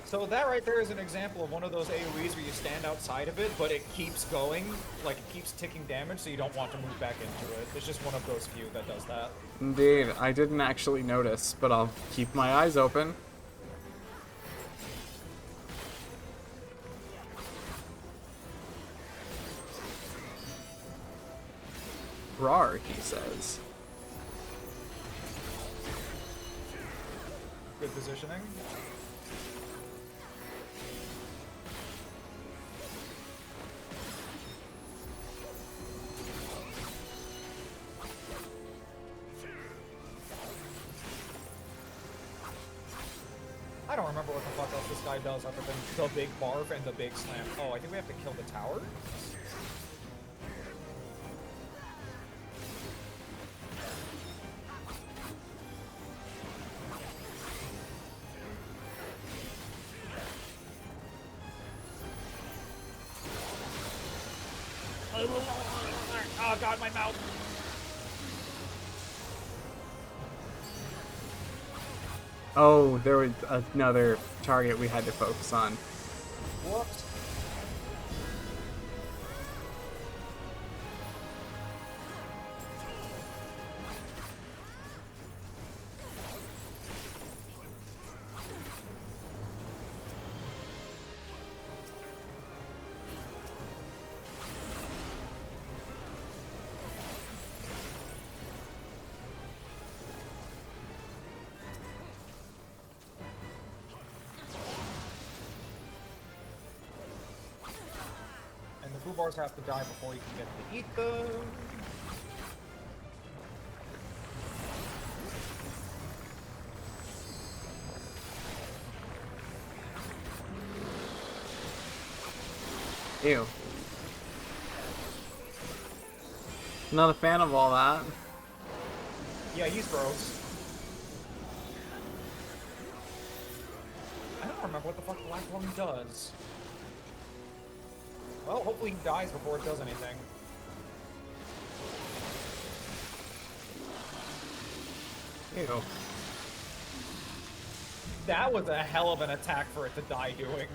So that right there is an example of one of those AoEs where you stand outside of it, but it keeps going, like it keeps ticking damage, so you don't want to move back into it. It's just one of those few that does that. Indeed, I didn't actually notice, but I'll keep my eyes open. Rar, he says. Good positioning. I don't remember what the fuck else this guy does other than the big barf and the big slam. Oh, I think we have to kill the tower? Oh god, my mouth! Oh, there was another target we had to focus on. Whoops. And the foo bars have to die before you can get to eat them. Ew. Not a fan of all that. Yeah, he's gross. I don't remember what the fuck Black Lung does. Well, hopefully he dies before it does anything. Ew. That was a hell of an attack for it to die doing.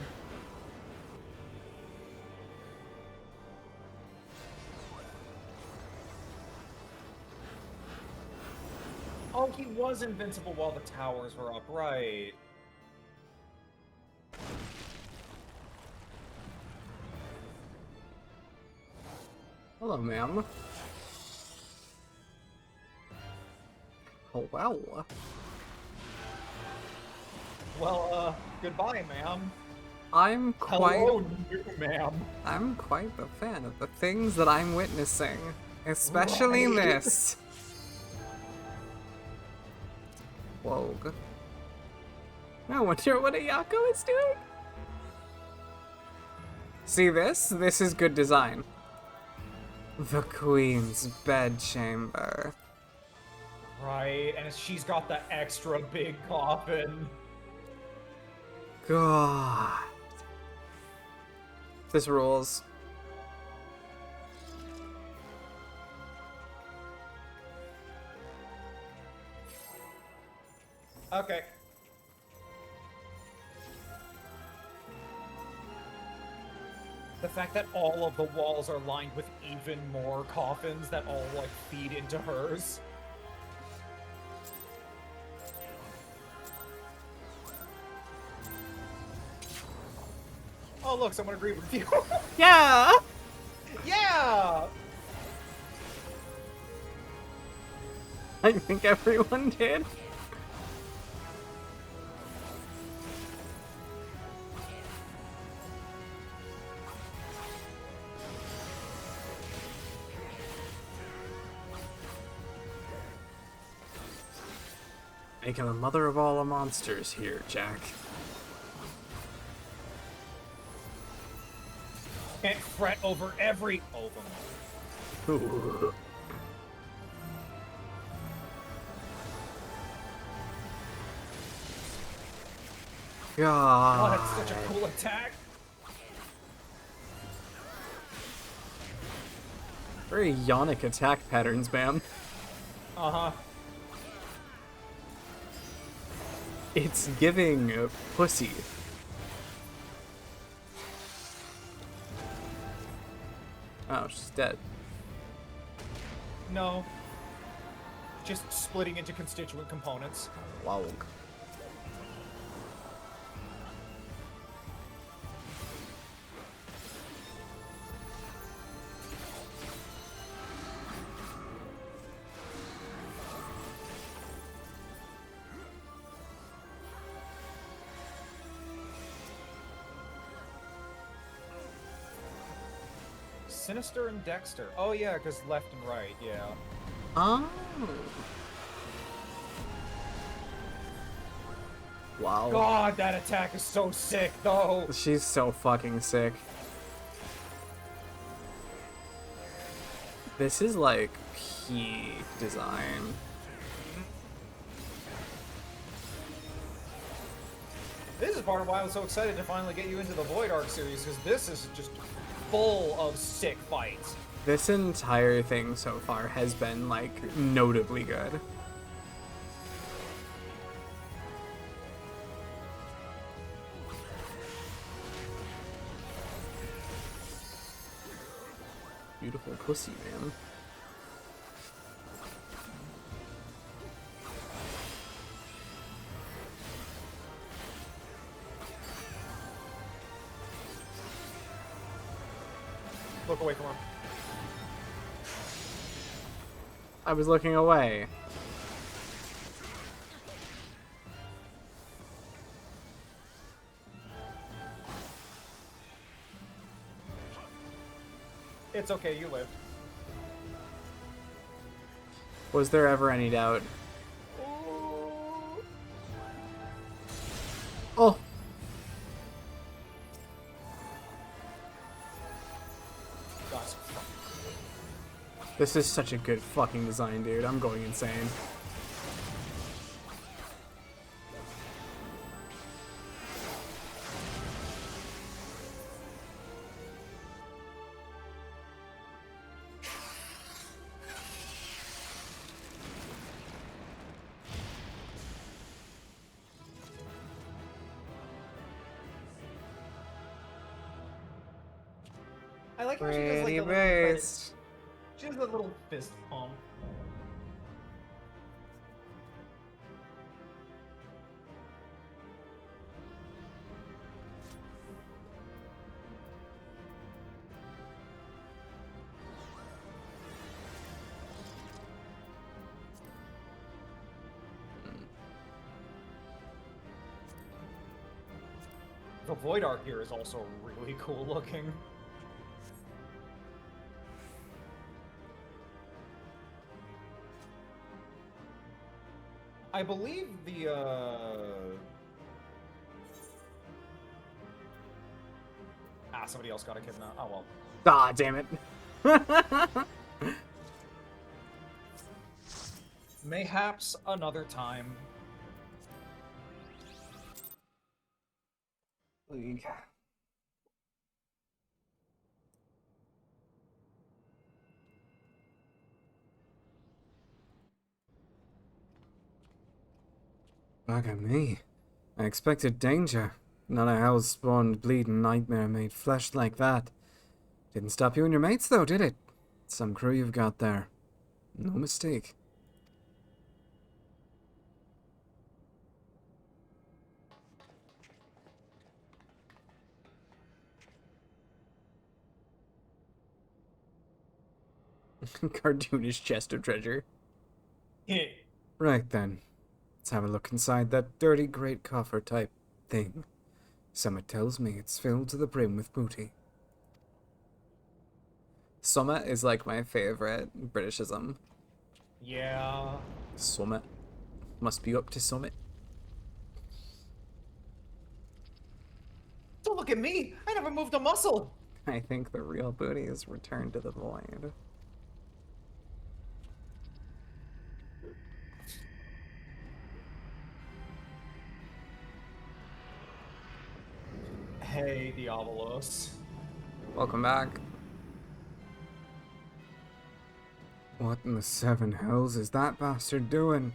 Oh, he was invincible while the towers were up, right. Hello, ma'am. Oh, wow. Well, goodbye, ma'am. I'm quite... Hello, new ma'am. I'm quite the fan of the things that I'm witnessing. Especially Right. this. Whoa. I wonder what Ayako is doing. See this? This is good design. The Queen's bedchamber. Right, and she's got the extra big coffin. God. This rules. Okay. The fact that all of the walls are lined with even more coffins that all, like, feed into hers. Oh, look, someone agreed with you. Yeah! Yeah! I think everyone did. Making the mother of all the monsters here, Jack. Can't fret over every ovum. Ooh. Oh, God. that's such a cool attack. Very yonic attack patterns, ma'am. Uh-huh. It's giving pussy. Oh, she's dead. No. Just splitting into constituent components. Wow. Sinister and Dexter. Oh yeah, because left and right, yeah. Oh. Wow. God, that attack is so sick, though. She's so fucking sick. This is like peak design. This is part of why I was so excited to finally get you into the Void Arc series, because this is just full of sick fights. This entire thing so far has been like notably good. beautiful pussy, man. Look away from him. I was looking away. It's okay, you live. Was there ever any doubt? Oh! Guys. This is such a good fucking design, dude. I'm going insane. I like how she does like Pretty a little credit. based. She has a little fist pump. The Void Art here is also really cool looking. I believe the, somebody else got a kid now. Oh, well. Ah, damn it. Mayhaps another time. League. Bugger me. I expected danger. Not a hell-spawned, bleeding nightmare made flesh like that. Didn't stop you and your mates, though, did it? Some crew you've got there. No mistake. Cartoonish chest of treasure. Right then. Let's have a look inside that dirty great coffer type thing. Summit tells me it's filled to the brim with booty. Summit is like my favorite Britishism. Yeah. Summit. Must be up to summit. Don't look at me! I never moved a muscle! I think the real booty is returned to the void. Hey, Diabolos. Welcome back. What in the seven hells is that bastard doing?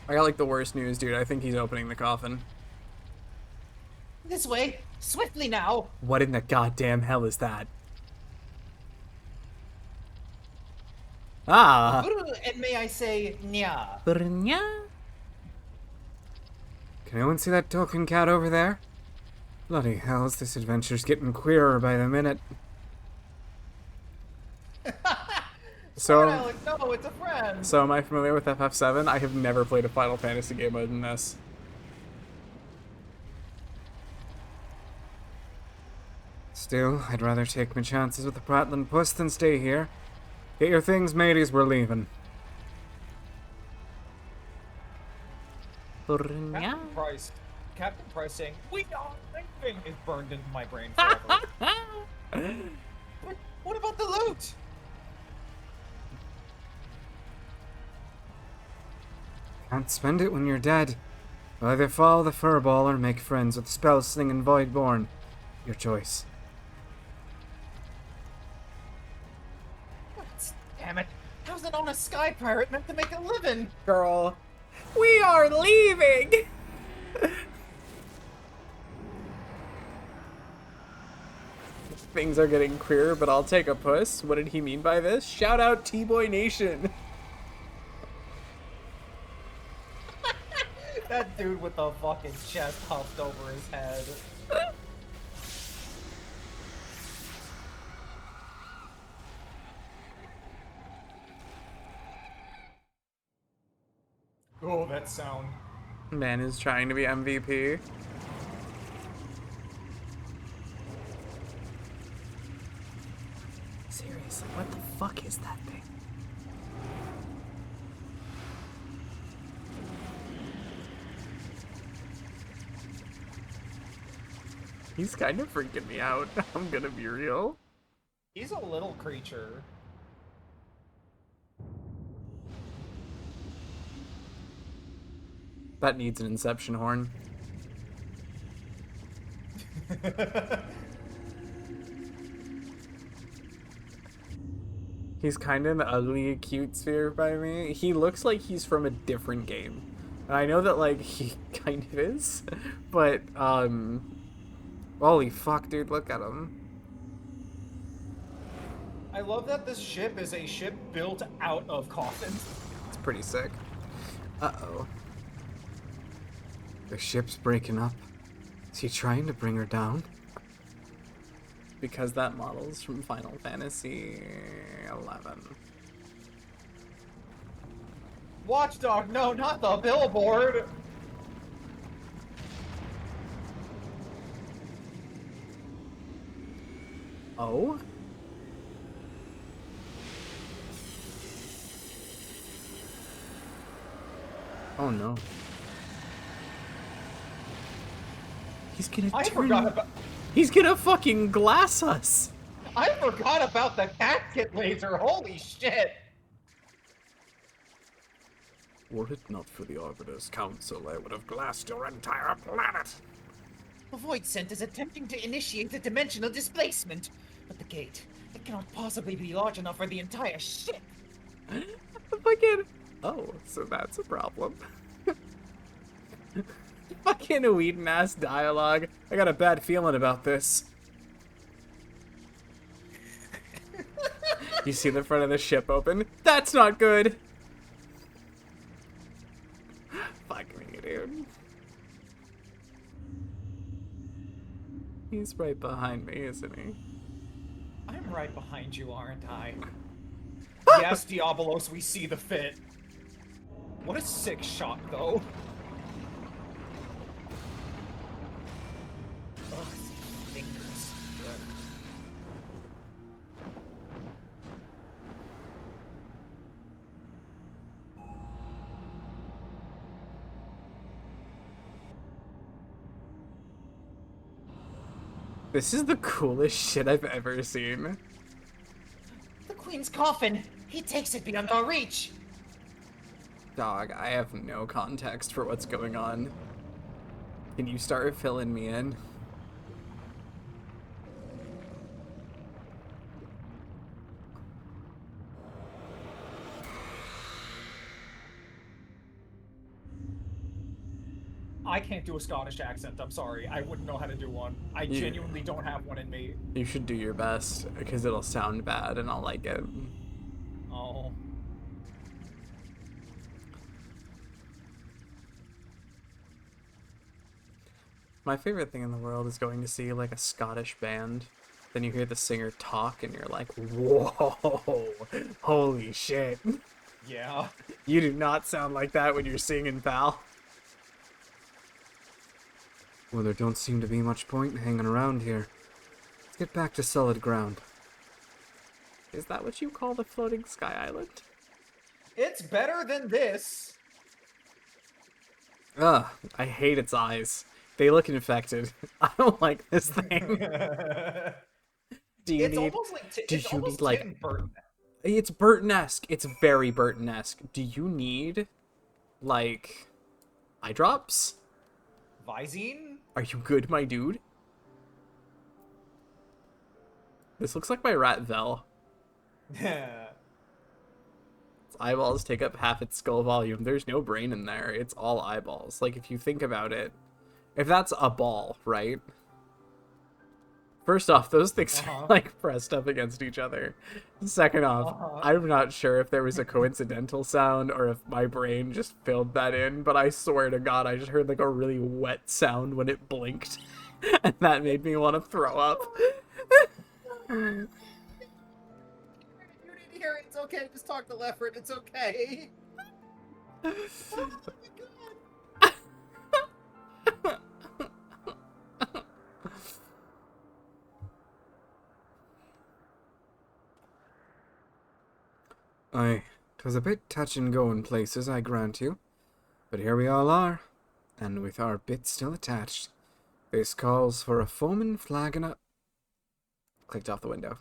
I got like the worst news, dude. I think he's opening the coffin. This way! Swiftly now! What in the goddamn hell is that? Ah! And may I say, nya. Can anyone see that token cat over there? Bloody hells, this adventure's getting queerer by the minute. So, Alex, no, it's a friend! So am I familiar with FF7? I have never played a Final Fantasy game other than this. Still, I'd rather take my chances with the prattling puss than stay here. Get your things, mateys, we're leaving. Captain Price saying, "We are leaving," is burned into my brain forever. But what about the loot? Can't spend it when you're dead. Either follow the furball or make friends with spell-slinging Voidborn. Your choice. Damn it! How's it on sky pirate meant to make a living. Girl, we are leaving! Things are getting queer, but I'll take a puss. What did he mean by this? Shout out T-Boy Nation. That dude with the fucking chest puffed over his head. Oh, that sound. Man is trying to be MVP. Seriously, what the fuck is that thing? He's kind of freaking me out. I'm gonna be real. He's a little creature. That needs an Inception horn. He's kind of an ugly, cute sphere by me. He looks like he's from a different game. And I know that, like, he kind of is. But, holy fuck, dude, look at him. I love that this ship is a ship built out of coffins. It's pretty sick. Uh-oh. The ship's breaking up. Is he trying to bring her down? Because that model's from Final Fantasy 11. Watchdog, no, not the billboard! Oh? Oh no. He's gonna I turn... forgot about... He's gonna fucking glass us! I forgot about the casket laser, holy shit! Were it not for the Arbiter's Council, I would have glassed your entire planet. The Void Cent is attempting to initiate a dimensional displacement, but the gate, it cannot possibly be large enough for the entire ship. Fucking... Oh, so that's a problem. Fucking Whedon-ass dialogue. I got a bad feeling about this. You see the front of the ship open? That's not good! Fuck me, dude. He's right behind me, isn't he? I'm right behind you, aren't I? Yes, Diabolos, we see the fit. What a sick shot, though. Ugh, fingers. Ugh. This is the coolest shit I've ever seen. The Queen's coffin! He takes it beyond our reach! Dog, I have no context for what's going on. Can you start filling me in? I can't do a Scottish accent, I'm sorry. I wouldn't know how to do one. I Yeah. genuinely don't have one in me. You should do your best, because it'll sound bad and I'll like it. Oh. My favorite thing in the world is going to see like a Scottish band. Then you hear the singer talk and you're like, whoa, holy shit. Yeah. You do not sound like that when you're singing, pal. Well, there don't seem to be much point in hanging around here. Let's get back to solid ground. Is that what you call the floating sky island? It's better than this! Ugh, I hate its eyes. They look infected. I don't like this thing. Do you It's need... almost like do it's you almost need, like... Tim Burton. It's Burton-esque. It's very Burton-esque. Do you need, like, eye drops? Visine? Are you good, my dude? This looks like my rat Vel. eyeballs take up half its skull volume, there's no brain in there. It's all eyeballs. Like, if you think about it, if that's a ball, right? First off, those things are, like, pressed up against each other. Second off, I'm not sure if there was a coincidental sound or if my brain just filled that in, but I swear to God, I just heard, like, a really wet sound when it blinked. And that made me want to throw up. You didn't hear it. It's okay. Just talk to Leffert. It's okay. Oh my god. Aye, 'twas a bit touch and go in places, I grant you. But here we all are, and with our bit still attached. This calls for a foaming flagon of... Clicked off the window.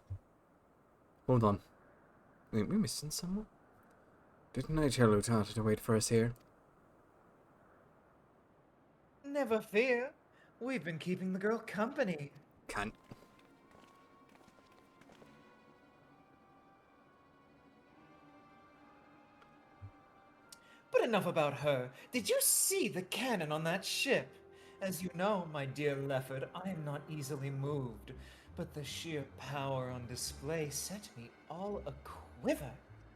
Hold on. Ain't we missing someone? Didn't I tell Utata to wait for us here? Never fear. We've been keeping the girl company. Can't. But enough about her. Did you see the cannon on that ship? As you know, my dear Lefford, I am not easily moved, but the sheer power on display set me all a-quiver.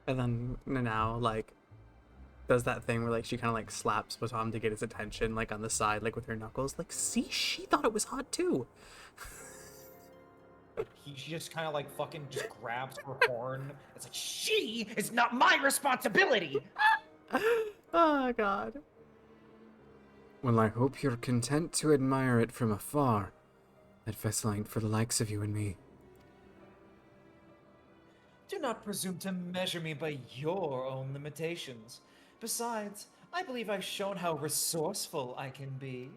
And then now, like, does that thing where, like, she kind of, like, slaps Batom to get his attention, like, on the side, like, with her knuckles. Like, see? She thought it was hot, too. He just kind of, like, fucking just grabs her horn. It's like, she is not my responsibility! Oh, God. Well, I hope you're content to admire it from afar. That vessel ain't for the likes of you and me. Do not presume to measure me by your own limitations. Besides, I believe I've shown how resourceful I can be.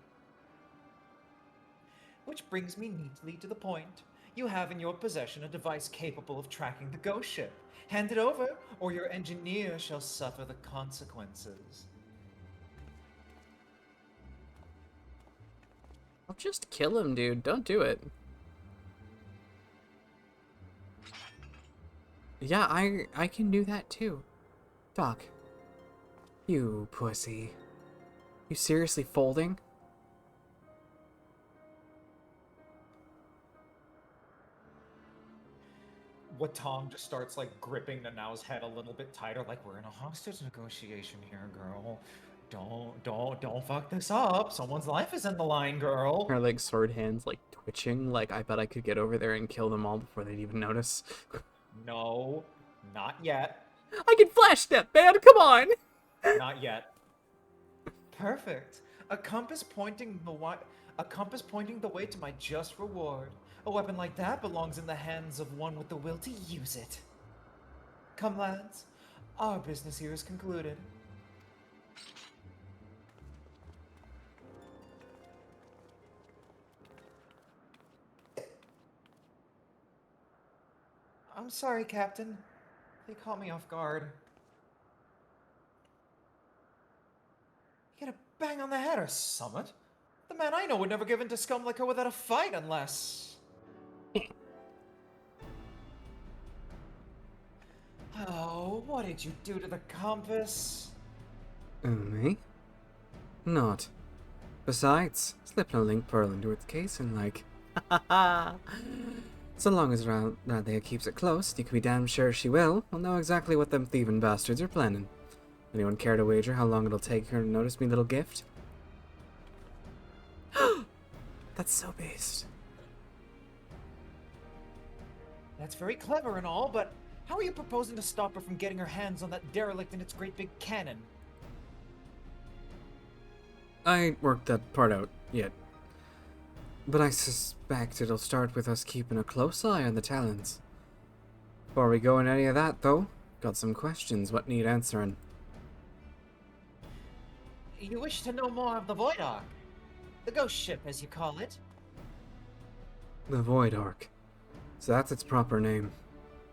Which brings me neatly to the point. You have in your possession a device capable of tracking the ghost ship. Hand it over, or your engineer shall suffer the consequences. I'll just kill him, dude. Don't do it. Yeah, I can do that, too. Doc. You pussy. You seriously folding? Watong just starts, like, gripping Nanao's head a little bit tighter, like, we're in a hostage negotiation here, girl. Don't fuck this up. Someone's life is in the line, girl. Her, like, sword hands, like, twitching. Like, I bet I could get over there and kill them all before they'd even notice. No, not yet. I can flash step, man! Come on! Not yet. Perfect. A compass pointing the way to my just reward. A weapon like that belongs in the hands of one with the will to use it. Come, lads. Our business here is concluded. I'm sorry, Captain. They caught me off guard. You get a bang on the head or something. The man I know would never give in to scum like her without a fight unless... Oh, what did you do to the compass? Me? Not. Besides, slipping a link pearl into its case and like... So long as Radlea keeps it close, you can be damn sure she will. We'll know exactly what them thieving bastards are planning. Anyone care to wager how long it'll take her to notice me little gift? That's so based. That's very clever and all, but how are you proposing to stop her from getting her hands on that derelict and its great big cannon? I ain't worked that part out yet. But I suspect it'll start with us keeping a close eye on the Talons. Before we go in any of that, though, got some questions what need answering. You wish to know more of the Void Ark? The ghost ship, as you call it? The Void Ark. So that's its proper name.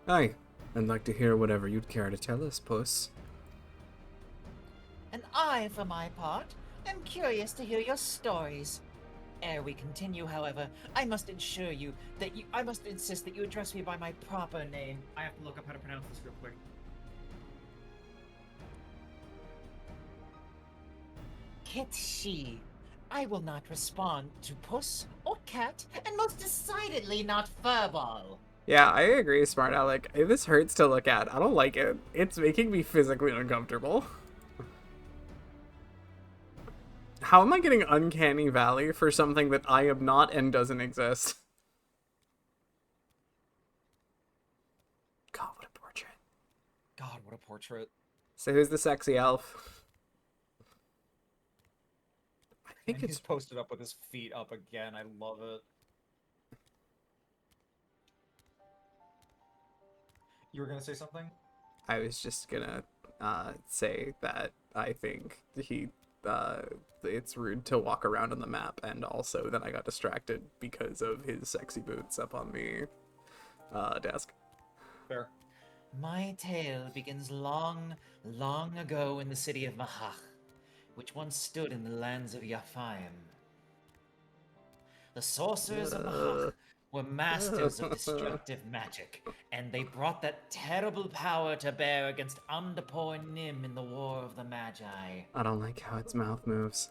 Aye, I'd like to hear whatever you'd care to tell us, puss. And I, for my part, am curious to hear your stories. Ere we continue, however, I must insist that you address me by my proper name. I have to look up how to pronounce this real quick. Kit she. I will not respond to puss or cat, and most decidedly not furball. Yeah, I agree, Smart Alec. This hurts to look at. I don't like it. It's making me physically uncomfortable. How am I getting Uncanny Valley for something that I am not and doesn't exist? God, what a portrait. God, what a portrait. So who's the sexy elf? I think And he's it's... posted up with his feet up again. I love it. You were gonna say something? I was just gonna say that I think it's rude to walk around on the map, and also that I got distracted because of his sexy boots up on the desk. Fair. My tale begins long, long ago in the city of Mahach, which once stood in the lands of Yaphaim. The sorcerers of Mahach were masters of destructive magic, and they brought that terrible power to bear against Amdapor and Nim in the War of the Magi. I don't like how its mouth moves.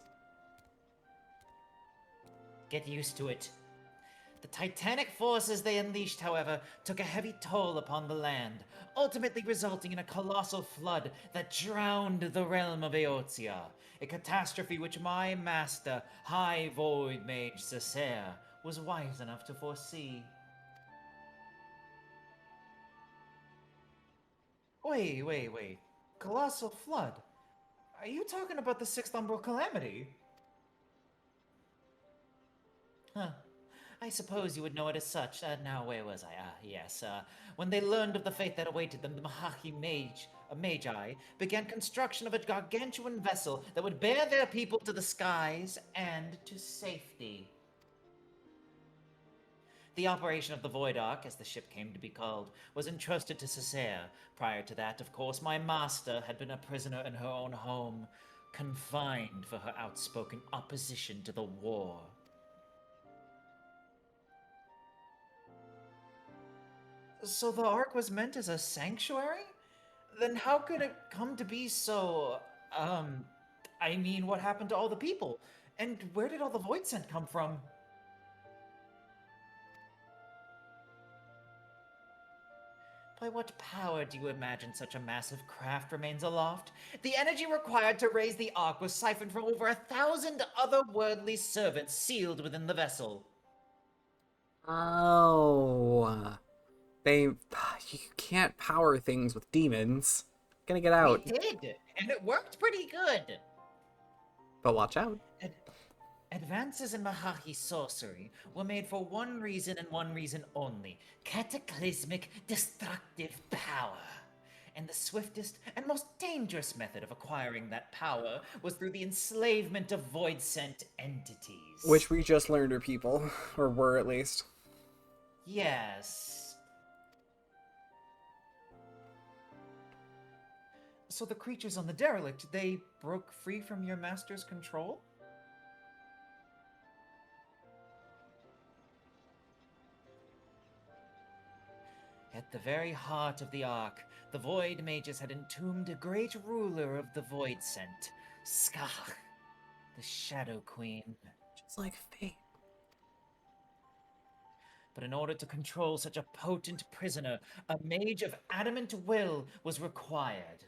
Get used to it. The titanic forces they unleashed, however, took a heavy toll upon the land, ultimately resulting in a colossal flood that drowned the realm of Eotia, a catastrophe which my master, High Void Mage Cessair, was wise enough to foresee. Wait. Colossal flood? Are you talking about the Sixth Umbral Calamity? Huh. I suppose you would know it as such. Now, where was I? Yes. When they learned of the fate that awaited them, the Magi began construction of a gargantuan vessel that would bear their people to the skies and to safety. The operation of the Void Ark, as the ship came to be called, was entrusted to Cessair. Prior to that, of course, my master had been a prisoner in her own home, confined for her outspoken opposition to the war. So the Ark was meant as a sanctuary? Then how could it come to be so, what happened to all the people? And where did all the Void Scent come from? By what power do you imagine such a massive craft remains aloft? The energy required to raise the Ark was siphoned from over 1,000 otherworldly servants sealed within the vessel. Oh. You can't power things with demons. Gonna get out. We did, and it worked pretty good. But watch out. Advances in Mahahi sorcery were made for one reason and one reason only: cataclysmic, destructive power. And the swiftest and most dangerous method of acquiring that power was through the enslavement of void-sent entities. Which we just learned are people, or were at least. Yes. So the creatures on the derelict, they broke free from your master's control? At the very heart of the Ark, the Void Mages had entombed a great ruler of the Void Scent, Skach, the Shadow Queen. Just like fate. But in order to control such a potent prisoner, a mage of adamant will was required.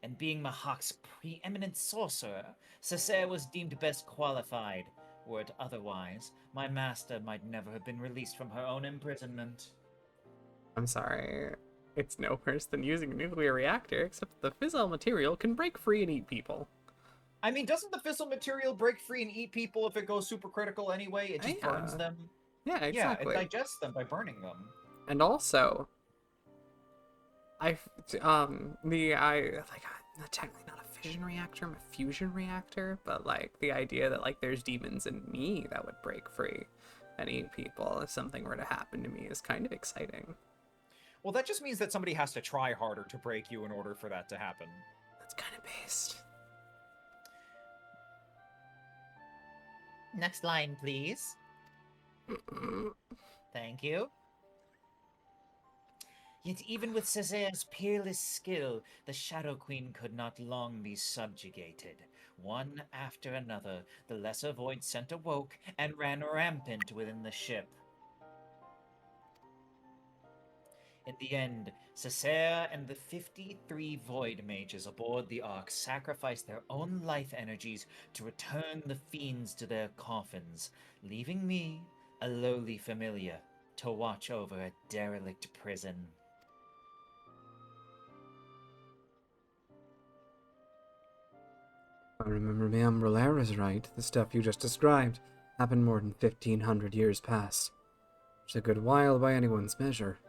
And being Mahak's preeminent sorcerer, Cessair was deemed best qualified. Were it otherwise, my master might never have been released from her own imprisonment. I'm sorry. It's no worse than using a nuclear reactor, except the fissile material can break free and eat people. I mean, doesn't the fissile material break free and eat people if it goes supercritical anyway? It just burns them? Yeah, exactly. Yeah, it digests them by burning them. And also, technically not a fission reactor, I'm a fusion reactor, but like the idea that like there's demons in me that would break free and eat people if something were to happen to me is kind of exciting. Well, that just means that somebody has to try harder to break you in order for that to happen. That's kind of based. Next line, please. Thank you. Yet even with Cesare's peerless skill, the Shadow Queen could not long be subjugated. One after another, the Lesser Void Cent awoke and ran rampant within the ship. In the end, Cesare and the 53 Void Mages aboard the Ark sacrificed their own life energies to return the fiends to their coffins, leaving me, a lowly familiar, to watch over a derelict prison. If I remember my Umbrellera's right, the stuff you just described happened more than 1500 years past. It's a good while by anyone's measure.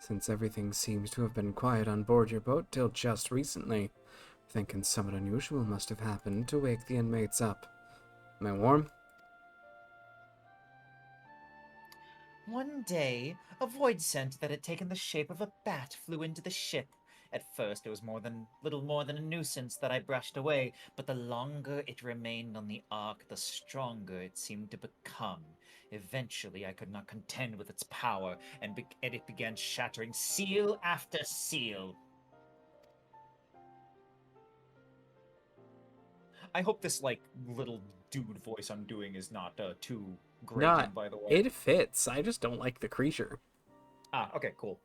Since everything seems to have been quiet on board your boat till just recently, thinking something unusual must have happened to wake the inmates up. Am I warm? One day, a void scent that had taken the shape of a bat flew into the ship. At first, it was little more than a nuisance that I brushed away, but the longer it remained on the Ark, the stronger it seemed to become. Eventually, I could not contend with its power, and it began shattering seal after seal. I hope this, little dude voice I'm doing is not too grating, by the way. It fits. I just don't like the creature. Ah, okay, cool.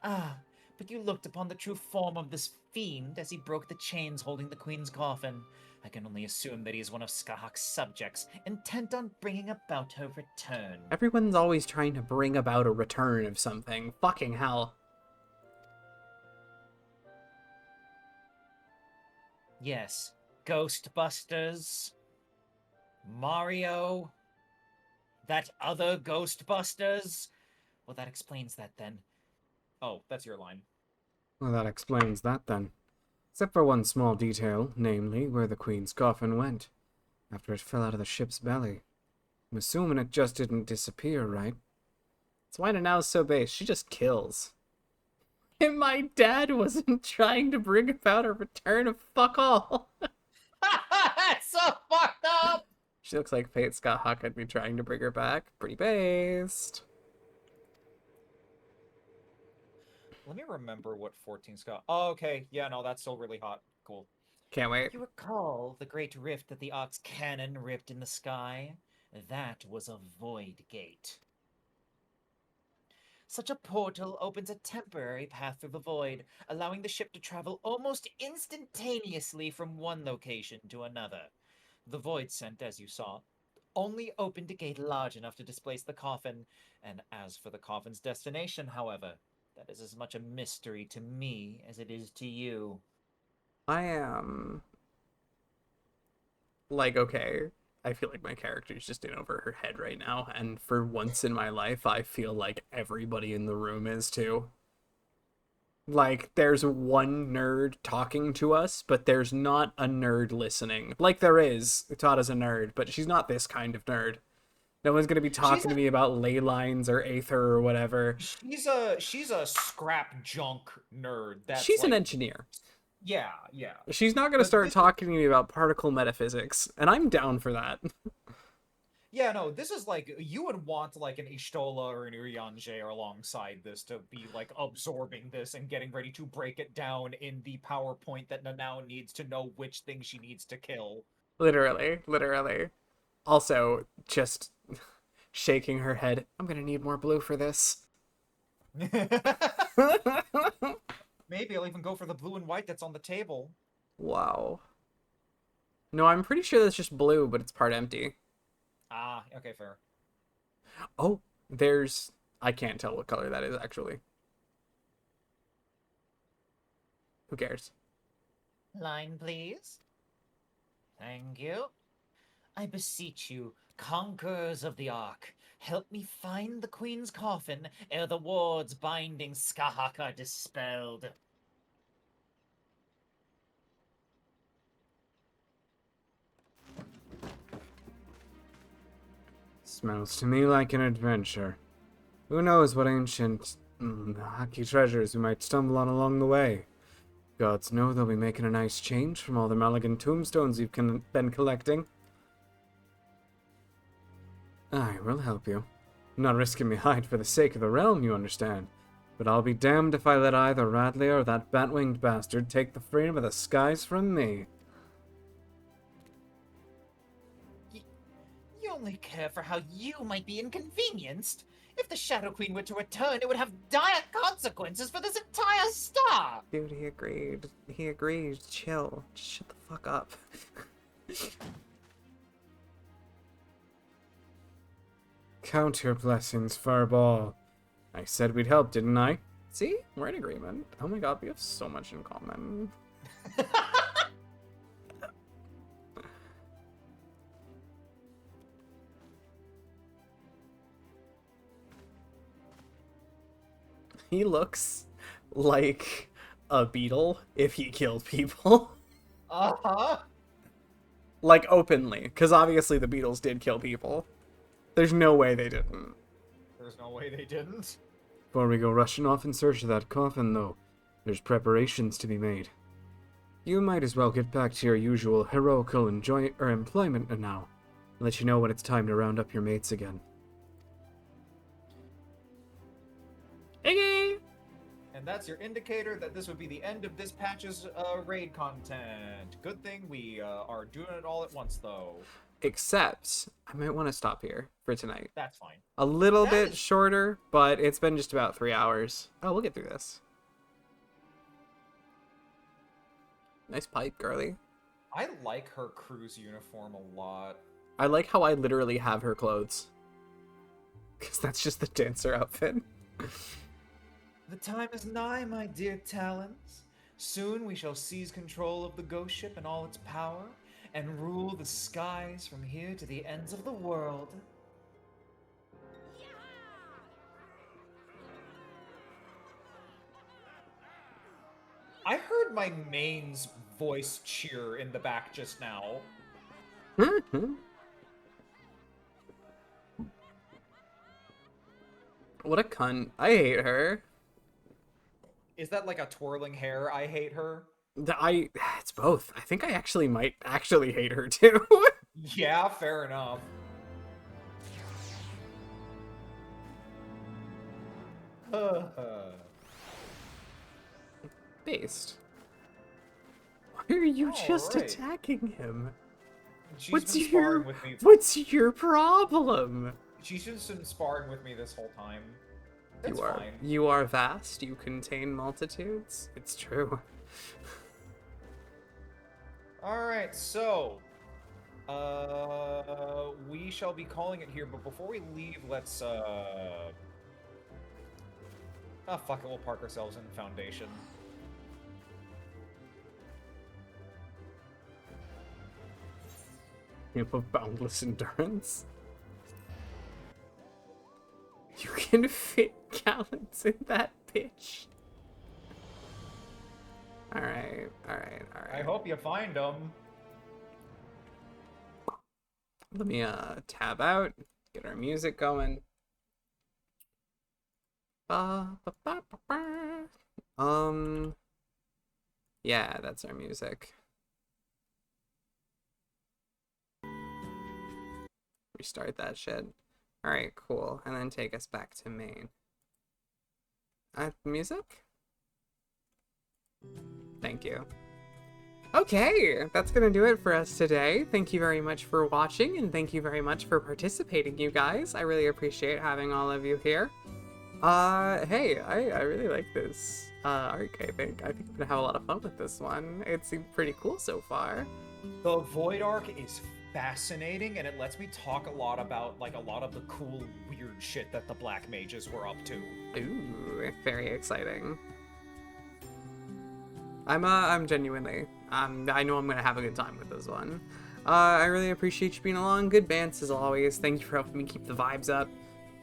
But you looked upon the true form of this fiend as he broke the chains holding the Queen's coffin. I can only assume that he is one of Skahak's subjects, intent on bringing about her return. Everyone's always trying to bring about a return of something. Fucking hell. Yes, Ghostbusters, Mario, that other Ghostbusters. Well, that explains that then. Oh, that's your line. Well, that explains that then. Except for one small detail, namely where the Queen's coffin went, after it fell out of the ship's belly. I'm assuming it just didn't disappear, right? That's why Nanao's so base. She just kills. And my dad wasn't trying to bring about a return of fuck all. That's so fucked up! She looks like Fate Skahak could be trying to bring her back. Pretty based. Let me remember what 14 Scott. Oh, okay. Yeah, no, that's still really hot. Cool. Can't wait. You recall the great rift that the Ark's cannon ripped in the sky? That was a void gate. Such a portal opens a temporary path through the void, allowing the ship to travel almost instantaneously from one location to another. The void scent, as you saw, only opened a gate large enough to displace the coffin, and as for the coffin's destination, however, that is as much a mystery to me as it is to you. I am... okay, I feel like my character's just in over her head right now, and for once in my life, I feel like everybody in the room is too. There's one nerd talking to us, but there's not a nerd listening. There is. Tada's a nerd, but she's not this kind of nerd. No one's gonna be talking to me about ley lines or Aether or whatever. She's a scrap junk nerd. She's an engineer. Yeah, yeah. She's not gonna start talking to me about particle metaphysics, and I'm down for that. Yeah, no, this is you would want an Ishtola or an Urianger alongside this to be absorbing this and getting ready to break it down in the PowerPoint that Nanao needs to know which thing she needs to kill. Literally. Also, just shaking her head. I'm gonna need more blue for this. Maybe I'll even go for the blue and white that's on the table. Wow. No, I'm pretty sure that's just blue, but it's part empty. Ah, okay, fair. Oh, I can't tell what color that is, actually. Who cares? Line, please. Thank you. I beseech you, conquerors of the Ark, help me find the Queen's coffin ere the wards binding Skahak are dispelled. Smells to me like an adventure. Who knows what ancient, hockey treasures we might stumble on along the way. Gods know they'll be making a nice change from all the Maligan tombstones you've been collecting. I will help you. I'm not risking me hide for the sake of the realm, you understand. But I'll be damned if I let either Radley or that bat-winged bastard take the freedom of the skies from me. You only care for how you might be inconvenienced. If the Shadow Queen were to return, it would have dire consequences for this entire star! Dude, he agreed. He agreed. Chill. Just shut the fuck up. Count your blessings, Fireball. I said we'd help, didn't I? See? We're in agreement. Oh my god, we have so much in common. He looks like a beetle if he killed people. Uh-huh. Like, openly. Because obviously the Beatles did kill people. There's no way they didn't. There's no way they didn't. Before we go rushing off in search of that coffin, though, there's preparations to be made. You might as well get back to your usual heroical employment now. I'll let you know when it's time to round up your mates again. Iggy! And that's your indicator that this would be the end of this patch's raid content. Good thing we are doing it all at once, though. Except, I might want to stop here for tonight. That's fine. A little That bit is- shorter, but it's been just about 3 hours. Oh, we'll get through this. Nice pipe, girly. I like her crew's uniform a lot. I like how I literally have her clothes. Because that's just the dancer outfit. The time is nigh, my dear Talons. Soon we shall seize control of the ghost ship and all its power, and rule the skies from here to the ends of the world. I heard my main's voice cheer in the back just now. What a cunt. I hate her. Is that like a twirling hair? I hate her. It's both. I think I actually might actually hate her too. Yeah, fair enough. Based. Why are you just Alright. attacking him? She's What's been your sparring with me. What's your problem? She's just been sparring with me this whole time. That's you are fine. you are vast. You contain multitudes. It's true. Alright, so we shall be calling it here, but before we leave, let's fuck it, we'll park ourselves in Foundation. You have boundless endurance. You can fit gallons in that bitch. Alright. I hope you find them. Let me tab out, get our music going. Yeah, that's our music. Restart that shit. Alright, cool. And then take us back to main. Music? Thank you. Okay, that's gonna do it for us today. Thank you very much for watching, and thank you very much for participating, you guys. I really appreciate having all of you here. Hey, I really like this arc, I think. I think I'm gonna have a lot of fun with this one. It seemed pretty cool so far. The Void Arc is fascinating, and it lets me talk a lot about, like, a lot of the cool, weird shit that the Black Mages were up to. Ooh, very exciting. I'm genuinely, I know I'm gonna have a good time with this one. I really appreciate you being along. Good bands as always. Thank you for helping me keep the vibes up.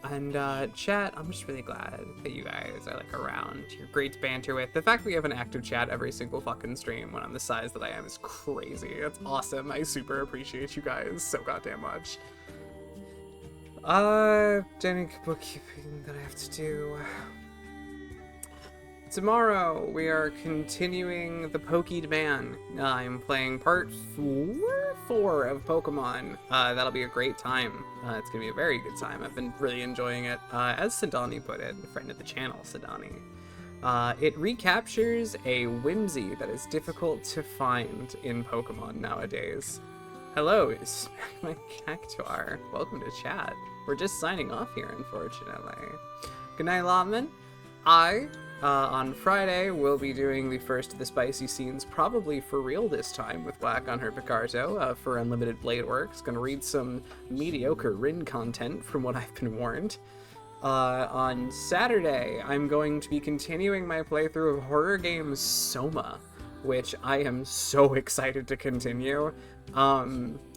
And chat, I'm just really glad that you guys are like around. You're great to banter with. The fact that we have an active chat every single fucking stream when I'm the size that I am is crazy. It's awesome. I super appreciate you guys so goddamn much. Any bookkeeping that I have to do. Tomorrow, we are continuing the Pokéd Man. I'm playing part 4 of Pokemon. That'll be a great time. It's gonna be a very good time. I've been really enjoying it. As Sidani put it, a friend of the channel, Sidani, it recaptures a whimsy that is difficult to find in Pokemon nowadays. Hello, it's my Cactuar. Welcome to chat. We're just signing off here, unfortunately. Good night, Lotman. On Friday, we'll be doing the first of the spicy scenes, probably for real this time, with Black on her Picarto for Unlimited Blade Works. Gonna read some mediocre Rin content from what I've been warned. On Saturday, I'm going to be continuing my playthrough of horror game Soma, which I am so excited to continue.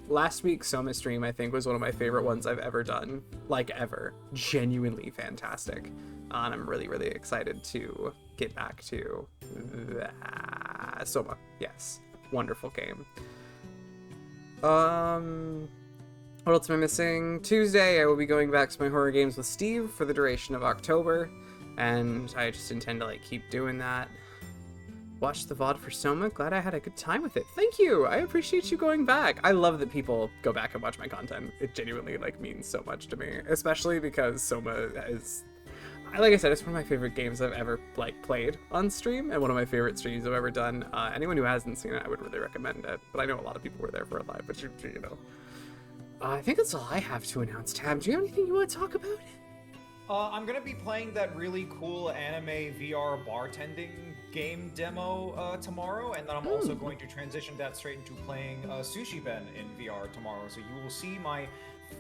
Last week's Soma stream, I think, was one of my favorite ones I've ever done. Like, ever. Genuinely fantastic. And I'm really, really excited to get back to Soma. Yes. Wonderful game. What else am I missing? Tuesday, I will be going back to my horror games with Steve for the duration of October. And I just intend to, like, keep doing that. Watched the VOD for Soma. Glad I had a good time with it. Thank you. I appreciate you going back. I love that people go back and watch my content. It genuinely, like, means so much to me. Especially because Soma is... Like I said, it's one of my favorite games I've ever, like, played on stream, and one of my favorite streams I've ever done. Anyone who hasn't seen it, I would really recommend it. But I know a lot of people were there for it live, but you know. I think that's all I have to announce. Tab, do you have anything you want to talk about? I'm gonna be playing that really cool anime VR bartending game demo tomorrow, and then I'm also going to transition that straight into playing Sushi Ben in VR tomorrow. So you will see my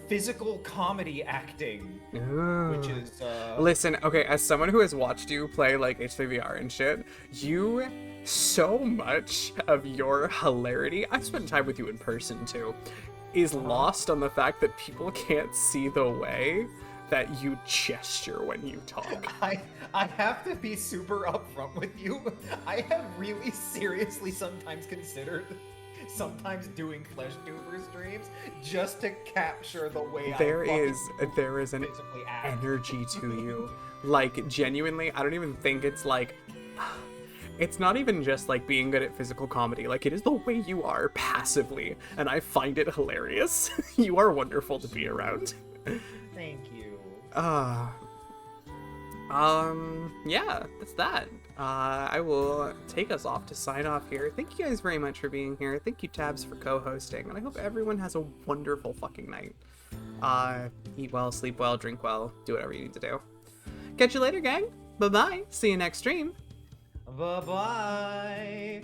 physical comedy acting, which is Listen, okay, as someone who has watched you play like HVR and shit, so much of your hilarity, I've spent time with you in person too, is lost on the fact that people can't see the way that you gesture when you talk. I have to be super upfront with you. I have really seriously sometimes considered doing Flesh Tuber streams just to capture the way there is an energy to you. Like, genuinely, I don't even think it's like... It's not even just like being good at physical comedy. Like, it is the way you are passively, and I find it hilarious. You are wonderful to be around. Thank you. Yeah, that's that. I will take us off to sign off here. Thank you guys very much for being here. Thank you, Tabs, for co-hosting, and I hope everyone has a wonderful fucking night. Eat well, sleep well, drink well, do whatever you need to do. Catch you later, gang. Bye-bye. See you next stream. Bye-bye.